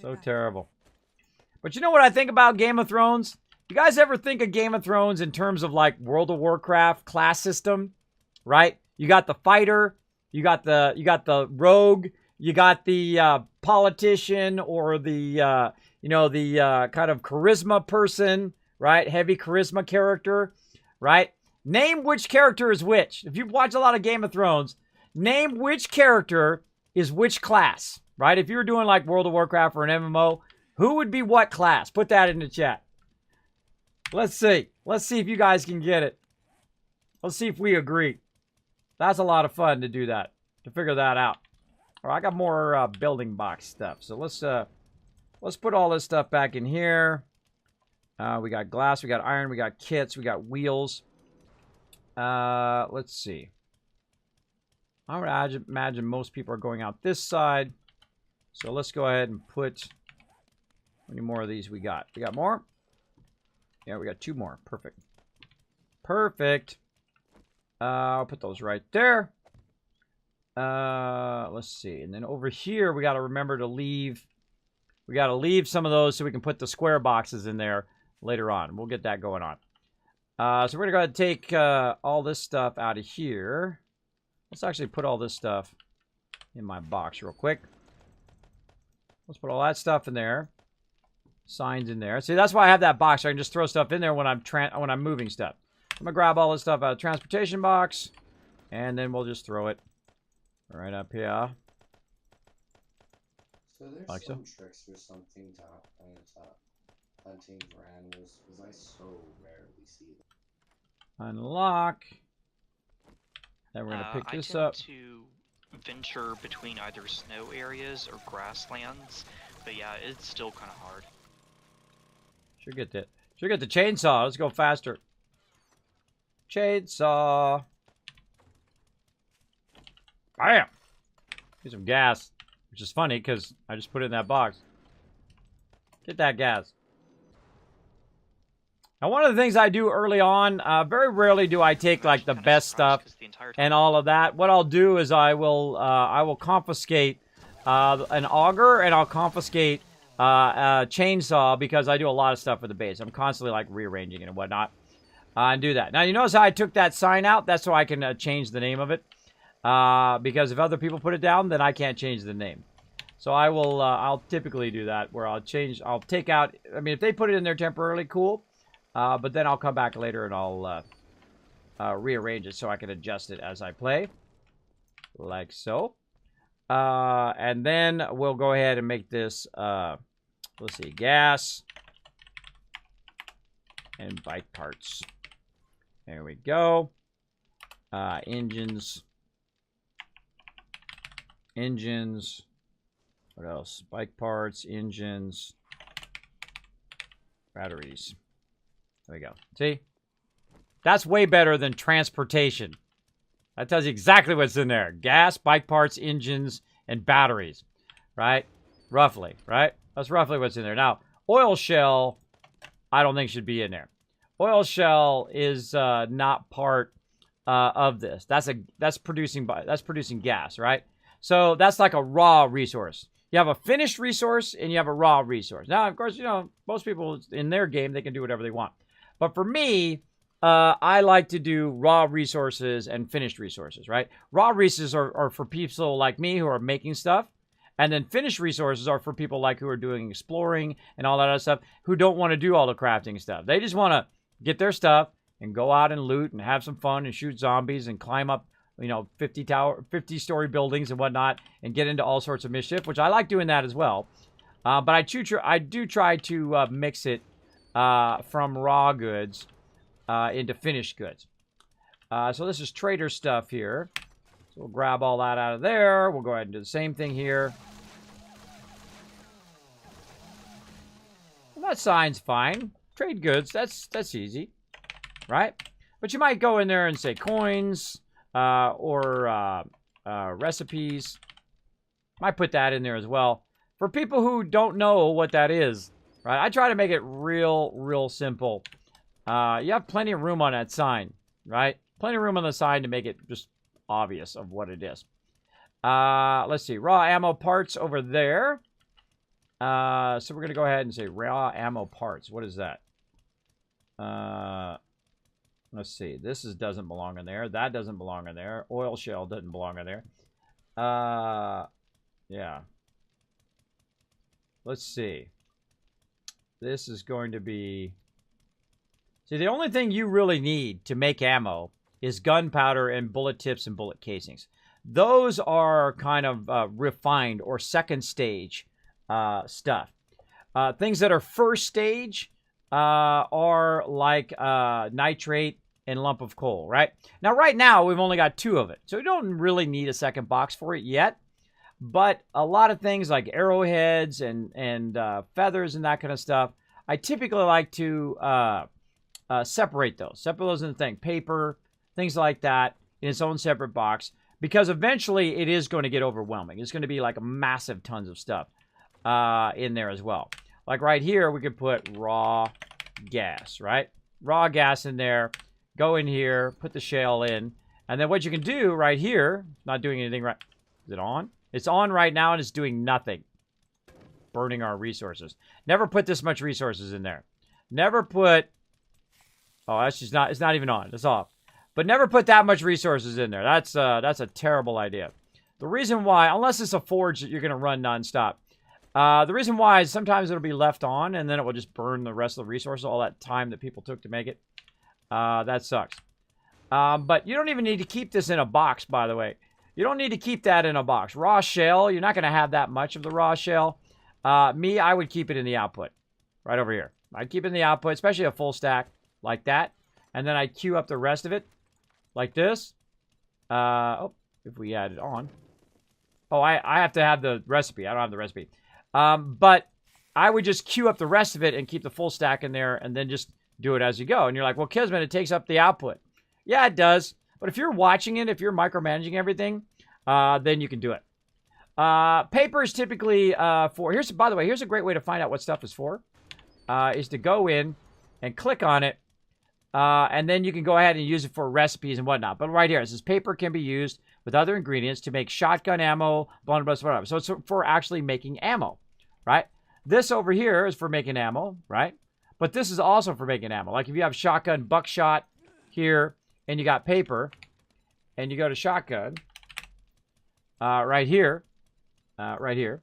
so terrible. But you know what I think about Game of Thrones? You guys ever think of Game of Thrones in terms of like World of Warcraft class system? Right? You got the fighter, you got the rogue, you got the politician or the kind of charisma person, right? Heavy charisma character, right? Name which character is which. If you've watched a lot of Game of Thrones, name which character is which class, right? If you were doing like World of Warcraft or an MMO, who would be what class? Put that in the chat. Let's see. Let's see if you guys can get it. Let's see if we agree. That's a lot of fun to do that, to figure that out. All right, I got more building box stuff. So let's put all this stuff back in here. We got glass, we got iron, we got kits, we got wheels. Let's see. I would imagine most people are going out this side. So let's go ahead and put... How many more of these we got? We got more? Yeah, we got 2 more. Perfect. Perfect. I'll put those right there. Let's see. And then over here, we got to remember to leave... We got to leave some of those so we can put the square boxes in there later on. We'll get that going on. So we're going to go ahead and take all this stuff out of here. Let's actually put all this stuff in my box real quick. Let's put all that stuff in there. Signs in there. See, that's why I have that box. So I can just throw stuff in there when I'm moving stuff. I'm going to grab all this stuff out of the transportation box. And then we'll just throw it right up here. So there's like some tricks or something to hunting for animals, because I so rarely see them. Unlock. Then we're going to pick this up. I tend to venture between either snow areas or grasslands, but yeah, it's still kind of hard. Should get the chainsaw. Let's go faster. Chainsaw. Bam! Get some gas. Which is funny because I just put it in that box. Get that gas. Now, one of the things I do early on, very rarely do I take like the best stuff and all of that. What I'll do is I will confiscate an auger and I'll confiscate a chainsaw because I do a lot of stuff for the base. I'm constantly like rearranging it and whatnot and do that. Now, you notice how I took that sign out? That's so I can change the name of it. Because if other people put it down, then I can't change the name. So I will, I'll typically do that where I'll take out, I mean, if they put it in there temporarily, cool. But then I'll come back later and I'll rearrange it so I can adjust it as I play. Like so. And then we'll go ahead and make this, let's see, gas and bike parts. There we go. Engines. What else? Bike parts, engines, batteries. There we go. See? That's way better than transportation. That tells you exactly what's in there. Gas, bike parts, engines, and batteries. Right? Roughly. Right? That's roughly what's in there. Now, oil shell, I don't think should be in there. Oil shell is not part of this. That's producing gas, right? So that's like a raw resource. You have a finished resource and you have a raw resource. Now, of course, you know, most people in their game, they can do whatever they want. But for me, I like to do raw resources and finished resources, right? Raw resources are for people like me who are making stuff. And then finished resources are for people like who are doing exploring and all that other stuff, who don't want to do all the crafting stuff. They just want to get their stuff and go out and loot and have some fun and shoot zombies and climb up, you know, 50-story buildings and whatnot and get into all sorts of mischief, which I like doing that as well. But I do try to mix it from raw goods into finished goods. So this is trader stuff here. So we'll grab all that out of there. We'll go ahead and do the same thing here. that sign's fine. Trade goods, that's easy, right? But you might go in there and say coins or recipes. Might put that in there as well. For people who don't know what that is, right? I try to make it real simple. You have plenty of room on that sign, right? Plenty of room on the sign to make it just obvious of what it is. Let's see. Raw ammo parts over there. So we're going to go ahead and say raw ammo parts. What is that? Let's see. This doesn't belong in there. That doesn't belong in there. Oil shell doesn't belong in there. Yeah. Let's see. This is going to be... See, the only thing you really need to make ammo is gunpowder and bullet tips and bullet casings. Those are kind of refined or second stage stuff. Things that are first stage are like nitrate and lump of coal, right? Now, right now, we've only got 2 of it. So we don't really need a second box for it yet. But a lot of things like arrowheads and feathers and that kind of stuff, I typically like to separate those. Separate those into things. Paper, things like that in its own separate box. Because eventually it is going to get overwhelming. It's going to be like massive tons of stuff in there as well. Like right here, we could put raw gas, right? Raw gas in there. Go in here, put the shell in. And then what you can do right here, not doing anything right. Is it on? It's on right now and it's doing nothing. Burning our resources. Never put this much resources in there. Never put... Oh, that's just not... It's not even on. It's off. But never put that much resources in there. That's a terrible idea. The reason why, unless it's a forge that you're going to run nonstop, the reason why is sometimes it'll be left on and then it will just burn the rest of the resources, all that time that people took to make it. That sucks. But you don't even need to keep this in a box, by the way. You don't need to keep that in a box. Raw shell, you're not going to have that much of the raw shell. Me, I would keep it in the output. Right over here. I'd keep it in the output, especially a full stack like that. And then I'd queue up the rest of it. Like this. Oh, if we add it on. Oh, I have to have the recipe. I don't have the recipe. But I would just queue up the rest of it and keep the full stack in there and then just do it as you go. And you're like, well, Kismet, it takes up the output. Yeah, it does. But if you're watching it, if you're micromanaging everything, then you can do it. Paper is typically for... By the way, here's a great way to find out what stuff is for. Is to go in and click on it. And then you can go ahead and use it for recipes and whatnot. But right here, it says paper can be used with other ingredients to make shotgun ammo, blunderbuss, whatever. So it's for actually making ammo, right? This over here is for making ammo, right? But this is also for making ammo. Like if you have shotgun buckshot here and you got paper and you go to shotgun right here, you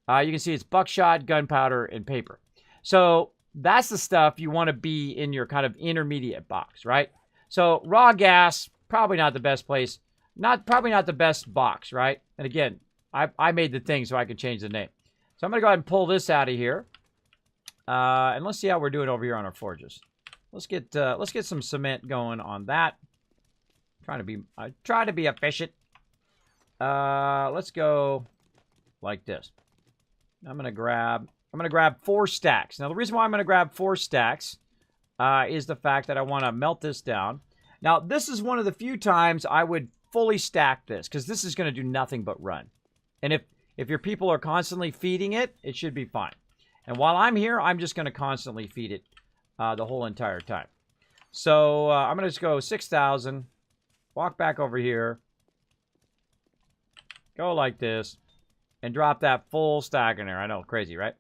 can see it's buckshot, gunpowder, and paper. So that's the stuff you want to be in your kind of intermediate box, right? So raw gas, probably not the best place. Probably not the best box, right? And again, I made the thing so I could change the name. So I'm going to go ahead and pull this out of here. And let's see how we're doing over here on our forges. Let's get some cement going on that. I try to be efficient. Let's go like this. I'm going to grab 4 stacks. Now, the reason why I'm going to grab 4 stacks is the fact that I want to melt this down. Now, this is one of the few times I would fully stack this, because this is going to do nothing but run. And if your people are constantly feeding it, it should be fine. And while I'm here, I'm just going to constantly feed it the whole entire time. So I'm going to just go 6,000, walk back over here, go like this, and drop that full stack in there. I know, crazy, right?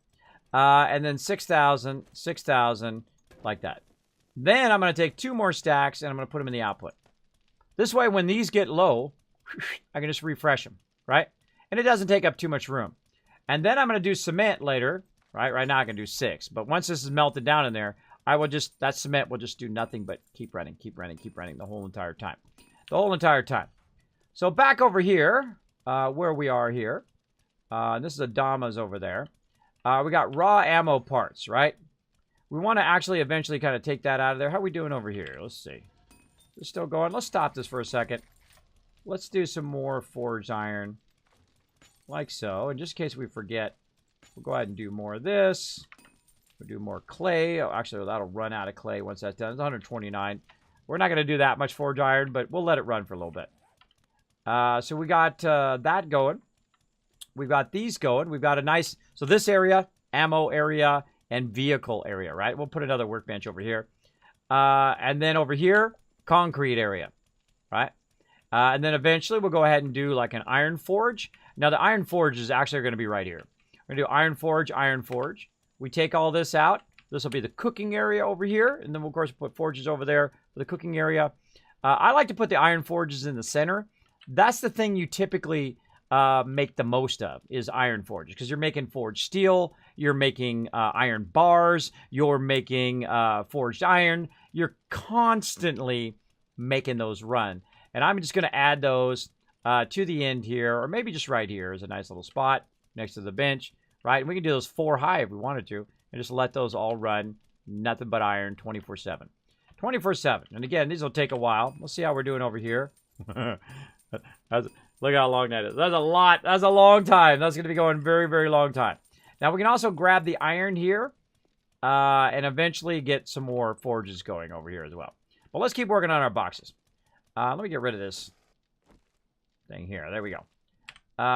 And then 6,000, 6,000, like that. Then I'm going to take 2 more stacks, and I'm going to put them in the output. This way, when these get low, I can just refresh them, right? And it doesn't take up too much room. And then I'm going to do cement later, right? Right now I can do 6. But once this is melted down in there, that cement will just do nothing but keep running, keep running, keep running the whole entire time. The whole entire time. So back over here, where we are here, this is Adama's over there. We got raw ammo parts, right? We want to actually eventually kind of take that out of there. How are we doing over here? Let's see. We're still going. Let's stop this for a second. Let's do some more forged iron. Like so. And just in case we forget, we'll go ahead and do more of this. We'll do more clay. Oh, actually, that'll run out of clay once that's done. It's 129. We're not going to do that much forge iron, but we'll let it run for a little bit. So we got that going. We've got these going. We've got a nice... So this area, ammo area, and vehicle area, right? We'll put another workbench over here. And then over here, concrete area, right? And then eventually we'll go ahead and do like an iron forge. Now the iron forge is actually going to be right here. We're going to do iron forge, iron forge. We take all this out. This will be the cooking area over here. And then we'll, of course, put forges over there for the cooking area. I like to put the iron forges in the center. That's the thing you typically make the most of, is iron forges. Because you're making forged steel. You're making iron bars. You're making forged iron. You're constantly making those run. And I'm just going to add those to the end here. Or maybe just right here is a nice little spot next to the bench. Right? And we can do those 4 high if we wanted to. And just let those all run. Nothing but iron 24/7. 24/7. And again, these will take a while. We'll see how we're doing over here. Look how long that is. That's a lot. That's a long time. That's going to be going very, very long time. Now, we can also grab the iron here. And eventually get some more forges going over here as well. But let's keep working on our boxes. Let me get rid of this thing here. There we go.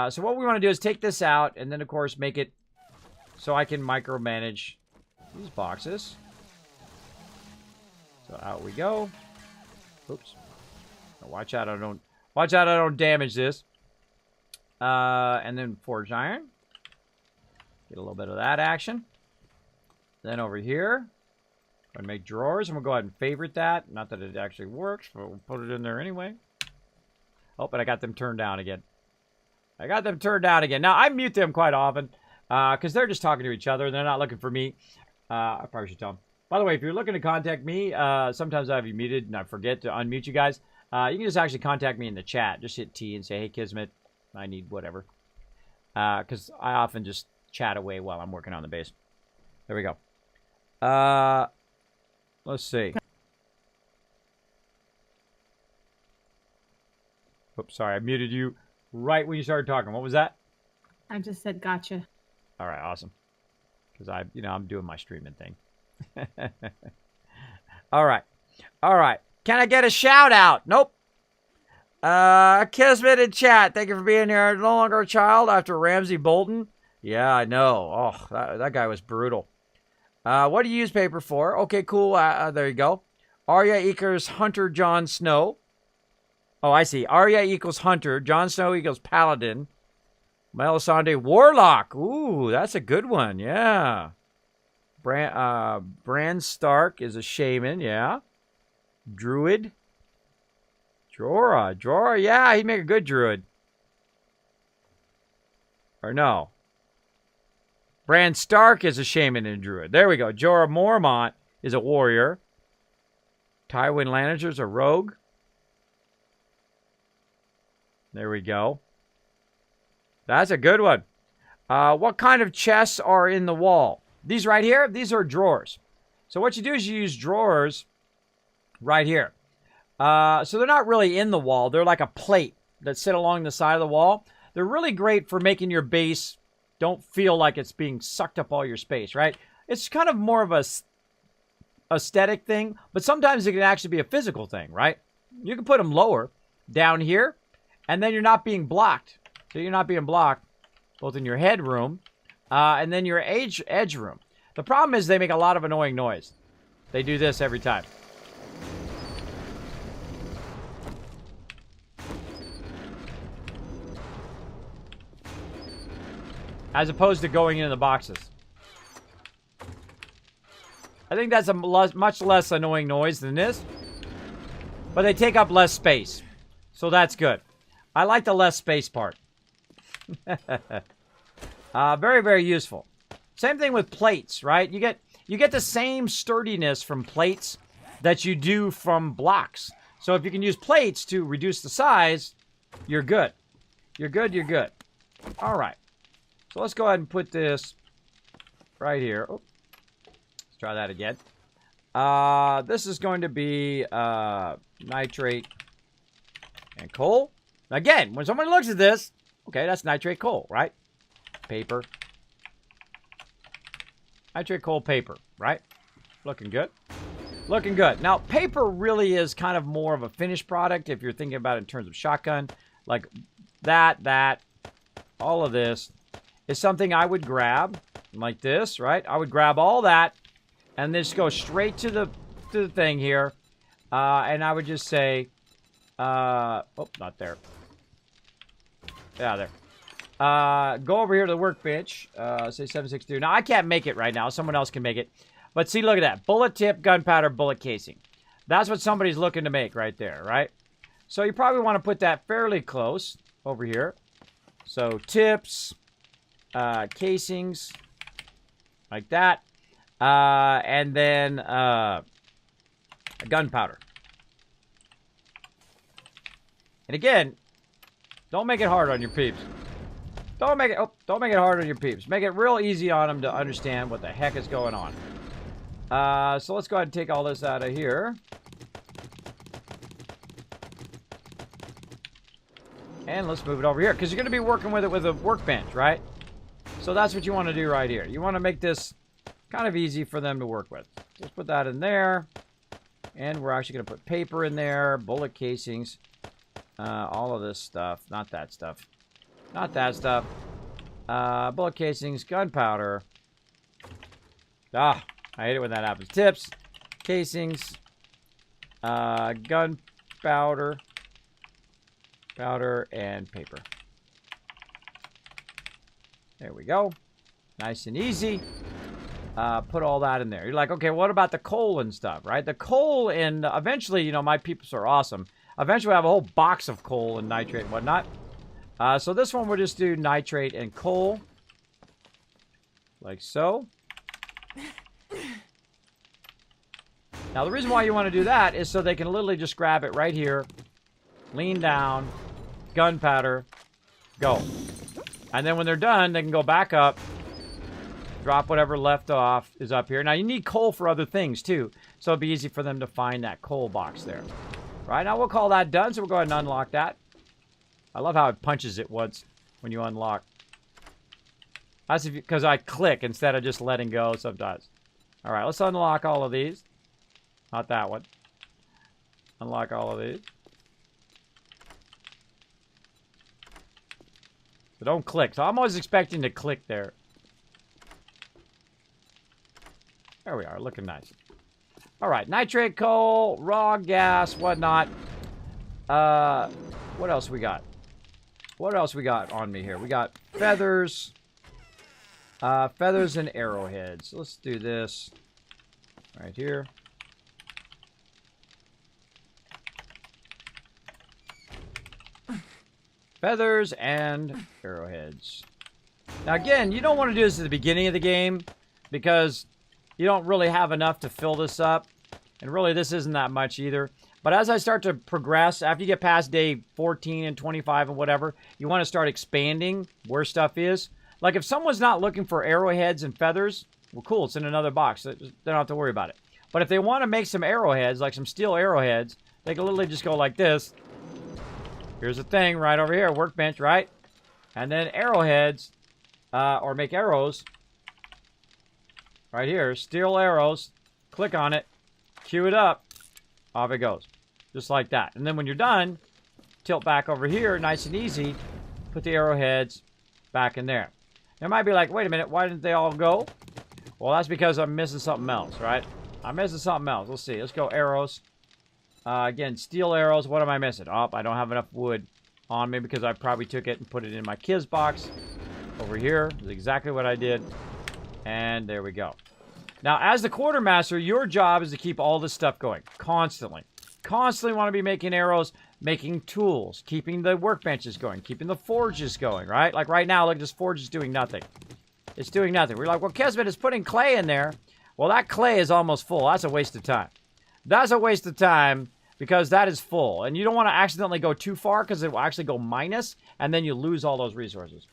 So what we want to do is take this out. And then, of course, make it so I can micromanage these boxes. So out we go. Oops. Watch out I don't damage this. And then forged iron. Get a little bit of that action. Then over here, go ahead and make drawers, and we'll go ahead and favorite that. Not that it actually works, but we'll put it in there anyway. Oh, but I got them turned down again. Now, I mute them quite often, because they're just talking to each other. They're not looking for me. I probably should tell them. By the way, if you're looking to contact me, sometimes I have you muted, and I forget to unmute you guys. You can just actually contact me in the chat. Just hit T and say, hey, Kismet, I need whatever. Because I often just chat away while I'm working on the base. There we go. Let's see. Oops, sorry, I muted you right when you started talking. What was that? I just said gotcha. All right, awesome. Because I'm doing my streaming thing. All right. Can I get a shout out? Nope. Kismet in chat. Thank you for being here. No longer a child after Ramsey Bolton. Yeah, I know. Oh, that guy was brutal. What do you use paper for? Okay, cool. There you go. Arya equals Hunter Jon Snow. Oh, I see. Arya equals Hunter. Jon Snow equals Paladin. Melisande Warlock. Ooh, that's a good one. Yeah. Bran Stark is a shaman. Yeah. Druid. Jorah. Yeah, he'd make a good druid. Or no. Bran Stark is a shaman and a druid. There we go. Jorah Mormont is a warrior. Tywin Lannister's a rogue. There we go. That's a good one. What kind of chests are in the wall? These right here, these are drawers. So what you do is you use drawers right here. So they're not really in the wall. They're like a plate that sit along the side of the wall. They're really great for making your base don't feel like it's being sucked up all your space, right? It's kind of more of a aesthetic thing, but sometimes it can actually be a physical thing, right? You can put them lower down here, and then you're not being blocked. So you're not being blocked both in your headroom and then your edge room. The problem is they make a lot of annoying noise. They do this every time. As opposed to going into the boxes. I think that's a much less annoying noise than this. But they take up less space. So that's good. I like the less space part. Very, very useful. Same thing with plates, right? You get the same sturdiness from plates that you do from blocks. So if you can use plates to reduce the size, you're good. You're good. All right. So let's go ahead and put this right here. Oh, let's try that again. This is going to be nitrate and coal. Again, when someone looks at this, okay, that's nitrate coal, right? Paper. Nitrate, coal, paper, right? Looking good. Looking good. Now, paper really is kind of more of a finished product if you're thinking about it in terms of shotgun. Like that, all of this is something I would grab like this, right? I would grab all that and then just go straight to the thing here. And I would just say, oh, not there. Yeah, there. Go over here to the workbench. Say 762. Now, I can't make it right now. Someone else can make it. But see, look at that. Bullet tip, gunpowder, bullet casing. That's what somebody's looking to make right there, right? So you probably want to put that fairly close over here. So tips, casings, like that. And then gunpowder. And again, don't make it hard on your peeps. Don't make it hard on your peeps. Make it real easy on them to understand what the heck is going on. So let's go ahead and take all this out of here. And let's move it over here. Because you're going to be working with it with a workbench, right? So that's what you want to do right here. You want to make this kind of easy for them to work with. Let's put that in there. And we're actually going to put paper in there. Bullet casings. All of this stuff. Not that stuff. Not that stuff. Bullet casings. Gunpowder. Ah, I hate it when that happens. Tips. Casings. Gunpowder. Powder and paper. There we go. Nice and easy. Put all that in there. You're like, okay, what about the coal and stuff, right? The coal and eventually, you know, my peeps are awesome. Eventually, I have a whole box of coal and nitrate and whatnot. So this one, we'll just do nitrate and coal. Like so. Now, the reason why you want to do that is so they can literally just grab it right here. Lean down, gunpowder, go. And then when they're done, they can go back up, drop whatever left off is up here. Now, you need coal for other things, too. So it'll be easy for them to find that coal box there. Right, now we'll call that done, so we'll go ahead and unlock that. I love how it punches it once when you unlock. That's because I click instead of just letting go sometimes. All right, let's unlock all of these. Not that one. Unlock all of these. So don't click. So I'm always expecting to click there. There we are, looking nice. All right, nitrate, coal, raw gas, whatnot. What else we got? What else we got on me here? We got feathers. Feathers and arrowheads. Let's do this right here. Feathers and arrowheads. Now again, you don't want to do this at the beginning of the game because you don't really have enough to fill this up. And really, this isn't that much either. But as I start to progress, after you get past day 14 and 25 and whatever, you want to start expanding where stuff is. Like if someone's not looking for arrowheads and feathers, well, cool, it's in another box. They don't have to worry about it. But if they want to make some arrowheads, like some steel arrowheads, they can literally just go like this. Here's a thing right over here, workbench, right? And then arrowheads, or make arrows. Right here, steel arrows. Click on it. Cue it up. Off it goes. Just like that. And then when you're done, tilt back over here, nice and easy. Put the arrowheads back in there. They might be like, wait a minute, why didn't they all go? Well, that's because I'm missing something else, right? I'm missing something else. Let's see. Let's go arrows. Again, steel arrows. What am I missing? Oh, I don't have enough wood on me because I probably took it and put it in my Kiz box. Over here is exactly what I did. And there we go. Now, as the quartermaster, your job is to keep all this stuff going. Constantly. Constantly want to be making arrows, making tools, keeping the workbenches going, keeping the forges going, right? Like right now, look, this forge is doing nothing. It's doing nothing. We're like, well, Kismet is putting clay in there. Well, that clay is almost full. That's a waste of time. That's a waste of time because that is full. And you don't want to accidentally go too far because it will actually go minus, and then you lose all those resources.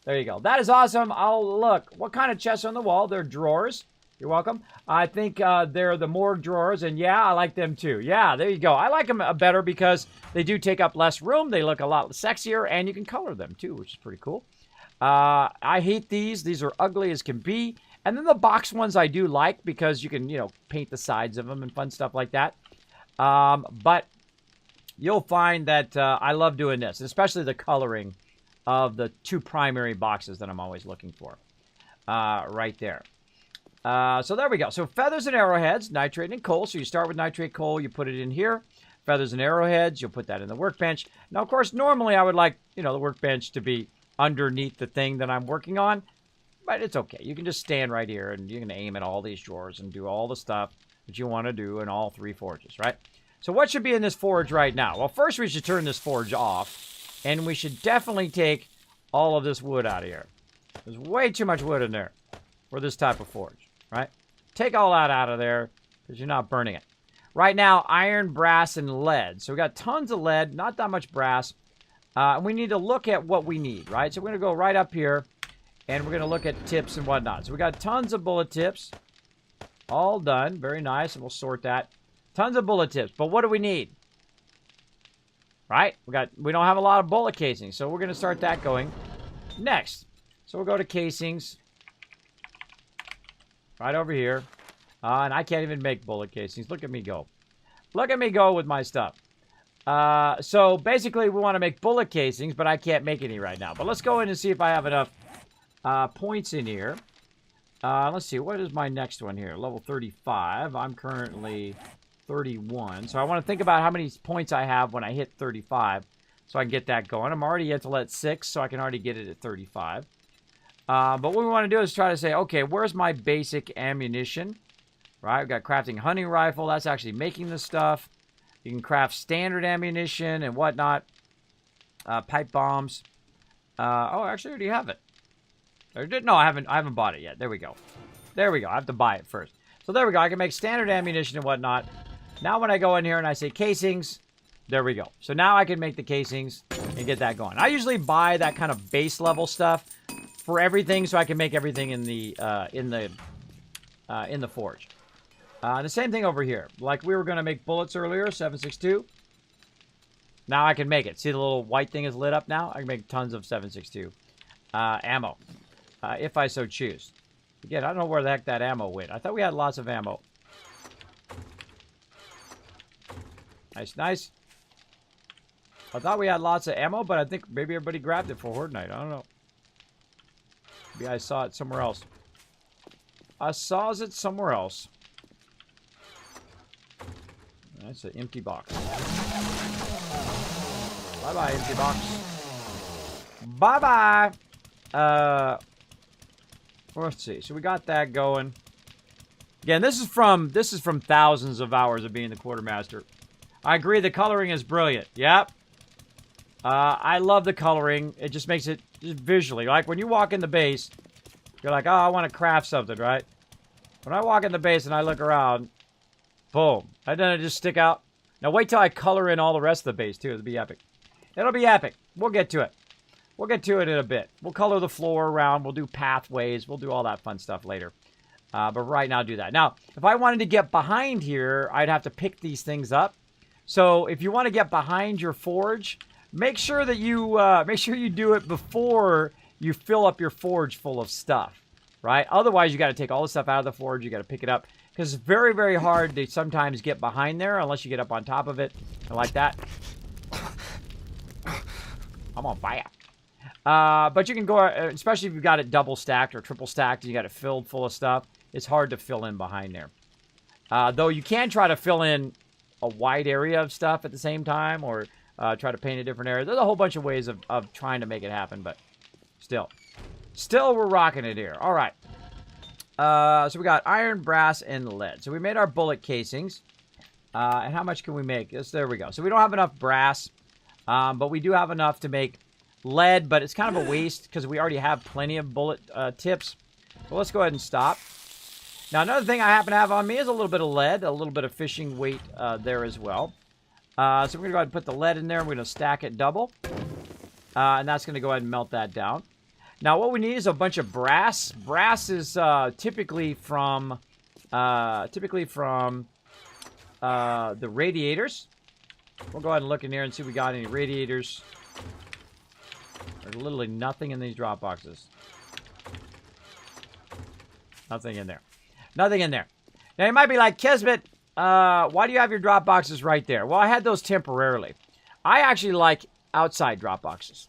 There you go. That is awesome. I'll look. What kind of chests on the wall? They're drawers. You're welcome. I think they're the morgue drawers, and yeah, I like them too. Yeah, there you go. I like them better because they do take up less room. They look a lot sexier, and you can color them too, which is pretty cool. I hate these. These are ugly as can be. And then the box ones I do like because you can, paint the sides of them and fun stuff like that. But you'll find that I love doing this, especially the coloring of the 2 primary boxes that I'm always looking for. Right there. So there we go. So feathers and arrowheads, nitrate and coal. So you start with nitrate coal, you put it in here. Feathers and arrowheads, you'll put that in the workbench. Now, of course, normally I would like, the workbench to be underneath the thing that I'm working on. But it's okay. You can just stand right here and you can aim at all these drawers and do all the stuff that you want to do in all 3 forges, right? So what should be in this forge right now? Well, first we should turn this forge off. And we should definitely take all of this wood out of here. There's way too much wood in there for this type of forge, right? Take all that out of there because you're not burning it. Right now, iron, brass, and lead. So we got tons of lead, not that much brass. And we need to look at what we need, right? So we're going to go right up here, and we're going to look at tips and whatnot. So we got tons of bullet tips. All done. Very nice, and we'll sort that. Tons of bullet tips. But what do we need? Right? We don't have a lot of bullet casings, so we're going to start that going next. So we'll go to casings. Right over here. And I can't even make bullet casings. Look at me go. Look at me go with my stuff. So basically we want to make bullet casings, but I can't make any right now. But let's go in and see if I have enough points in here. Let's see. What is my next one here? Level 35. I'm currently 31. So I want to think about how many points I have when I hit 35. So I can get that going. I'm already at level 6, so I can already get it at 35. But what we want to do is try to say, okay, where's my basic ammunition? Right, we've got crafting hunting rifle. That's actually making the stuff. You can craft standard ammunition and whatnot. Pipe bombs. Oh, actually, I already have it. No, I haven't bought it yet. There we go. There we go. I have to buy it first. So there we go. I can make standard ammunition and whatnot. Now when I go in here and I say casings, there we go. So now I can make the casings and get that going. I usually buy that kind of base level stuff for everything, so I can make everything in the forge. The same thing over here. Like we were going to make bullets earlier, 7.62. Now I can make it. See the little white thing is lit up now? I can make tons of 7.62 ammo, if I so choose. Again, I don't know where the heck that ammo went. I thought we had lots of ammo. Nice, nice. I thought we had lots of ammo, but I think maybe everybody grabbed it for Horde Night. I don't know. Maybe I saw it somewhere else. I saw it somewhere else. That's an empty box. Bye-bye, empty box. Bye-bye. Let's see. So we got that going. Again, this is from thousands of hours of being the quartermaster. I agree, the coloring is brilliant. Yep. I love the coloring. It just makes it just visually. Like when you walk in the base, you're like, oh, I want to craft something, right? When I walk in the base and I look around, boom. Doesn't it just stick out? Now wait till I color in all the rest of the base too. It'll be epic. It'll be epic. We'll get to it. We'll get to it in a bit. We'll color the floor around. We'll do pathways. We'll do all that fun stuff later. But right now, do that. Now, if I wanted to get behind here, I'd have to pick these things up. So if you want to get behind your forge, make sure that you do it before you fill up your forge full of stuff, right? Otherwise, you got to take all the stuff out of the forge. You got to pick it up because it's very, very hard to sometimes get behind there unless you get up on top of it like that. I'm on fire. But you can go, especially if you've got it double stacked or triple stacked, and you got it filled full of stuff. It's hard to fill in behind there. Though you can try to fill in a wide area of stuff at the same time, or try to paint a different area. There's a whole bunch of ways of trying to make it happen, but still we're rocking it here. All right. So we got iron, brass, and lead. So we made our bullet casings. And how much can we make? There we go. So we don't have enough brass, but we do have enough to make lead, but it's kind of a waste because we already have plenty of bullet tips. So let's go ahead and stop. Now, another thing I happen to have on me is a little bit of lead, a little bit of fishing weight there as well. So we're going to go ahead and put the lead in there. We're going to stack it double. And that's going to go ahead and melt that down. Now, what we need is a bunch of brass. Brass is typically from the radiators. We'll go ahead and look in here and see if we got any radiators. There's literally nothing in these drop boxes. Nothing in there. Nothing in there. Now, you might be like, Kismet, why do you have your drop boxes right there? Well, I had those temporarily. I actually like outside drop boxes.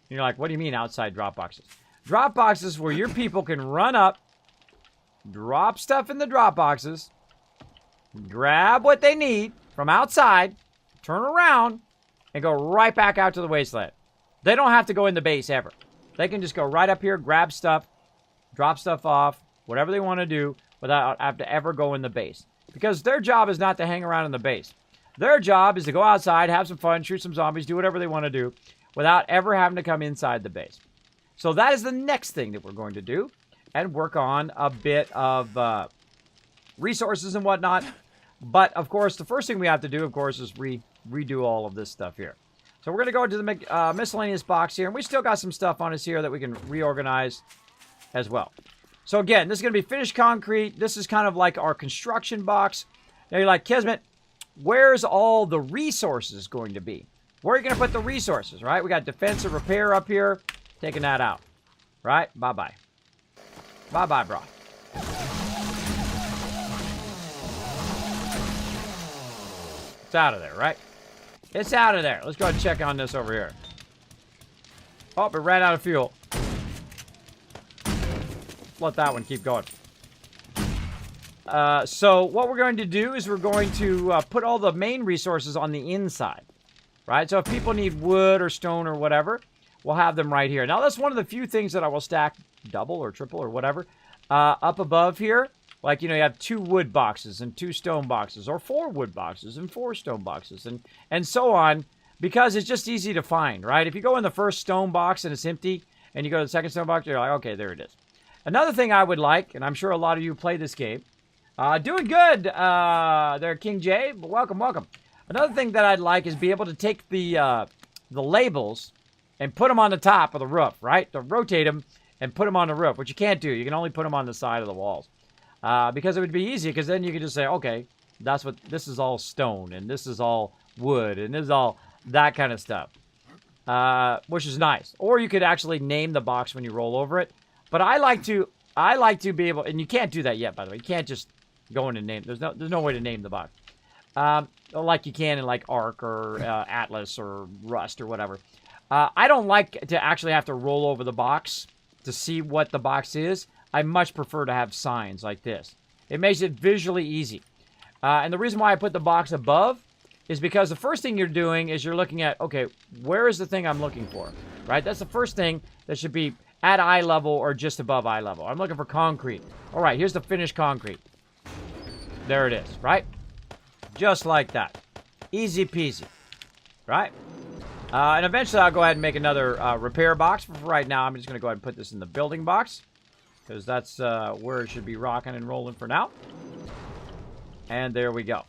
You're like, what do you mean outside drop boxes? Drop boxes where your people can run up, drop stuff in the drop boxes, grab what they need from outside, turn around, and go right back out to the wasteland. They don't have to go in the base ever. They can just go right up here, grab stuff, drop stuff off, whatever they want to do, without having to ever go in the base. Because their job is not to hang around in the base. Their job is to go outside, have some fun, shoot some zombies, do whatever they want to do, without ever having to come inside the base. So that is the next thing that we're going to do, and work on a bit of resources and whatnot. But, of course, the first thing we have to do, of course, is redo all of this stuff here. So we're going to go into the miscellaneous box here, and we still got some stuff on us here that we can reorganize as well. So, again, this is going to be finished concrete. This is kind of like our construction box. Now, you're like, Kismet, where's all the resources going to be? Where are you going to put the resources, right? We got defensive repair up here. Taking that out. Right? Bye-bye. Bye-bye, bro. It's out of there, right? It's out of there. Let's go ahead and check on this over here. Oh, it ran out of fuel. Let that one keep going. So what we're going to do is we're going to put all the main resources on the inside. Right? So if people need wood or stone or whatever, we'll have them right here. Now, that's one of the few things that I will stack double or triple or whatever up above here. Like, you know, you have 2 wood boxes and 2 stone boxes, or 4 wood boxes and 4 stone boxes, and so on, because it's just easy to find, right? If you go in the first stone box and it's empty, and you go to the second stone box, you're like, okay, there it is. Another thing I would like, and I'm sure a lot of you play this game, doing good there, King J, but welcome, welcome. Another thing that I'd like is be able to take the labels and put them on the top of the roof, right? To rotate them and put them on the roof, which you can't do. You can only put them on the side of the walls. Because it would be easy, because then you could just say, okay, this is all stone, and this is all wood, and this is all that kind of stuff. Which is nice. Or you could actually name the box when you roll over it. But I like to be able, and you can't do that yet, by the way. You can't just go in and name. There's no way to name the box. Like you can in like Ark or Atlas or Rust or whatever. I don't like to actually have to roll over the box to see what the box is. I much prefer to have signs like this. It makes it visually easy. And the reason why I put the box above is because the first thing you're doing is you're looking at, okay, where is the thing I'm looking for, right? That's the first thing that should be at eye level or just above eye level. I'm looking for concrete. All right, here's the finished concrete. There it is, right? Just like that. Easy peasy, right? And eventually I'll go ahead and make another repair box. But for right now, I'm just going to go ahead and put this in the building box, because that's where it should be rocking and rolling for now. And there we go.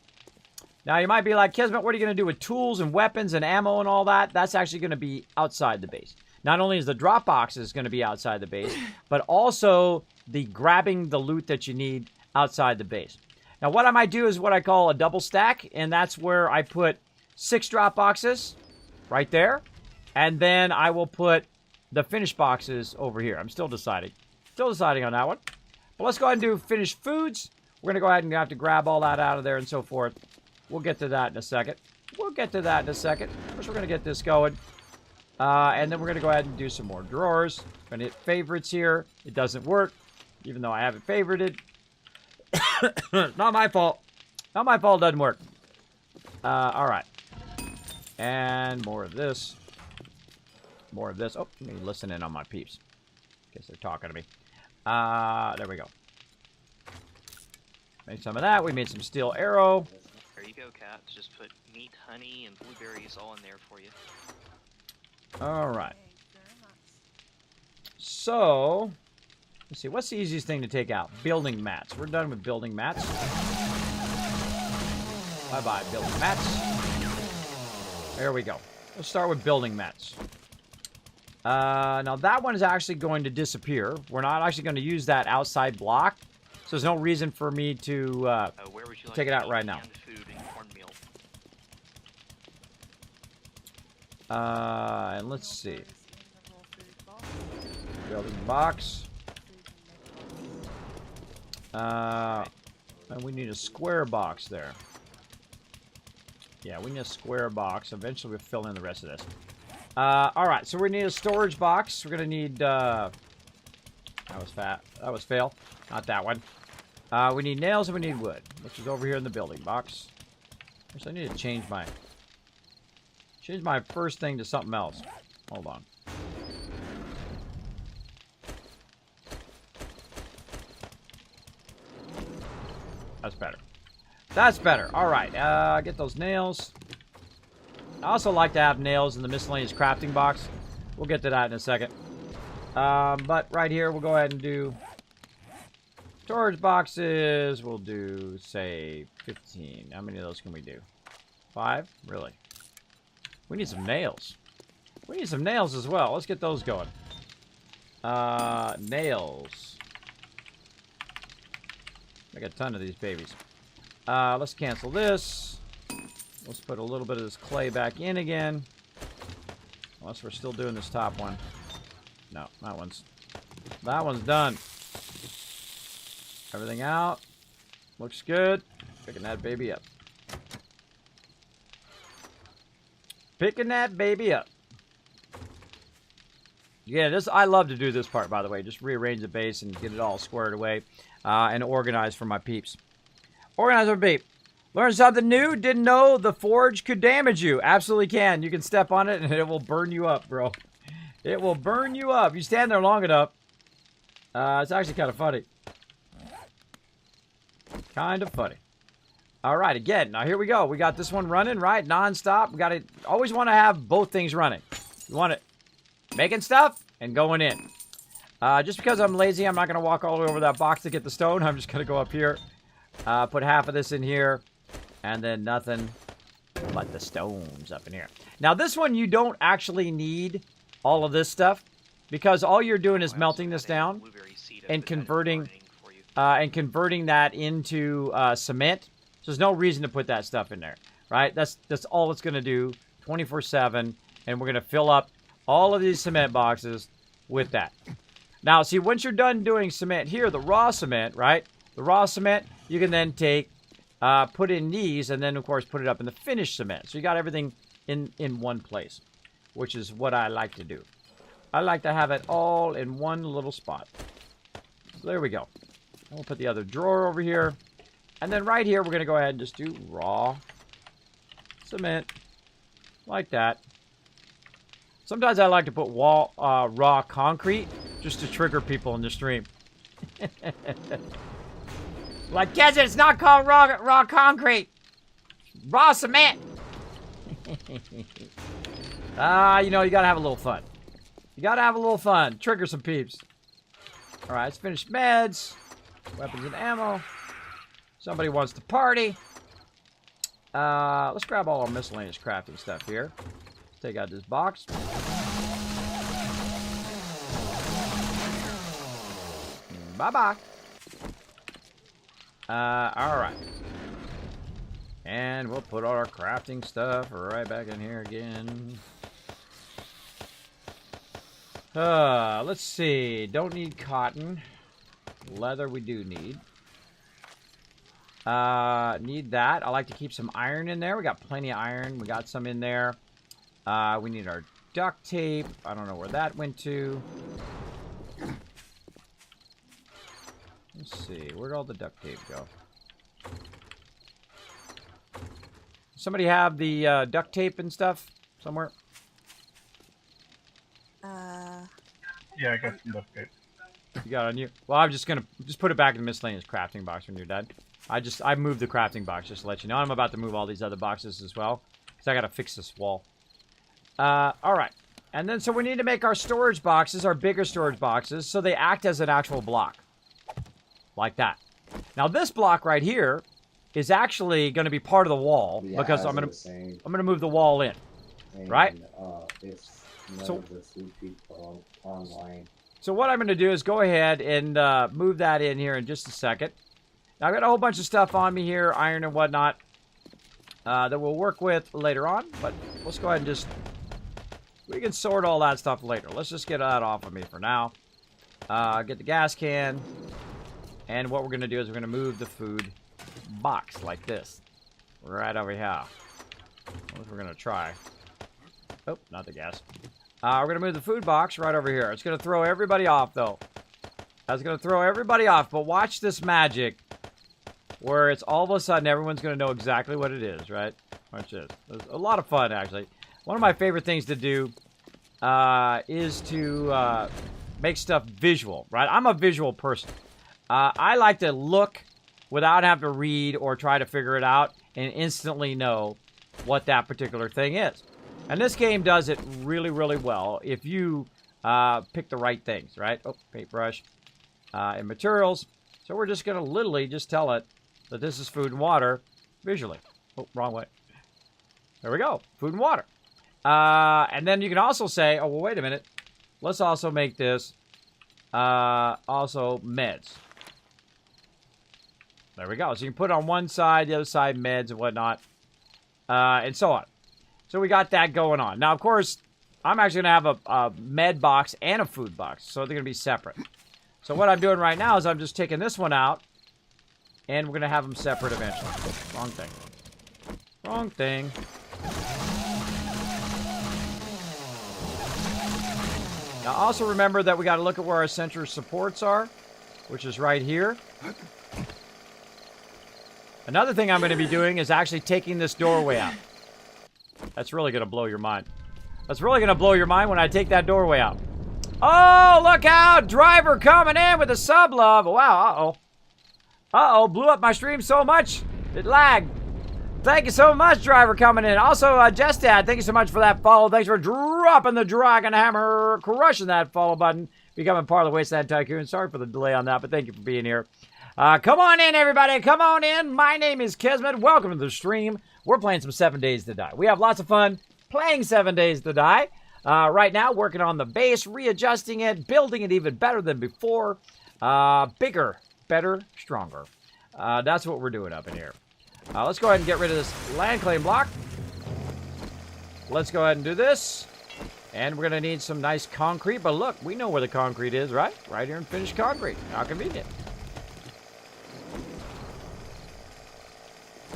Now, you might be like, Kismet, what are you going to do with tools and weapons and ammo and all that? That's actually going to be outside the base. Not only is the drop boxes going to be outside the base, but also the grabbing the loot that you need outside the base. Now, what I might do is what I call a double stack, and that's where I put 6 drop boxes right there, and then I will put the finished boxes over here. I'm still deciding. Still deciding on that one. But let's go ahead and do finished foods. We're going to go ahead and have to grab all that out of there and so forth. We'll get to that in a second. First, we're going to get this going. And then we're going to go ahead and do some more drawers. I'm going to hit favorites here. It doesn't work, even though I have it favorited. Not my fault. Not my fault, it doesn't work. All right. And more of this. More of this. Oh, let me listen in on my peeps. In case they're talking to me. There we go. Made some of that. We made some steel arrow. There you go, Cat. Just put meat, honey, and blueberries all in there for you. All right. So, let's see. What's the easiest thing to take out? Building mats. We're done with building mats. Bye-bye, building mats. There we go. Let's start with building mats. Now, that one is actually going to disappear. We're not actually going to use that outside block. So there's no reason for me to take it out right now. Food and cornmeal? And let's see. Building box. And we need a square box there. Yeah, we need a square box. Eventually we'll fill in the rest of this. Alright, so we need a storage box. We're gonna need, that was fat. That was fail. Not that one. We need nails and we need wood, which is over here in the building box. So I need to change my first thing to something else. Hold on. That's better. That's better. Alright, get those nails. I also like to have nails in the miscellaneous crafting box. We'll get to that in a second. But right here, we'll go ahead and do storage boxes. We'll do, say, 15. How many of those can we do? 5? Really? We need some nails. We need some nails as well. Let's get those going. Nails. I got a ton of these babies. Let's cancel this. Let's put a little bit of this clay back in again. Unless we're still doing this top one. No, that one's done. Everything out. Looks good. Picking that baby up. Picking that baby up. Yeah, I love to do this part, by the way. Just rearrange the base and get it all squared away. And organized for my peeps. Organize for peep. Learn something new? Didn't know the forge could damage you. Absolutely can. You can step on it and it will burn you up, bro. It will burn you up. You stand there long enough. It's actually kind of funny. Kind of funny. All right, again. Now here we go. We got this one running, right? Non-stop. We got to always want to have both things running. You want it making stuff and going in. Just because I'm lazy, I'm not going to walk all the way over that box to get the stone. I'm just going to go up here. Put half of this in here. And then nothing but the stones up in here. Now, this one, you don't actually need all of this stuff. Because all you're doing is melting this down. And converting that into cement. So there's no reason to put that stuff in there. Right? That's all it's going to do 24/7. And we're going to fill up all of these cement boxes with that. Now, see, once you're done doing cement here, the raw cement, right? The raw cement, you can then take, put in these, and then, of course, put it up in the finished cement. So you got everything in one place, which is what I like to do. I like to have it all in one little spot. So there we go. And we'll put the other drawer over here. And then right here, we're going to go ahead and just do raw cement, like that. Sometimes I like to put raw concrete just to trigger people in the stream. Like, guess it's not called raw concrete. Raw cement. You know, you gotta have a little fun. You gotta have a little fun. Trigger some peeps. Alright, let's finish meds. Weapons and ammo. Somebody wants to party. Let's grab all our miscellaneous crafting stuff here. Take out this box. Bye-bye. Alright. And we'll put all our crafting stuff right back in here again. Let's see. Don't need cotton. Leather we do need. Need that. I like to keep some iron in there. We got plenty of iron. We got some in there. We need our duct tape. I don't know where that went to. Let's see. Where'd all the duct tape go? Somebody have the duct tape and stuff somewhere? Yeah, I got some duct tape. You got it on you? Well, I'm just gonna put it back in the miscellaneous crafting box when you're done. I moved the crafting box just to let you know. I'm about to move all these other boxes as well. Because I gotta fix this wall. Alright. And then so we need to make our storage boxes, our bigger storage boxes, so they act as an actual block. Like that. Now this block right here is actually going to be part of the wall, yeah, because I'm gonna move the wall in. And, right? If none of the food people online. So what I'm going to do is go ahead and move that in here in just a second. Now I've got a whole bunch of stuff on me here, iron and whatnot, that we'll work with later on. But let's go ahead and we can sort all that stuff later. Let's just get that off of me for now. Get the gas can. And what we're going to do is we're going to move the food box like this. Right over here. What we're going to try. Oh, not the gas. We're going to move the food box right over here. It's going to throw everybody off, though. That's going to throw everybody off. But watch this magic. Where it's all of a sudden everyone's going to know exactly what it is, right? Watch this. It's a lot of fun, actually. One of my favorite things to do is to make stuff visual, right? I'm a visual person. I like to look without having to read or try to figure it out and instantly know what that particular thing is. And this game does it really, really well if you pick the right things, right? Oh, paintbrush and materials. So we're just going to literally just tell it that this is food and water visually. Oh, wrong way. There we go. Food and water. And then you can also say, oh, well, wait a minute. Let's also make this also meds. There we go. So you can put it on one side, the other side meds and whatnot, and so on. So we got that going on. Now, of course, I'm actually going to have a med box and a food box, so they're going to be separate. So what I'm doing right now is I'm just taking this one out, and we're going to have them separate eventually. Wrong thing. Wrong thing. Now, also remember that we got to look at where our center supports are, which is right here. Another thing I'm going to be doing is actually taking this doorway out. That's really going to blow your mind. That's really going to blow your mind when I take that doorway out. Oh, look out! Driver coming in with a sub love. Wow, uh-oh. Uh-oh, blew up my stream so much, it lagged. Thank you so much, driver, coming in. Also, Jestad, thank you so much for that follow. Thanks for dropping the Dragon Hammer, crushing that follow button, becoming part of the Wasteland Tycoon. Sorry for the delay on that, but thank you for being here. Come on in, everybody. Come on in. My name is Kismet. Welcome to the stream. We're playing some 7 Days to Die. We have lots of fun playing 7 Days to Die. Right now, working on the base, readjusting it, building it even better than before. Bigger, better, stronger. That's what we're doing up in here. Let's go ahead and get rid of this land claim block. Let's go ahead and do this. And we're going to need some nice concrete. But look, we know where the concrete is, right? Right here in finished concrete. How convenient.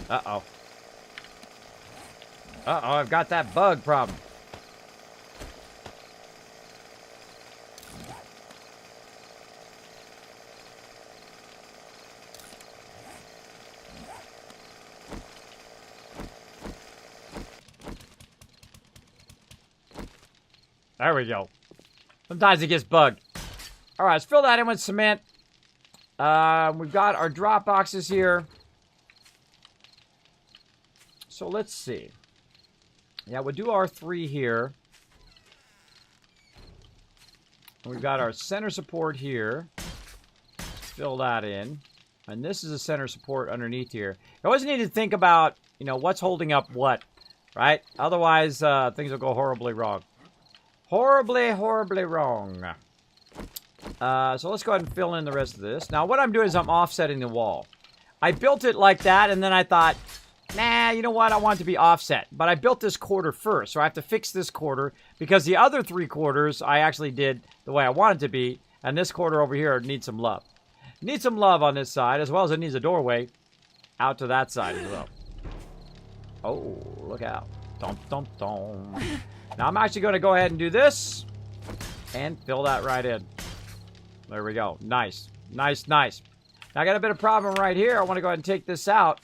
Uh-oh. Uh-oh, I've got that bug problem. There we go. Sometimes it gets bugged. All right, let's fill that in with cement. We've got our drop boxes here. So let's see. Yeah, we'll do our 3 here. And we've got our center support here. Fill that in. And this is a center support underneath here. You always need to think about, you know, what's holding up what, right? Otherwise, things will go horribly wrong. Horribly, horribly wrong. So let's go ahead and fill in the rest of this. Now, what I'm doing is I'm offsetting the wall. I built it like that, and then I thought, nah, you know what? I want it to be offset. But I built this quarter first, so I have to fix this quarter because the other 3 quarters I actually did the way I want it to be, and this quarter over here needs some love. It needs some love on this side, as well as it needs a doorway out to that side as well. Oh, look out. Dum, dum, dum. Now, I'm actually going to go ahead and do this and fill that right in. There we go. Nice. Nice, nice. Now, I got a bit of problem right here. I want to go ahead and take this out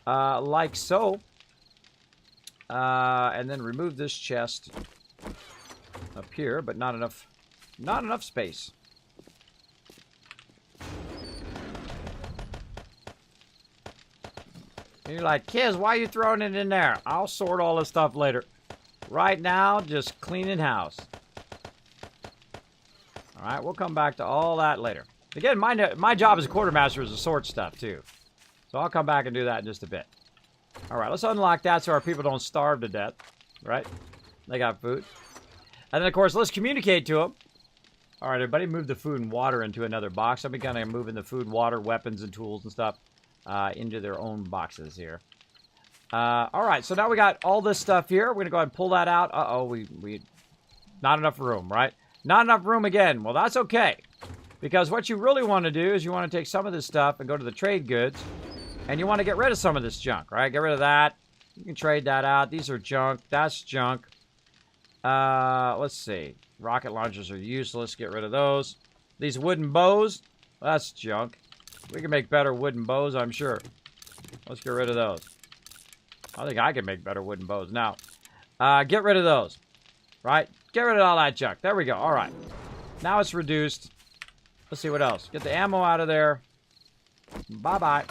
like so. And then remove this chest up here, but not enough space. And you're like, Kiz, why are you throwing it in there? I'll sort all this stuff later. Right now, just cleaning house. Alright, we'll come back to all that later. Again, my job as a quartermaster is to sort stuff, too. So I'll come back and do that in just a bit. Alright, let's unlock that so our people don't starve to death. Right? They got food. And then, of course, let's communicate to them. Alright, everybody, move the food and water into another box. I'll be kind of moving the food, water, weapons, and tools and stuff into their own boxes here. Alright, so now we got all this stuff here. We're going to go ahead and pull that out. Uh-oh, we not enough room, right? Not enough room again. Well, that's okay. Because what you really want to do is you want to take some of this stuff and go to the trade goods. And you want to get rid of some of this junk, right? Get rid of that. You can trade that out. These are junk. That's junk. Let's see. Rocket launchers are useless. Get rid of those. These wooden bows. That's junk. We can make better wooden bows, I'm sure. Let's get rid of those. I think I can make better wooden bows. Now, get rid of those. Right? Get rid of all that junk. There we go. All right. Now it's reduced. Let's see what else. Get the ammo out of there. Bye-bye.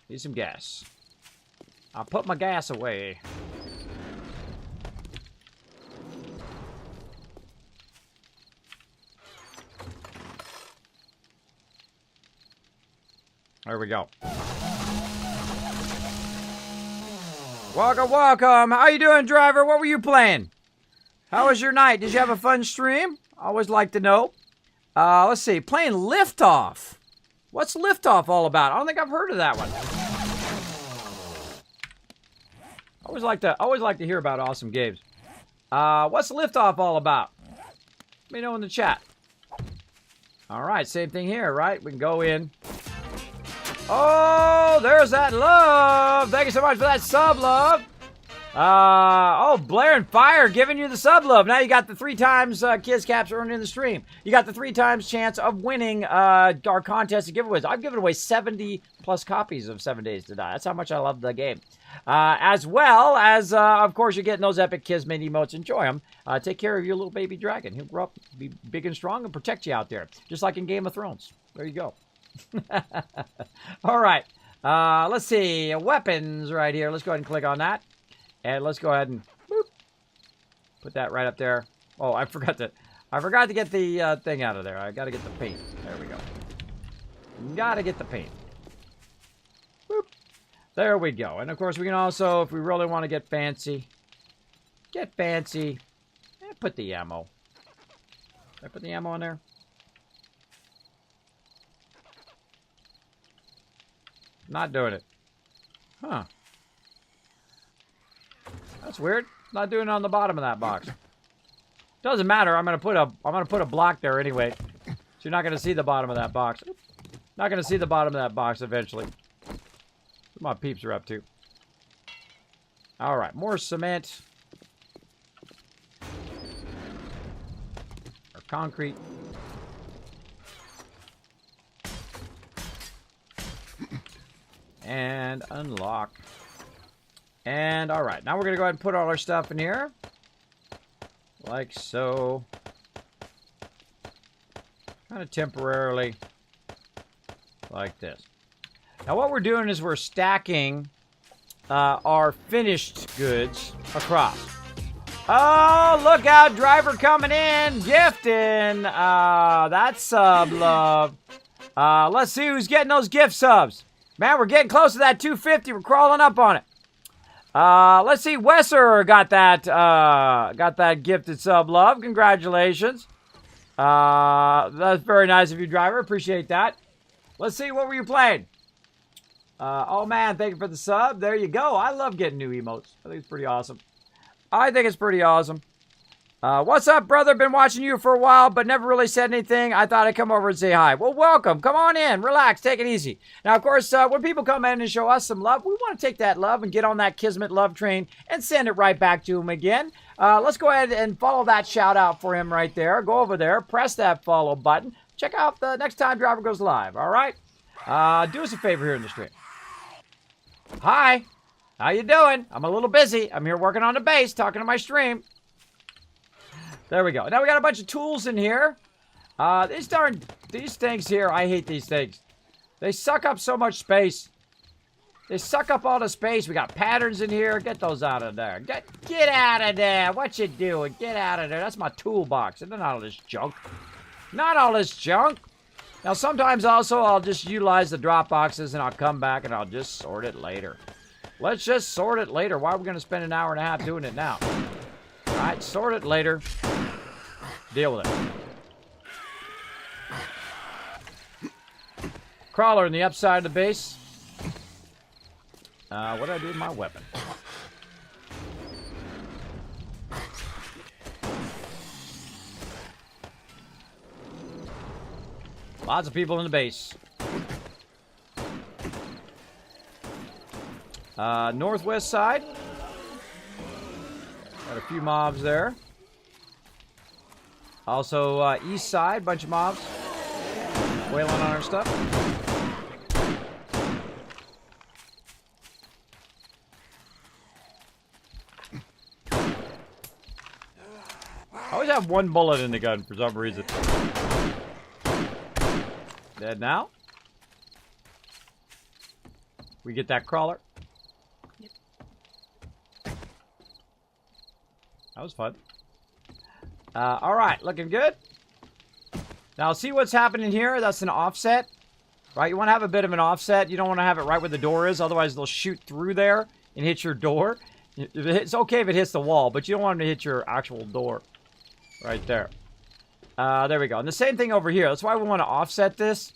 Need some gas. I'll put my gas away. There we go. Welcome, welcome. How you doing, driver? What were you playing? How was your night? Did you have a fun stream? Always like to know. Let's see. Playing Liftoff. What's Liftoff all about? I don't think I've heard of that one. Always like to hear about awesome games. What's Liftoff all about? Let me know in the chat. All right, same thing here, right? We can go in. Oh, there's that love. Thank you so much for that sub, love. Oh, Blair and Fire giving you the sub love. Now you got the 3 times Kids Caps earned in the stream. You got the 3 times chance of winning our contest and giveaways. I've given away 70 plus copies of 7 Days to Die. That's how much I love the game. As well as, of course, you're getting those epic Kismet emotes. Enjoy them. Take care of your little baby dragon. He'll grow up, be big and strong, and protect you out there. Just like in Game of Thrones. There you go. All right. Let's see. Weapons right here. Let's go ahead and click on that. And let's go ahead and boop, put that right up there. Oh, I forgot to get the thing out of there. I got to get the paint. There we go. Got to get the paint. Boop. There we go. And of course, we can also, if we really want to get fancy, and put the ammo. Did I put the ammo in there? Not doing it. Huh. That's weird. Not doing it on the bottom of that box. Doesn't matter. I'm gonna put a block there anyway. So you're not gonna see the bottom of that box. Not gonna see the bottom of that box eventually. What my peeps are up to. All right, more cement. Or concrete. And unlock. And all right, now we're gonna go ahead and put all our stuff in here. Like so. Kind of temporarily. Like this. Now what we're doing is we're stacking our finished goods across. Oh, look out, driver coming in, gifting. That's sub love. Let's see who's getting those gift subs. Man, we're getting close to that 250. We're crawling up on it. Let's see. Wesser got that gifted sub love. Congratulations. That's very nice of you, driver. Appreciate that. Let's see. What were you playing? Oh, man. Thank you for the sub. There you go. I love getting new emotes. I think it's pretty awesome. What's up, brother? Been watching you for a while, but never really said anything. I thought I'd come over and say hi. Well, welcome. Come on in. Relax. Take it easy. Now, of course, when people come in and show us some love, we want to take that love and get on that Kismet love train and send it right back to him again. Let's go ahead and follow that shout out for him right there. Go over there. Press that follow button. Check out the next time Driver goes live. All right? Do us a favor here in the stream. Hi. How you doing? I'm a little busy. I'm here working on the base, talking to my stream. There we go. Now we got a bunch of tools in here. These things here, I hate these things. They suck up so much space. They suck up all the space. We got patterns in here. Get those out of there. Get out of there. What you doing? Get out of there. That's my toolbox. And not all this junk. Not all this junk. Now sometimes also I'll just utilize the drop boxes and I'll come back and I'll just sort it later. Let's just sort it later. Why are we going to spend an hour and a half doing it now? Alright, sort it later. Deal with it. Crawler in the upside of the base. What did I do with my weapon? Lots of people in the base. Northwest side. Got a few mobs there. Also, east side, bunch of mobs. Wailing on our stuff. I always have one bullet in the gun for some reason. Dead now. We get that crawler. Yep. That was fun. Alright, looking good. Now, see what's happening here? That's an offset. Right? You want to have a bit of an offset. You don't want to have it right where the door is. Otherwise, they'll shoot through there and hit your door. It's okay if it hits the wall, but you don't want them to hit your actual door. Right there. There we go. And the same thing over here. That's why we want to offset this.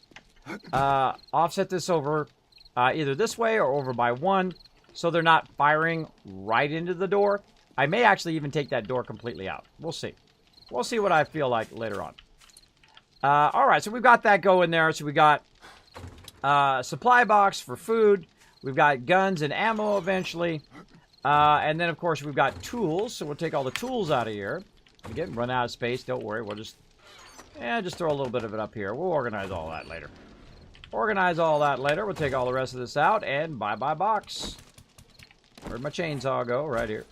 Offset this over either this way or over by 1. So they're not firing right into the door. I may actually even take that door completely out. We'll see. We'll see what I feel like later on. Alright, so we've got that going there. So we got supply box for food. We've got guns and ammo eventually. And then, of course, we've got tools. So we'll take all the tools out of here. Again, run out of space. Don't worry. We'll just throw a little bit of it up here. We'll organize all that later. Organize all that later. We'll take all the rest of this out and bye-bye box. Where'd my chainsaw go? Right here.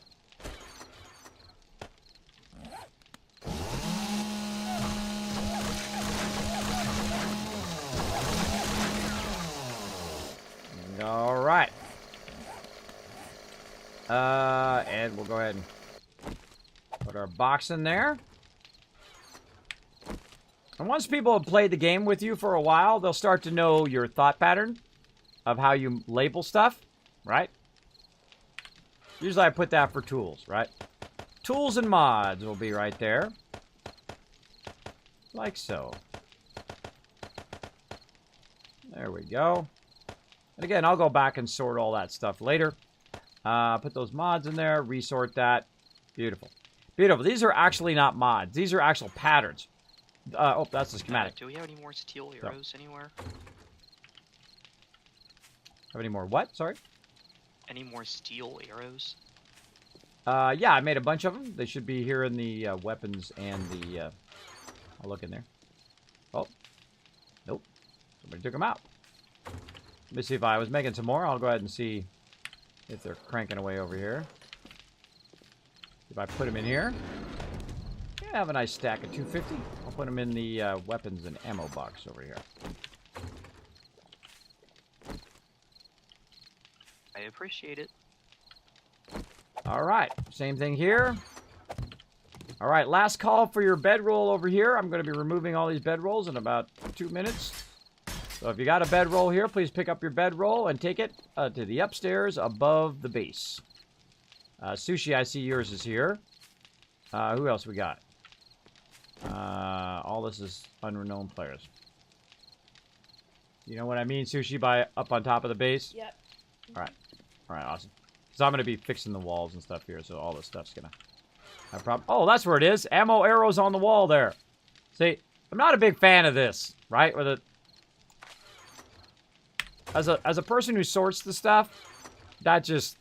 All right. And we'll go ahead and put our box in there. And once people have played the game with you for a while, they'll start to know your thought pattern of how you label stuff, right? Usually I put that for tools, right? Tools and mods will be right there. Like so. There we go. And again, I'll go back and sort all that stuff later. Put those mods in there, resort that. Beautiful. Beautiful. These are actually not mods. These are actual patterns. Oh, that's the schematic. Do we have any more steel arrows anywhere? Have any more what? Sorry? Any more steel arrows? Yeah, I made a bunch of them. They should be here in the weapons and the... I'll look in there. Oh. Nope. Somebody took them out. Let me see if I was making some more. I'll go ahead and see if they're cranking away over here. If I put them in here. Yeah, I have a nice stack of 250. I'll put them in the weapons and ammo box over here. I appreciate it. Alright, same thing here. Alright, last call for your bedroll over here. I'm going to be removing all these bedrolls in about 2 minutes. So if you got a bedroll here, please pick up your bedroll and take it to the upstairs above the base. Sushi, I see yours is here. Who else we got? All this is unknown players. You know what I mean, Sushi, by up on top of the base? Yep. Alright. Alright, awesome. So I'm going to be fixing the walls and stuff here, so all this stuff's going to have problem. Oh, that's where it is. Ammo arrows on the wall there. See, I'm not a big fan of this, right? With it. As a person who sorts the stuff, that just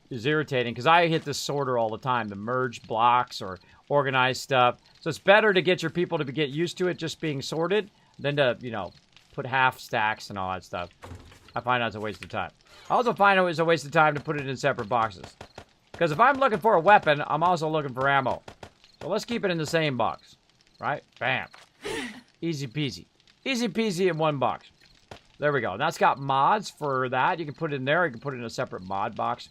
is irritating because I hit this sorter all the time, the merge blocks or organize stuff. So it's better to get your people to get used to it just being sorted than to, you know, put half stacks and all that stuff. I find that's a waste of time. I also find it was a waste of time to put it in separate boxes. Because if I'm looking for a weapon, I'm also looking for ammo. So let's keep it in the same box. Right? Bam. Easy peasy. Easy peasy in one box. There we go. And that's got mods for that. You can put it in there. You can put it in a separate mod box.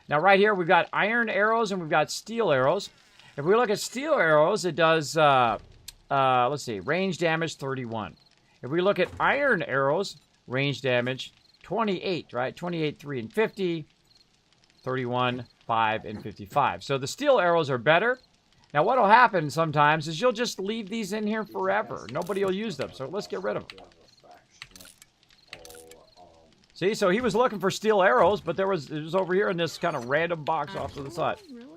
Now right here, we've got iron arrows and we've got steel arrows. If we look at steel arrows, it does, let's see, range damage 31. If we look at iron arrows, range damage 28, right? 28, 3, and 50. 31, 5, and 55. So the steel arrows are better. Now what will happen sometimes is you'll just leave these in here forever. Nobody will use them. So let's get rid of them. See, so he was looking for steel arrows, but it was over here in this kind of random box off to the side. Really?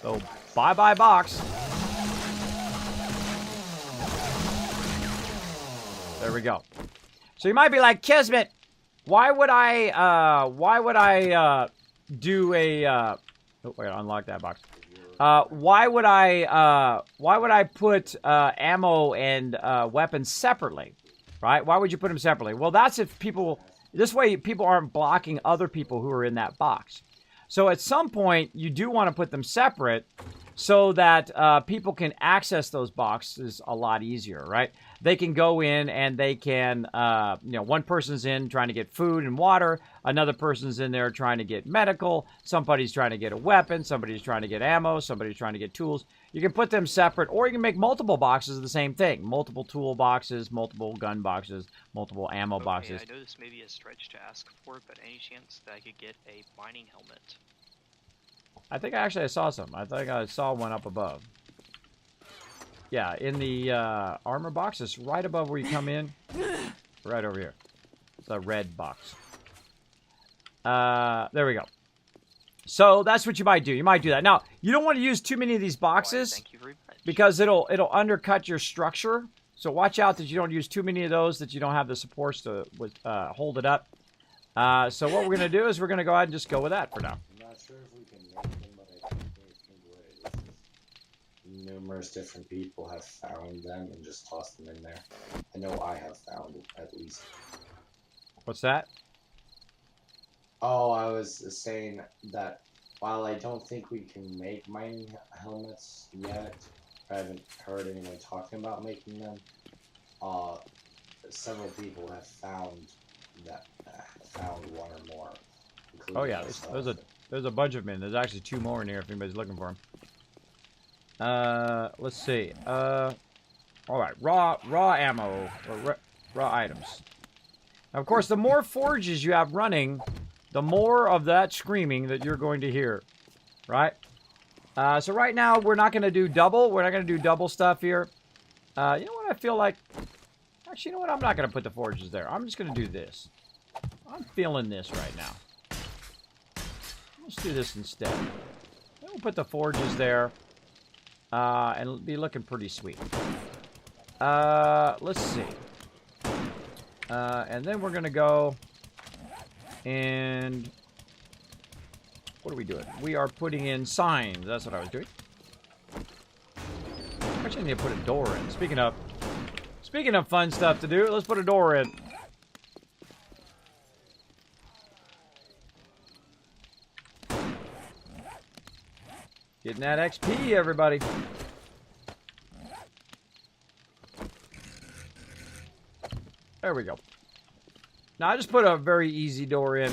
So, bye-bye box. There we go. So you might be like, Kismet, why would I do a, oh, wait, unlock that box. Why would I put ammo and weapons separately, right? Why would you put them separately? Well, that's if people, this way people aren't blocking other people who are in that box. So at some point, you do want to put them separate so that people can access those boxes a lot easier, right? They can go in and they can, you know, one person's in trying to get food and water. Another person's in there trying to get medical. Somebody's trying to get a weapon. Somebody's trying to get ammo. Somebody's trying to get tools. You can put them separate, or you can make multiple boxes of the same thing. Multiple tool boxes, multiple gun boxes, multiple ammo boxes. I know this may be a stretch to ask for, but any chance that I could get a mining helmet? I think I saw some. I think I saw one up above. Yeah, in the armor box. It's right above where you come in. Right over here. The red box. There we go. So that's what you might do. You might do that. Now, you don't want to use too many of these boxes. Thank you very much. Because it'll undercut your structure. So watch out that you don't use too many of those, that you don't have the supports to hold it up. So what we're going to do is we're going to go ahead and just go with that for now. I'm not sure if we can make them, but I think what it is numerous different people have found them and just tossed them in there. I know I have found it, at least. What's that? Oh, I was saying that while I don't think we can make mining helmets yet, I haven't heard anyone talking about making them. Several people have found one or more. Oh yeah, there's a bunch of them. There's actually 2 more in here if anybody's looking for them. Let's see. All right, raw ammo or raw items. Now, of course, the more forges you have running, the more of that screaming that you're going to hear, right? So right now we're not going to do double. We're not going to do double stuff here. You know what I feel like? Actually, you know what? I'm not going to put the forges there. I'm just going to do this. I'm feeling this right now. Let's do this instead. Then we'll put the forges there. And it'll be looking pretty sweet. Let's see. And then we're going to go and what are we doing? We are putting in signs. That's what I was doing. Actually, I need to put a door in. Speaking of fun stuff to do, let's put a door in. Getting that XP, everybody. There we go. Now, I just put a very easy door in.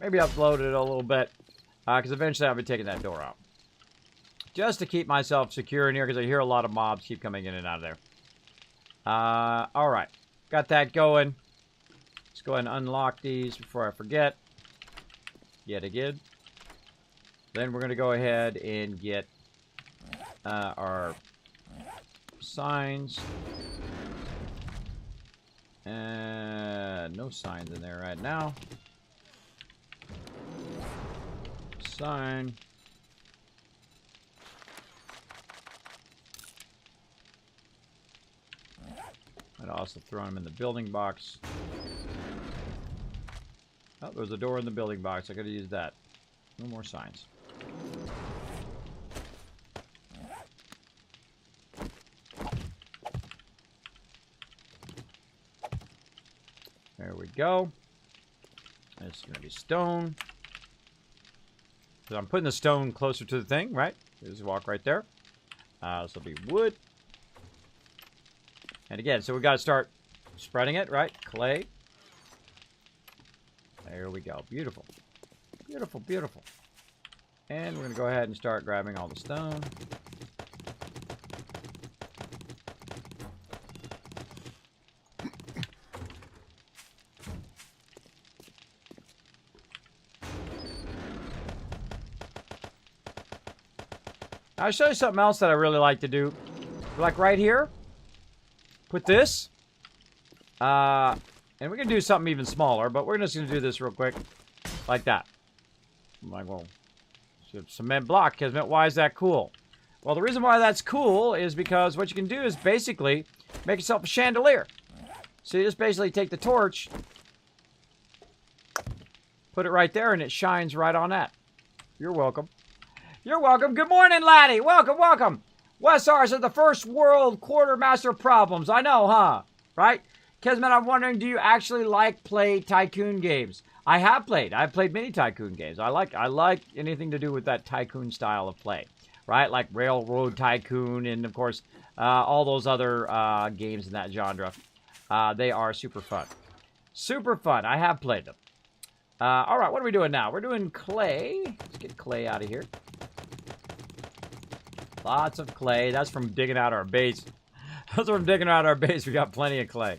Maybe upload it a little bit. Because eventually I'll be taking that door out. Just to keep myself secure in here, because I hear a lot of mobs keep coming in and out of there. Alright. Got that going. Let's go ahead and unlock these before I forget. Yet again. Then we're going to go ahead and get our signs. No signs in there right now. Sign. I'd also throw them in the building box. Oh, there's a door in the building box. I could have used that. No more signs. There we go. It's going to be stone. So I'm putting the stone closer to the thing, right? Just walk right there. This will be wood. And again, so we got to start spreading it, right? Clay. There we go. Beautiful. Beautiful, beautiful. And we're going to go ahead and start grabbing all the stone. I'll show you something else that I really like to do. Like right here, put this. And we can do something even smaller, but we're just going to do this real quick. Like that. I'm like, well, cement block, Kismet. Why is that cool? Well, the reason why that's cool is because what you can do is basically make yourself a chandelier. So you just basically take the torch, put it right there, and it shines right on that. You're welcome. You're welcome. Good morning, laddie. Welcome, welcome. Wesars are the first world quartermaster problems. I know, huh? Right? Kismet, I'm wondering, do you actually play Tycoon games? I have played. I've played many Tycoon games. I like anything to do with that Tycoon style of play. Right? Like Railroad Tycoon and, of course, all those other games in that genre. They are super fun. Super fun. I have played them. All right, what are we doing now? We're doing clay. Let's get clay out of here. Lots of clay. That's from digging out our base. That's from digging out our base. We got plenty of clay.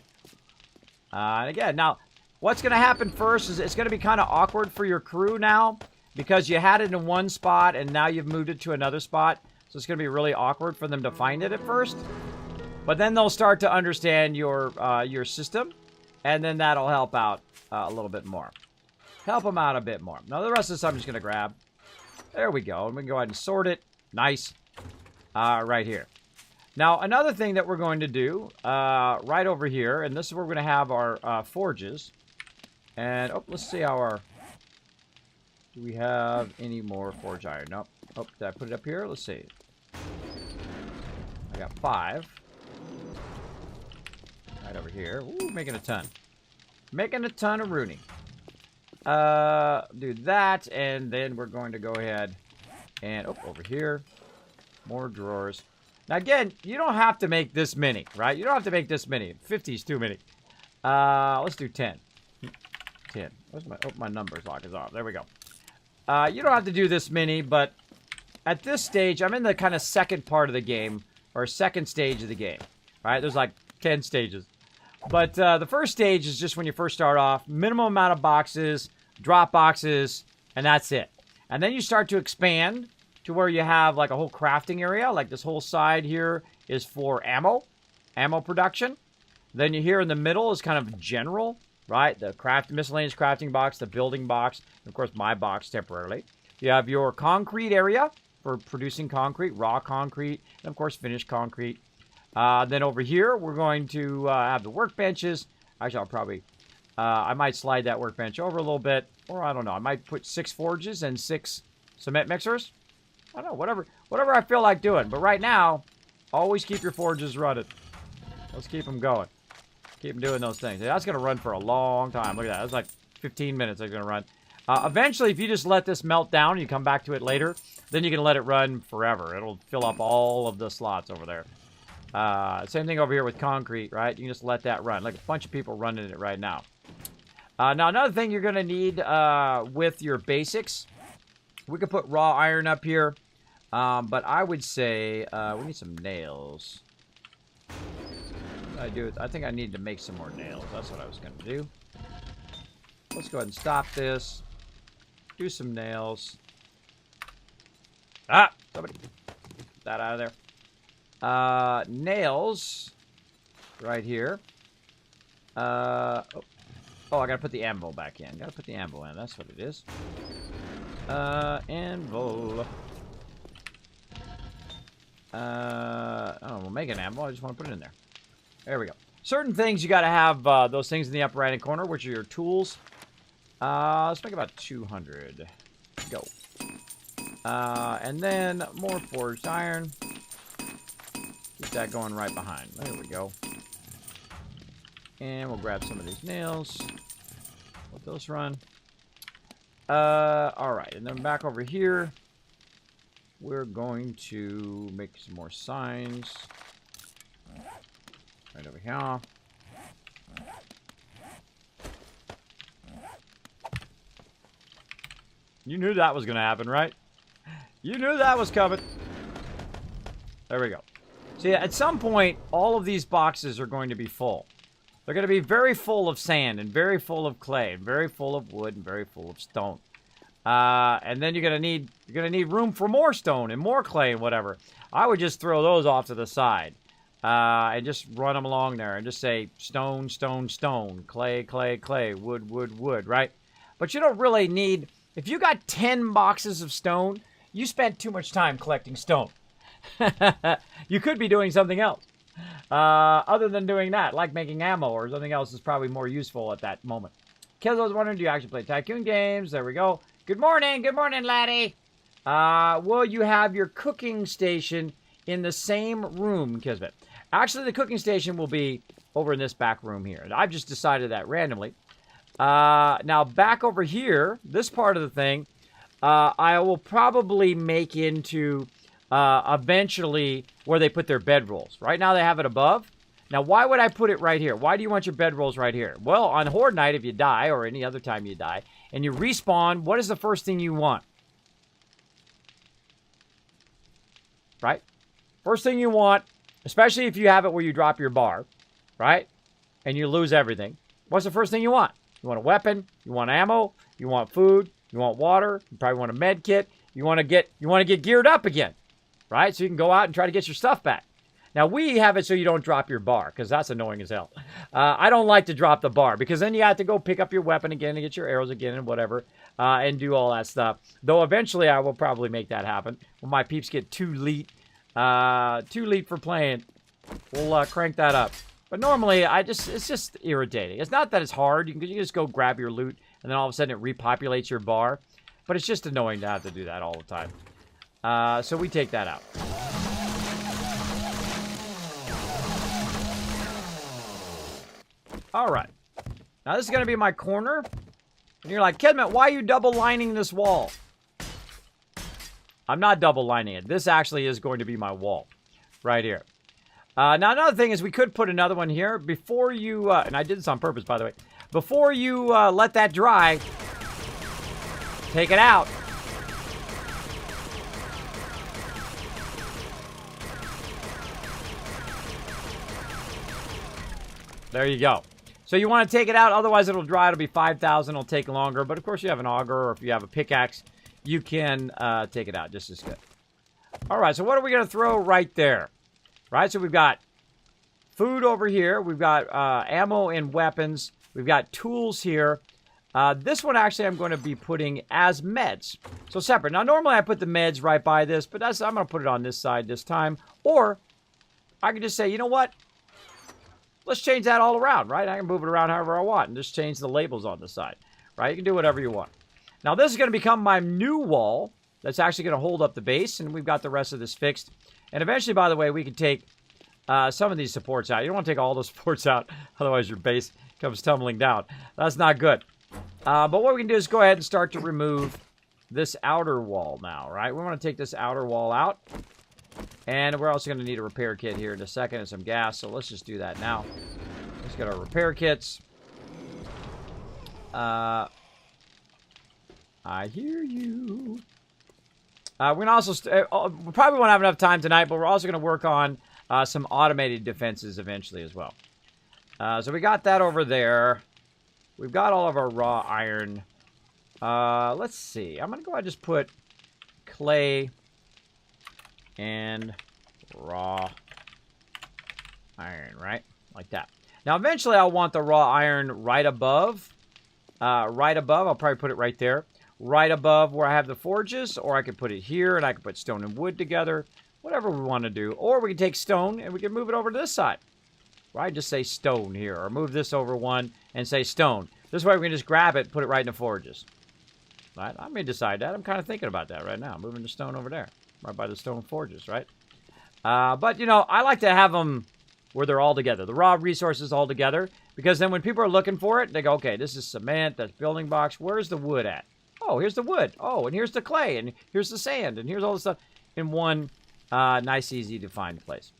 And again, now, what's going to happen first is it's going to be kind of awkward for your crew now because you had it in one spot and now you've moved it to another spot. So it's going to be really awkward for them to find it at first. But then they'll start to understand your system, and then that'll help out a little bit more. Help them out a bit more. Now, the rest of this I'm just going to grab. There we go. And we can go ahead and sort it. Nice. Right here. Now, another thing that we're going to do right over here, and this is where we're going to have our forges. And, oh, let's see how our... Do we have any more forge iron? Nope. Oh, did I put it up here? Let's see. I got 5. Right over here. Ooh, making a ton. Making a ton of Rooney. Do that, and then we're going to go ahead and, oh, over here. More drawers. Now, again, you don't have to make this many, right? You don't have to make this many. 50 is too many. Let's do 10. 10. Where's my... Oh, my numbers lock is off. There we go. You don't have to do this many, but at this stage, I'm in the kind of second part of the game, or second stage of the game, right? There's like 10 stages. But the first stage is just when you first start off. Minimum amount of boxes, drop boxes, and that's it. And then you start to expand to where you have like a whole crafting area. Like this whole side here is for ammo production. Then you here in the middle is kind of general, right? The miscellaneous crafting box, the building box, and of course my box temporarily. You have your concrete area for producing concrete, raw concrete, and of course finished concrete. Then over here we're going to have the workbenches. Actually, I'll probably, I might slide that workbench over a little bit, or I don't know. I might put 6 forges and 6 cement mixers. I don't know, whatever I feel like doing. But right now, always keep your forges running. Let's keep them going. Keep them doing those things. That's going to run for a long time. Look at that. That's like 15 minutes it's going to run. Eventually, if you just let this melt down and you come back to it later, then you can let it run forever. It'll fill up all of the slots over there. Same thing over here with concrete, right? You can just let that run. Like a bunch of people running it right now. Now, another thing you're going to need with your basics, we could put raw iron up here, but I would say we need some nails. I think I need to make some more nails. That's what I was going to do. Let's go ahead and stop this. Do some nails. Ah! Somebody get that out of there. Nails. Right here. Oh, I gotta put the anvil back in. Gotta put the anvil in. That's what it is. Anvil. I don't know, we'll make an anvil. I just want to put it in there. There we go. Certain things you gotta have those things in the upper right-hand corner, which are your tools. Let's make about 200. Go. And then more forged iron. Keep that going right behind. There we go. And we'll grab some of these nails. Let those run. Alright, and then back over here, we're going to make some more signs. Right over here. You knew that was going to happen, right? You knew that was coming. There we go. So yeah, at some point, all of these boxes are going to be full. They're going to be very full of sand, and very full of clay, and very full of wood, and very full of stone. And then you're going to need room for more stone, and more clay, and whatever. I would just throw those off to the side. And just run them along there, and just say, stone, stone, stone, clay, clay, clay, wood, wood, wood, right? But you don't really need... If you got 10 boxes of stone, you spent too much time collecting stone. You could be doing something else. Other than doing that, like making ammo or something else is probably more useful at that moment. Kids, I was wondering, do you actually play Tycoon games? There we go. Good morning, laddie. Will you have your cooking station in the same room, Kismet? Actually, the cooking station will be over in this back room here. I've just decided that randomly. Now, back over here, this part of the thing, I will probably make into eventually where they put their bedrolls. Right now, they have it above. Now, why would I put it right here? Why do you want your bedrolls right here? Well, on Horde Night, if you die, or any other time you die, and you respawn, what is the first thing you want? Right? First thing you want, especially if you have it where you drop your bar, right? And you lose everything. What's the first thing you want? You want a weapon, you want ammo, you want food, you want water, you probably want a med kit, you want to get geared up again, right? So you can go out and try to get your stuff back. Now, we have it so you don't drop your bar, because that's annoying as hell. I don't like to drop the bar, because then you have to go pick up your weapon again and get your arrows again and whatever, and do all that stuff. Though eventually I will probably make that happen. When my peeps get too late for playing, we'll crank that up. But normally, it's just irritating. It's not that it's hard. You can just go grab your loot, and then all of a sudden it repopulates your bar. But it's just annoying to have to do that all the time. So we take that out. All right. Now, this is going to be my corner. And you're like, Kismet, why are you double lining this wall? I'm not double lining it. This actually is going to be my wall right here. Now, another thing is we could put another one here. Before you, and I did this on purpose, by the way. Before you let that dry, take it out. There you go. So you want to take it out, otherwise it'll dry. It'll be 5,000. It'll take longer. But of course, you have an auger, or if you have a pickaxe, you can take it out just as good. All right, so what are we going to throw right there? Right, so we've got food over here. We've got ammo and weapons. We've got tools here. This one, actually, I'm going to be putting as meds. So separate. Now, normally I put the meds right by this, but I'm going to put it on this side this time. Or I can just say, you know what? Let's change that all around, right? I can move it around however I want and just change the labels on the side, right? You can do whatever you want. Now, this is going to become my new wall that's actually going to hold up the base, and we've got the rest of this fixed. And eventually, by the way, we can take some of these supports out. You don't want to take all the supports out, otherwise your base comes tumbling down. That's not good. But what we can do is go ahead and start to remove this outer wall now, right? We want to take this outer wall out. And we're also going to need a repair kit here in a second and some gas, so let's just do that now. Let's get our repair kits. I hear you. We're going to also... we probably won't have enough time tonight, but we're also going to work on some automated defenses eventually as well. So we got that over there. We've got all of our raw iron. Let's see. I'm going to go ahead and just put clay and raw iron, right? Like that. Now, eventually, I'll want the raw iron right above. I'll probably put it right there. Right above where I have the forges, or I could put it here, and I could put stone and wood together. Whatever we want to do. Or we can take stone, and we can move it over to this side. Right? Just say stone here, or move this over one and say stone. This way, we can just grab it, put it right in the forges. Right? I may decide that. I'm kind of thinking about that right now. Moving the stone over there. Right by the stone forges, right? But, you know, I like to have them where they're all together. The raw resources all together. Because then when people are looking for it, they go, okay, this is cement, that's building blocks. Where's the wood at? Oh, here's the wood. Oh, and here's the clay, and here's the sand, and here's all the stuff in one nice, easy to find place.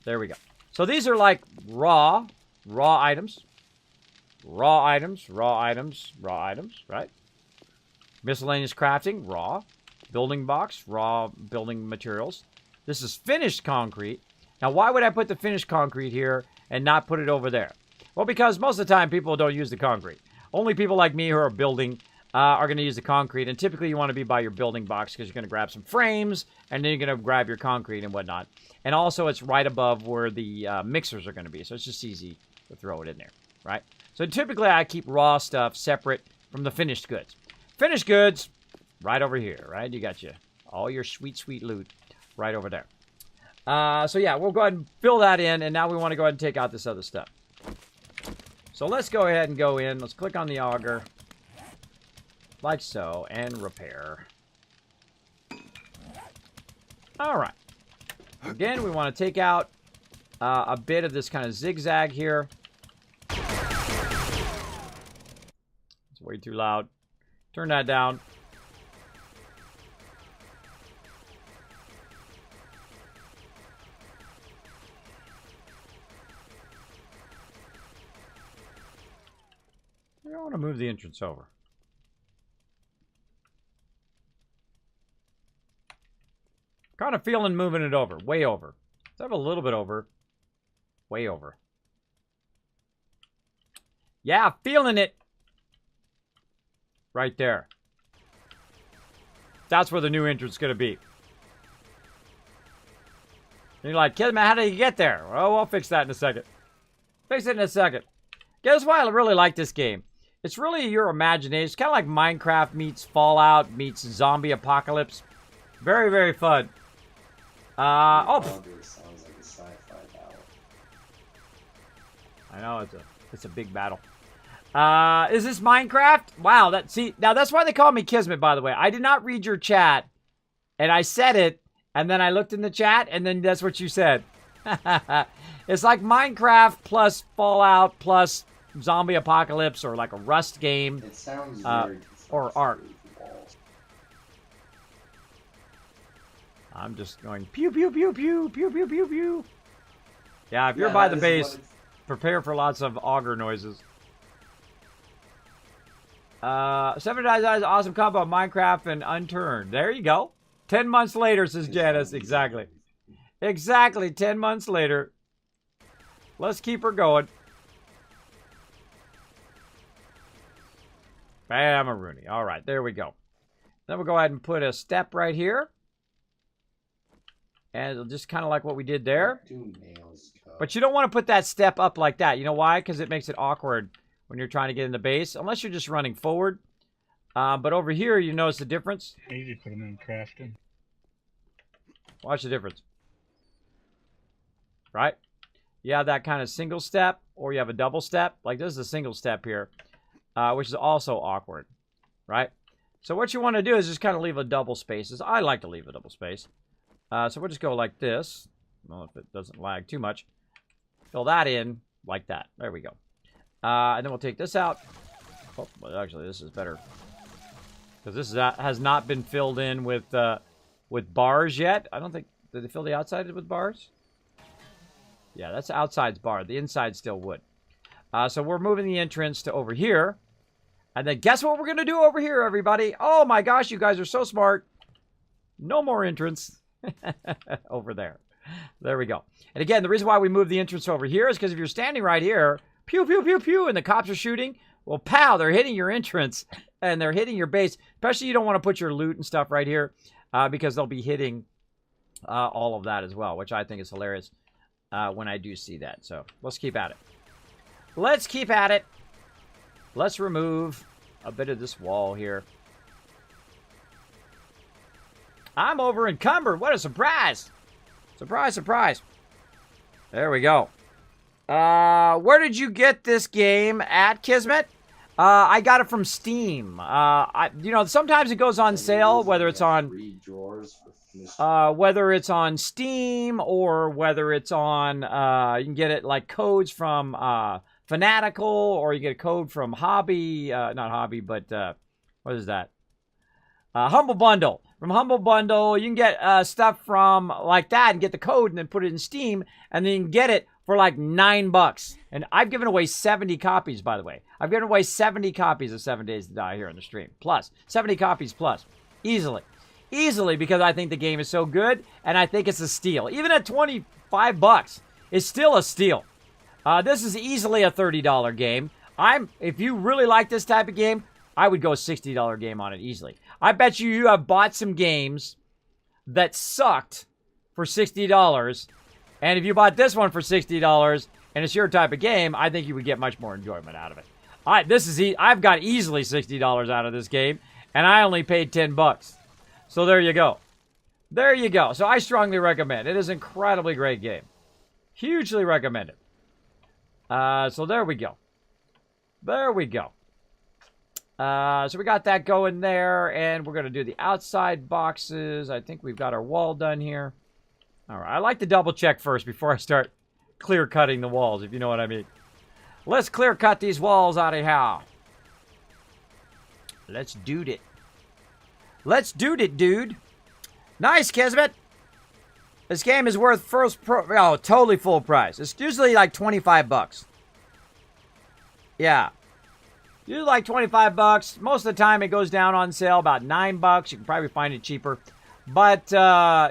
There we go. So these are like raw items. Raw items, right? Miscellaneous crafting, raw. Building box, raw building materials. This is finished concrete. Now, why would I put the finished concrete here and not put it over there? Well, because most of the time, people don't use the concrete. Only people like me who are building are going to use the concrete. And typically, you want to be by your building box because you're going to grab some frames, and then you're going to grab your concrete and whatnot. And also, it's right above where the mixers are going to be. So it's just easy to throw it in there, right? So typically, I keep raw stuff separate from the finished goods. Finished goods... right over here, right? You got all your sweet, sweet loot right over there. So yeah, we'll go ahead and fill that in, and now we want to go ahead and take out this other stuff. So let's go ahead and go in. Let's click on the auger, like so, and repair. All right. Again, we want to take out a bit of this kind of zigzag here. It's way too loud. Turn that down. I want to move the entrance over. Kind of feeling moving it over. Way over. Let's have a little bit over. Way over. Yeah, feeling it. Right there. That's where the new entrance is going to be. And you're like, Kismet, how did you get there? Oh, I'll fix that in a second. Fix it in a second. Guess why I really like this game? It's really your imagination. It's kind of like Minecraft meets Fallout meets Zombie Apocalypse. Very, very fun. Sounds like a sci-fi battle. I know, it's a big battle. Is this Minecraft? Wow, now that's why they call me Kismet, by the way. I did not read your chat, and I said it, and then I looked in the chat, and then that's what you said. It's like Minecraft plus Fallout plus Zombie Apocalypse, or like a Rust game. It sounds weird. Or Ark. I'm just going pew pew pew pew pew pew pew pew. Yeah, if you're by the base, prepare for lots of auger noises. 7 Dies awesome combo of Minecraft and Unturned. There you go. 10 months later, says Janice. Exactly. Exactly, 10 months later. Let's keep her going. Bam, a Rooney. All right, there we go. Then we'll go ahead and put a step right here. And it'll just kind of like what we did there. But you don't want to put that step up like that. You know why? Because it makes it awkward when you're trying to get in the base. Unless you're just running forward. But over here, you notice the difference. Easy put them in crafting. Watch the difference. Right? You have that kind of single step. Or you have a double step. Like this is a single step here. Which is also awkward. Right? So what you want to do is just kind of leave a double spaces. I like to leave a double space. So we'll just go like this. Well, if it doesn't lag too much. Fill that in like that. There we go. And then we'll take this out. Oh, well, actually, this is better. Because this has not been filled in with bars yet. I don't think... Did they fill the outside with bars? Yeah, that's outside's bar. The inside still would. So we're moving the entrance to over here. And then guess what we're going to do over here, everybody? Oh my gosh, you guys are so smart. No more entrance. Over there. There we go. And again, the reason why we move the entrance over here is because if you're standing right here, pew, pew, pew, pew, and the cops are shooting, well, pow, they're hitting your entrance, and they're hitting your base. Especially you don't want to put your loot and stuff right here, because they'll be hitting all of that as well, which I think is hilarious when I do see that. So, let's keep at it. Let's keep at it. Let's remove a bit of this wall here. I'm over encumbered. What a surprise. Surprise, surprise. There we go. Where did you get this game at, Kismet? I got it from Steam. You know, sometimes it goes on sale, whether it's on Steam or whether it's on you can get it like codes from Fanatical, or you get a code from Hobby, not Hobby, but what is that? Humble Bundle. From Humble Bundle, you can get stuff from like that and get the code and then put it in Steam, and then you can get it for like $9. And I've given away 70 copies, by the way. I've given away 70 copies of 7 Days to Die here on the stream. Plus. 70 copies plus. Easily. Easily, because I think the game is so good, and I think it's a steal. Even at $25, it's still a steal. This is easily a $30 game. If you really like this type of game, I would go a $60 game on it easily. I bet you have bought some games that sucked for $60. And if you bought this one for $60 and it's your type of game, I think you would get much more enjoyment out of it. I've got easily $60 out of this game, and I only paid $10. So there you go. There you go. So I strongly recommend. It is an incredibly great game. Hugely recommended. So there we go. There we go. So we got that going there, and we're going to do the outside boxes. I think we've got our wall done here. All right. I like to double check first before I start clear cutting the walls, if you know what I mean. Let's clear cut these walls out of here. Let's do it. Let's do it, dude. Nice, Kismet. This game is worth totally full price. It's usually like 25 bucks. Yeah. Usually like 25 bucks. Most of the time it goes down on sale about 9 bucks. You can probably find it cheaper. But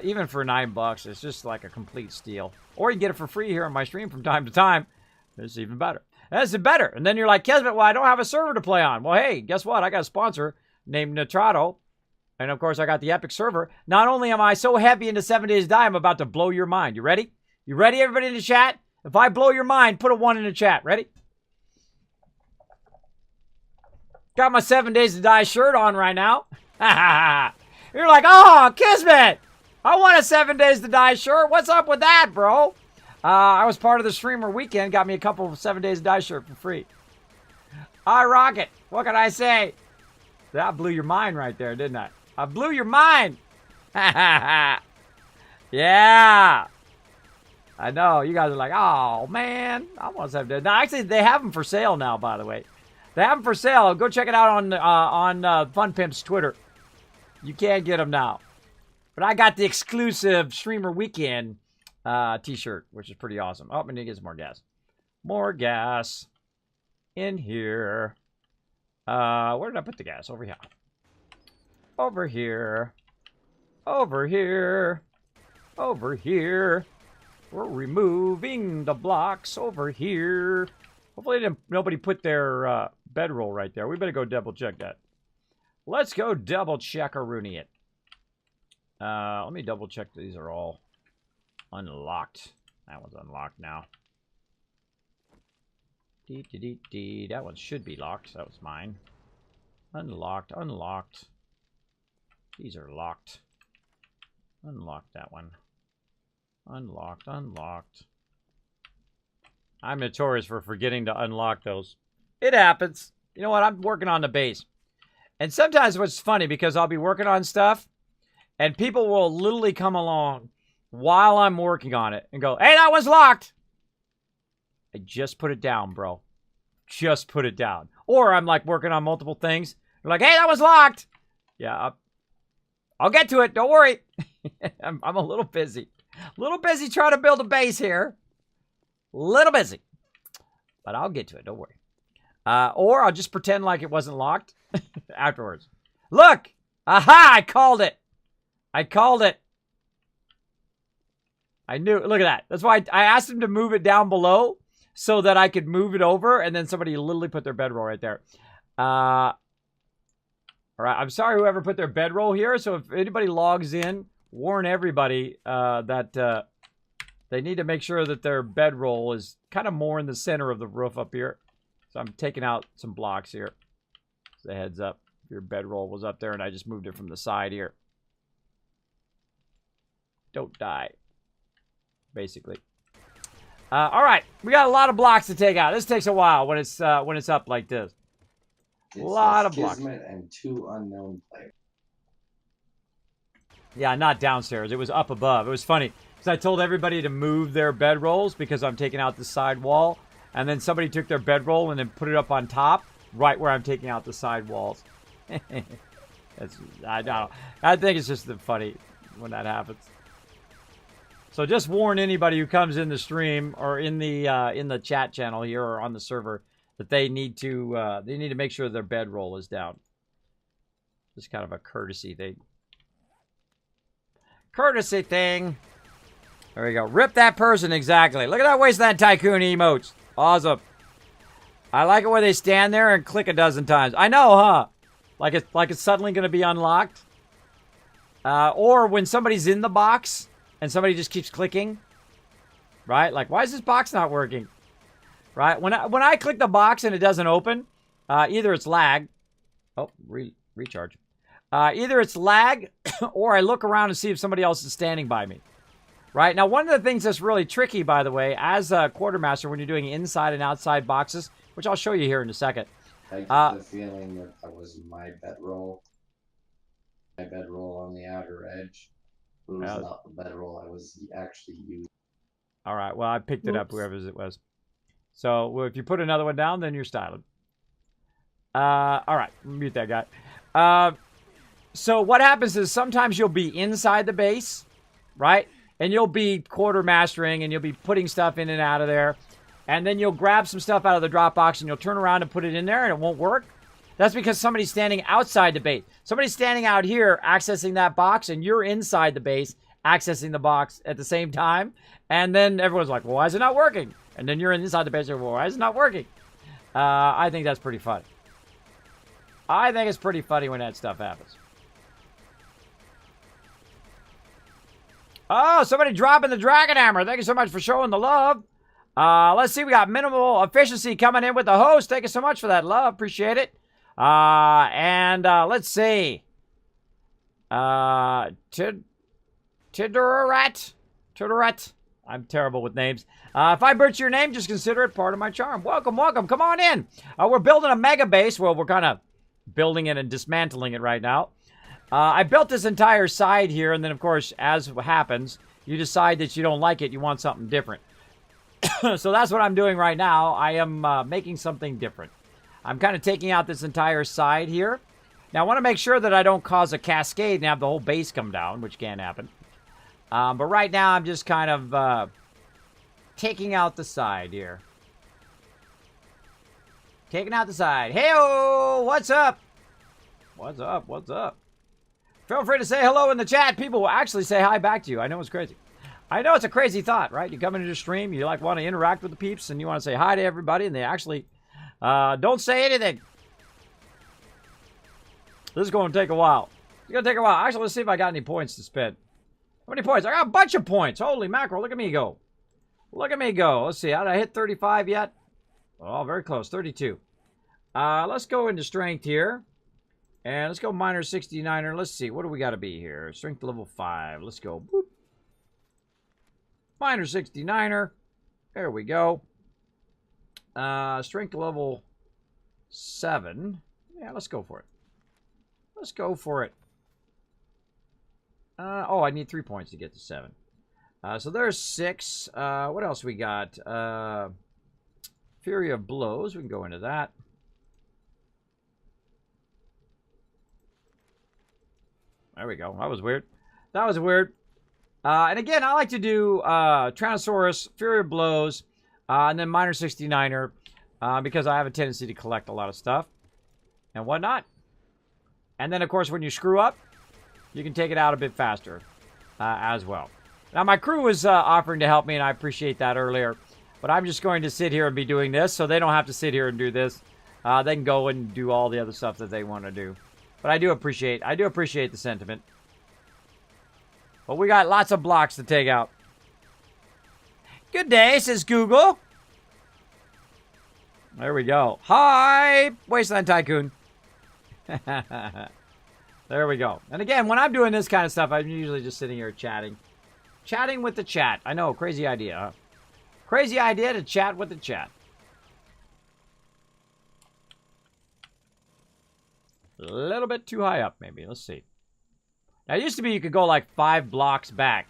even for 9 bucks, it's just like a complete steal. Or you can get it for free here on my stream from time to time. It's even better. That's better. And then you're like, Kismet, well, I don't have a server to play on. Well, hey, guess what? I got a sponsor named Nitrato. And, of course, I got the Epic server. Not only am I so heavy into 7 Days to Die, I'm about to blow your mind. You ready? You ready, everybody in the chat? If I blow your mind, put a 1 in the chat. Ready? Got my 7 Days to Die shirt on right now. You're like, oh, Kismet! I want a 7 Days to Die shirt. What's up with that, bro? I was part of the streamer weekend. Got me a couple of 7 Days to Die shirt for free. I rock it. What can I say? That blew your mind right there, didn't I? I blew your mind. Yeah. I know. You guys are like, oh, man. I want 7 Days. Now, actually, they have them for sale now, by the way. They have them for sale. Go check it out on Fun Pimp's Twitter. You can get them now. But I got the exclusive Streamer Weekend t-shirt, which is pretty awesome. Oh, I need to get some more gas. More gas in here. Where did I put the gas? Over here. Over here. Over here. Over here. We're removing the blocks over here. Hopefully nobody put their bedroll right there. We better go double check that. Let's go double check a Rooney it. Let me double check these are all unlocked. That one's unlocked now. That one should be locked. That was mine. Unlocked, unlocked. These are locked. Unlocked that one. Unlocked, unlocked. I'm notorious for forgetting to unlock those. It happens. You know what? I'm working on the base. And sometimes what's funny, because I'll be working on stuff, and people will literally come along while I'm working on it and go, hey, that one's locked. I just put it down, bro. Just put it down. Or I'm like working on multiple things. They're like, hey, that was locked. Yeah, I'll get to it. Don't worry. I'm a little busy. A little busy trying to build a base here. Little busy. But I'll get to it. Don't worry. Or I'll just pretend like it wasn't locked afterwards. Look. Aha, I called it. I called it. I knew. Look at that. That's why I asked him to move it down below so that I could move it over, and then somebody literally put their bedroll right there. All right. I'm sorry whoever put their bedroll here. So if anybody logs in, warn everybody that they need to make sure that their bedroll is kind of more in the center of the roof up here. So I'm taking out some blocks here. Just a heads up. Your bedroll was up there, and I just moved it from the side here. Don't die. Basically. All right, we got a lot of blocks to take out. This takes a while when it's up like this. A lot of blocks. Kismet and 2 unknown players. Yeah, not downstairs. It was up above. It was funny because I told everybody to move their bedrolls because I'm taking out the side wall, and then somebody took their bedroll and then put it up on top, right where I'm taking out the side walls. I don't. I think it's just funny when that happens. So just warn anybody who comes in the stream or in the chat channel here or on the server that they need to make sure their bedroll is down. Just kind of a courtesy thing. Courtesy thing. There we go. Rip that person exactly. Look at that wasteland tycoon emotes. Awesome. I like it where they stand there and click a dozen times. I know, huh? Like it's suddenly going to be unlocked. Or when somebody's in the box and somebody just keeps clicking. Right? Like, why is this box not working? Right? When I click the box and it doesn't open, either it's lag. Oh, recharge. either it's lag or I look around and see if somebody else is standing by me. Right? Now, one of the things that's really tricky, by the way, as a quartermaster, when you're doing inside and outside boxes, which I'll show you here in a second. I get the feeling that was my bedroll. My bedroll on the outer edge. It was not the bedroll I was actually using. All right. Well, I picked it up, whoever it was. So well, if you put another one down, then you're styling. All right. Mute that guy. So what happens is sometimes you'll be inside the base, right? And you'll be quartermastering and you'll be putting stuff in and out of there. And then you'll grab some stuff out of the drop box and you'll turn around and put it in there and it won't work. That's because somebody's standing outside the base. Somebody's standing out here accessing that box and you're inside the base accessing the box at the same time. And then everyone's like, well, why is it not working? And then you're inside the base and well, why is it not working? I think that's pretty funny. I think it's pretty funny when that stuff happens. Oh, somebody dropping the Dragon Hammer. Thank you so much for showing the love. Let's see. We got Minimal Efficiency coming in with the host. Thank you so much for that love. Appreciate it. Let's see. Tidoret. I'm terrible with names. If I butcher your name, just consider it part of my charm. Welcome, welcome. Come on in. We're building a mega base. Well, we're kind of building it and dismantling it right now. I built this entire side here, and then, of course, as happens, you decide that you don't like it. You want something different. So that's what I'm doing right now. I am making something different. I'm kind of taking out this entire side here. Now, I want to make sure that I don't cause a cascade and have the whole base come down, which can happen. But right now, I'm just kind of taking out the side here. Taking out the side. Hey-oh! What's up? What's up? What's up? Feel free to say hello in the chat. People will actually say hi back to you. I know it's crazy. I know it's a crazy thought, right? You come into the stream, you like want to interact with the peeps, and you want to say hi to everybody, and they actually don't say anything. This is going to take a while. It's going to take a while. Actually, let's see if I got any points to spend. How many points? I got a bunch of points. Holy mackerel. Look at me go. Look at me go. Let's see. Did I hit 35 yet? Oh, very close. 32. Let's go into strength here. And let's go minor 69er. Let's see. What do we got to be here? Strength level 5. Let's go. Boop. Minor 69er. There we go. Strength level 7. Yeah, let's go for it. Let's go for it. I need 3 points to get to 7. So there's 6. What else we got? Fury of Blows. We can go into that. There we go. That was weird. That was weird. And again, I like to do Tyrannosaurus, Fury of Blows, and then minor 69er, because I have a tendency to collect a lot of stuff and whatnot. And then, of course, when you screw up, you can take it out a bit faster as well. Now, my crew was offering to help me, and I appreciate that earlier. But I'm just going to sit here and be doing this, so they don't have to sit here and do this. They can go and do all the other stuff that they want to do. But I do appreciate the sentiment. But we got lots of blocks to take out. Good day, says Google. There we go. Hi, Wasteland Tycoon. There we go. And again, when I'm doing this kind of stuff, I'm usually just sitting here chatting. Chatting with the chat. I know, crazy idea, huh? Crazy idea to chat with the chat. A little bit too high up, maybe. Let's see. Now, it used to be you could go like 5 blocks back.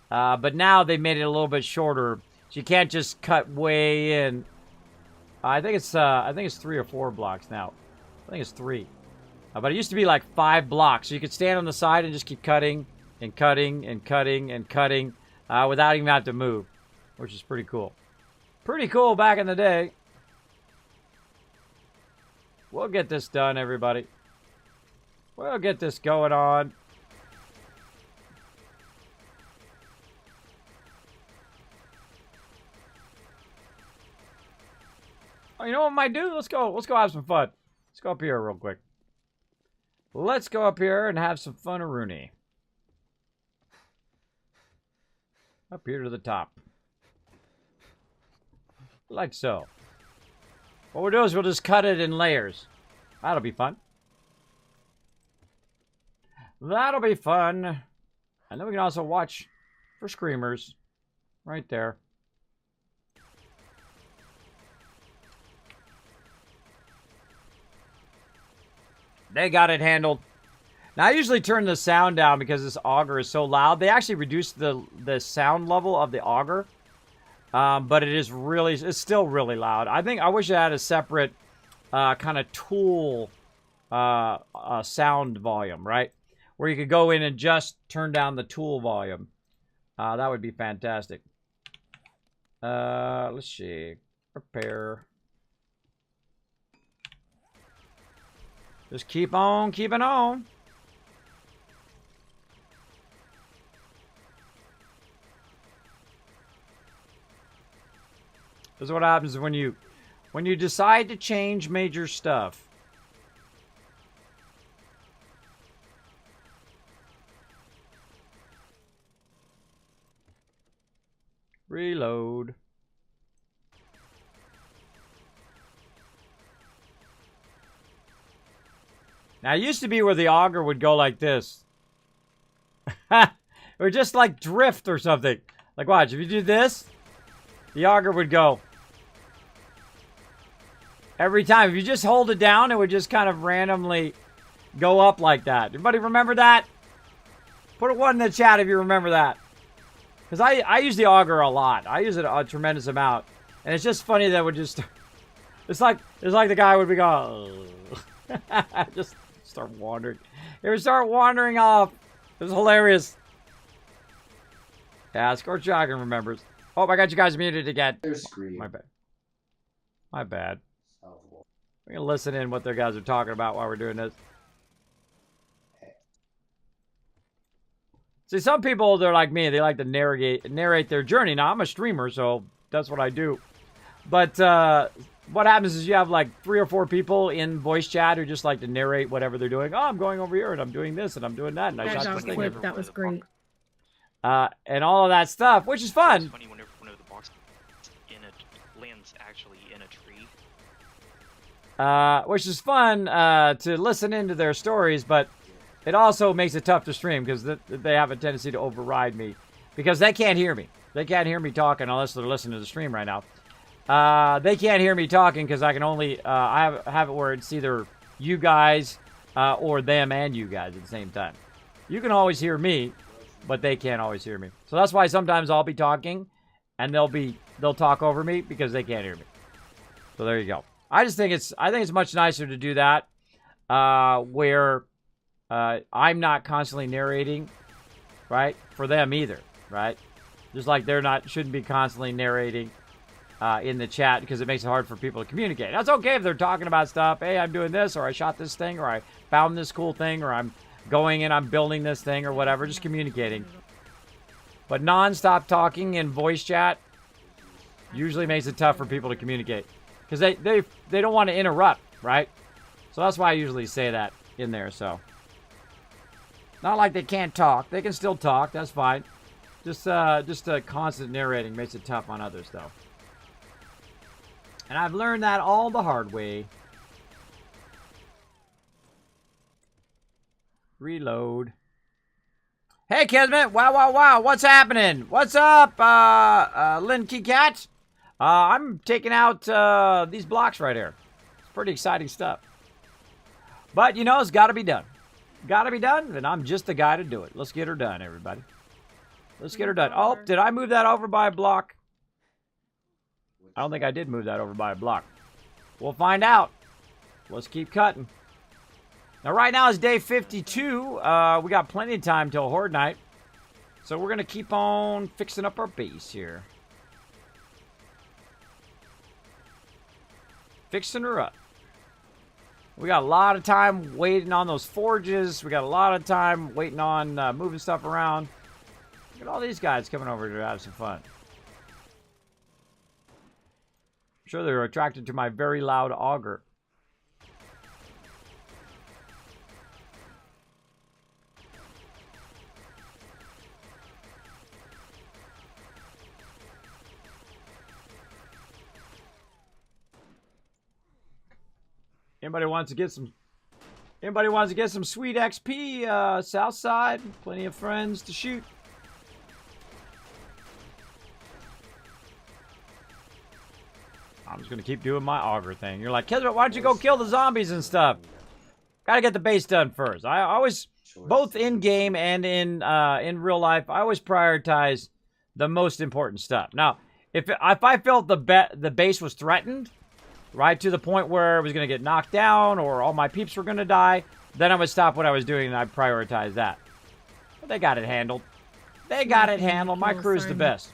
But now they made it a little bit shorter. So you can't just cut way in. I think it's 3 or 4 blocks now. I think it's 3. But it used to be like 5 blocks. So you could stand on the side and just keep cutting and cutting and cutting and cutting without even having to move. Which is pretty cool. Pretty cool back in the day. We'll get this done, everybody. We'll get this going on. Oh, you know what I might do? Let's go have some fun. Let's go up here real quick. Let's go up here and have some fun, Rooney. Up here to the top. Like so. What we'll do is we'll just cut it in layers. That'll be fun. That'll be fun. And then we can also watch for screamers. Right there. They got it handled. Now, I usually turn the sound down because this auger is so loud. They actually reduced the sound level of the auger. But it's still really loud. I wish it had a separate kind of tool sound volume, right? Where you could go in and just turn down the tool volume. That would be fantastic. Let's see. Prepare. Just keep on keeping on. This is what happens when you decide to change major stuff. Reload. Now, it used to be where the auger would go like this. Or just like drift or something. Like, watch, if you do this, the auger would go. Every time. If you just hold it down, it would just kind of randomly go up like that. Everybody remember that? Put a 1 in the chat if you remember that. Because I use the auger a lot. I use it a tremendous amount. And it's just funny that it would just... It's like the guy would be going... just start wandering. It would start wandering off. It was hilarious. Yeah, Scorch Dragon remembers. Oh, I got you guys muted again. My bad. My bad. We're going to listen in what their guys are talking about while we're doing this. See, some people, they're like me. They like to narrate their journey. Now, I'm a streamer, so that's what I do. But what happens is you have like 3 or 4 people in voice chat who just like to narrate whatever they're doing. Oh, I'm going over here, and I'm doing this, and I'm doing that, and I shot this thing. That was great. And all of that stuff, which is fun. It's funny whenever one of the box lands actually in a tree. Which is fun to listen into their stories, but it also makes it tough to stream because they have a tendency to override me because they can't hear me. They can't hear me talking unless they're listening to the stream right now. They can't hear me talking because I can only I have it where it's either you guys or them and you guys at the same time. You can always hear me, but they can't always hear me. So that's why sometimes I'll be talking and they'll talk over me because they can't hear me. So there you go. I think it's much nicer to do that where I'm not constantly narrating, right? For them either, right? Just like shouldn't be constantly narrating in the chat because it makes it hard for people to communicate. That's okay if they're talking about stuff. Hey, I'm doing this, or I shot this thing, or I found this cool thing, or I'm going and I'm building this thing, or whatever. Just communicating. But non-stop talking in voice chat usually makes it tough for people to communicate because they don't want to interrupt, right? So that's why I usually say that in there. So not like they can't talk; they can still talk. That's fine. Just constant narrating makes it tough on others, though. And I've learned that all the hard way. Reload. Hey, Kismet. Wow. What's happening? What's up, Lynn Key Cat? I'm taking out these blocks right here. It's pretty exciting stuff. But, it's got to be done. Got to be done, and I'm just the guy to do it. Let's get her done, everybody. Let's get her done. Oh, did I move that over by a block? I don't think I did move that over by a block. We'll find out. Let's keep cutting. Now, right now is day 52. We got plenty of time till Horde Night. So we're going to keep on fixing up our base here. Fixing her up. We got a lot of time waiting on those forges. We got a lot of time waiting on moving stuff around. Look at all these guys coming over to have some fun. I'm sure they're attracted to my very loud auger. Anybody wants to get Anybody wants to get some sweet XP, south side, plenty of friends to shoot. I'm just gonna keep doing my auger thing. You're like, Kismet, why don't you go kill the zombies and stuff? Gotta get the base done first. I always, both in game and in real life, I always prioritize the most important stuff. Now, if I felt the base was threatened, right to the point where it was gonna get knocked down or all my peeps were gonna die, then I would stop what I was doing and I'd prioritize that. But they got it handled. They got it handled. My crew's the best.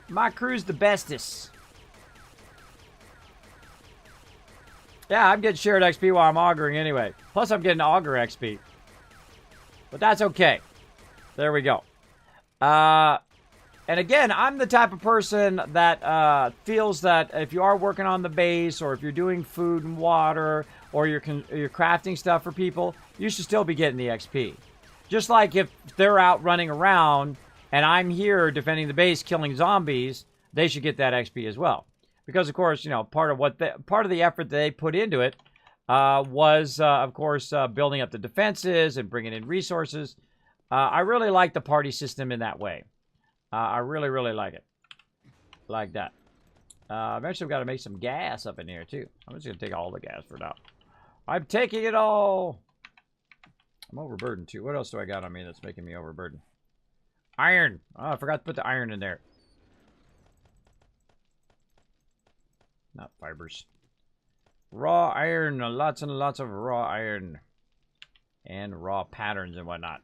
My crew's the bestest. Yeah, I'm getting shared XP while I'm augering anyway. Plus, I'm getting auger XP. But that's okay. There we go. And again, I'm the type of person that feels that if you are working on the base, or if you're doing food and water, or you're crafting stuff for people, you should still be getting the XP. Just like if they're out running around, and I'm here defending the base, killing zombies, they should get that XP as well. Because, of course, you know, part of the effort they put into it was, of course, building up the defenses and bringing in resources. I really like the party system in that way. I really, really like it. Like that. Eventually, we've got to make some gas up in here, too. I'm just going to take all the gas for now. I'm taking it all. I'm overburdened, too. What else do I got on me that's making me overburdened? Iron. Oh, I forgot to put the iron in there. Not fibers. Raw iron. Lots and lots of raw iron. And raw patterns and whatnot.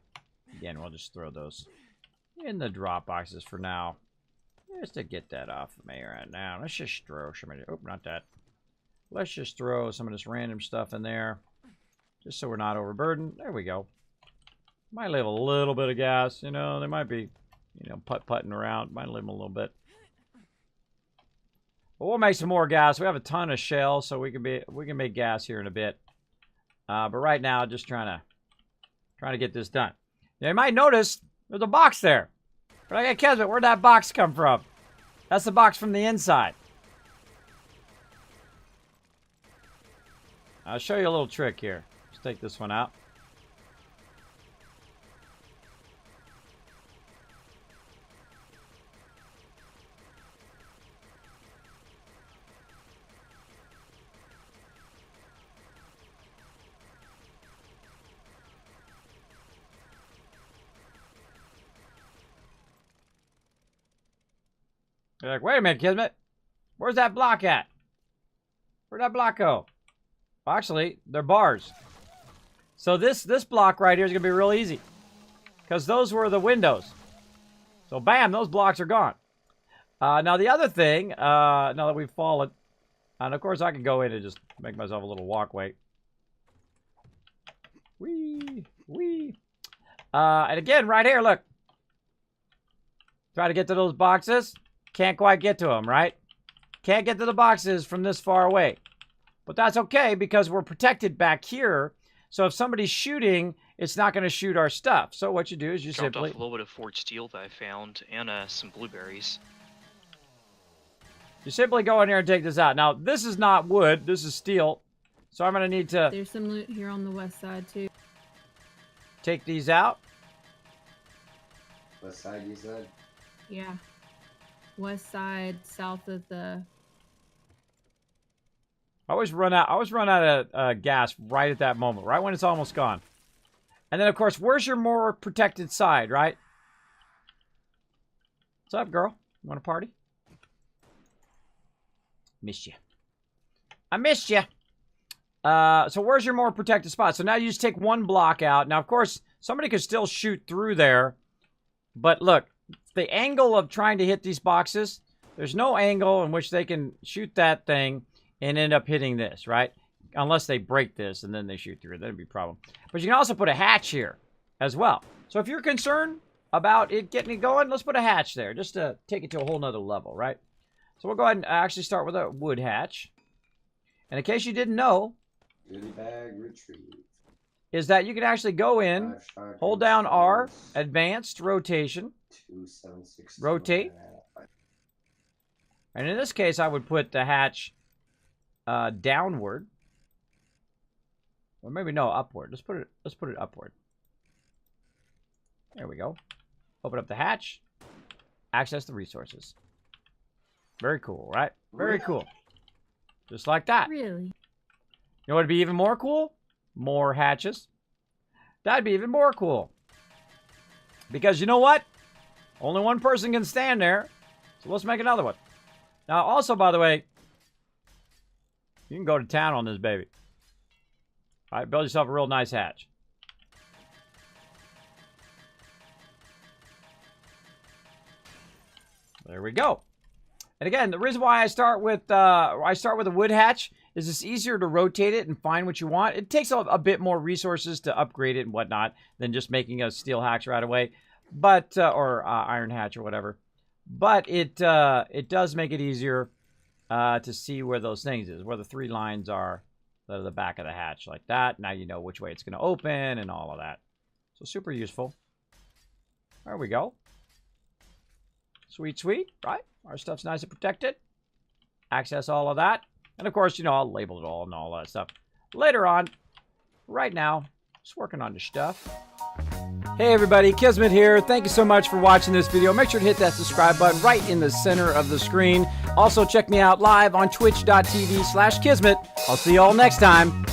Again, we'll just throw those in the drop boxes for now. Just to get that off of me right now. Let's just throw some of it. Oh, not that. Let's just throw some of this random stuff in there. Just so we're not overburdened. There we go. Might leave a little bit of gas. You know, they might be, you know, putting around. Might leave them a little bit. But we'll make some more gas. We have a ton of shells, so we can make gas here in a bit. But right now, just trying to get this done. Now, you might notice there's a box there. But I got Kismet, where'd that box come from? That's the box from the inside. I'll show you a little trick here. Let's take this one out. You're like, wait a minute, Kismet. Where's that block at? Where'd that block go? Well, actually, they're bars. So this block right here is going to be real easy. Because those were the windows. So bam, those blocks are gone. Now the other thing, now that we've fallen, and of course I can go in and just make myself a little walkway. Whee, whee. And again, right here, look. Try to get to those boxes. Can't quite get to them, right? Can't get to the boxes from this far away. But that's okay because we're protected back here. So if somebody's shooting, it's not going to shoot our stuff. So what you do is you Dropped simply... off a little bit of forged steel that I found, and some blueberries. You simply go in here and take this out. Now, this is not wood. This is steel. So I'm going to need to... There's some loot here on the west side, too. Take these out. West side, you said? Yeah. West side, south of the... I always run out of gas right at that moment, right when it's almost gone. And then, of course, where's your more protected side, right? What's up, girl? You want to party? Missed you. I missed you. So where's your more protected spot? So now you just take one block out. Now, of course, somebody could still shoot through there. But look, the angle of trying to hit these boxes, there's no angle in which they can shoot that thing and end up hitting this, right? Unless they break this and then they shoot through it. That'd be a problem. But you can also put a hatch here as well. So if you're concerned about it getting it going, let's put a hatch there just to take it to a whole nother level, right? So we'll go ahead and actually start with a wood hatch. And in case you didn't know, Goodie bag retrieve. Is that you can actually go in, hold down R, advanced rotation, 276 rotate. And in this case, I would put the hatch downward. Or maybe no, upward. Let's put it upward. There we go. Open up the hatch. Access the resources. Very cool, right? Very cool. Just like that. Really? You know what would be even more cool? More hatches. That'd be even more cool. Because you know what? Only one person can stand there. So let's make another one. Now, also, by the way, you can go to town on this baby. All right, build yourself a real nice hatch. There we go. And again, the reason why I start with a wood hatch is it's easier to rotate it and find what you want. It takes a bit more resources to upgrade it and whatnot than just making a steel hatch right away, but or iron hatch or whatever. But it does make it easier to see where those things is, where the 3 lines are that are the back of the hatch like that. Now you know which way it's going to open and all of that. So super useful. There we go. Sweet, sweet, right? Our stuff's nice and protected. Access all of that. And of course, you know, I'll label it all and all that stuff later on. Right now, just working on the stuff. Hey everybody, Kismet here. Thank you so much for watching this video. Make sure to hit that subscribe button right in the center of the screen. Also, check me out live on twitch.tv/Kismet. I'll see you all next time.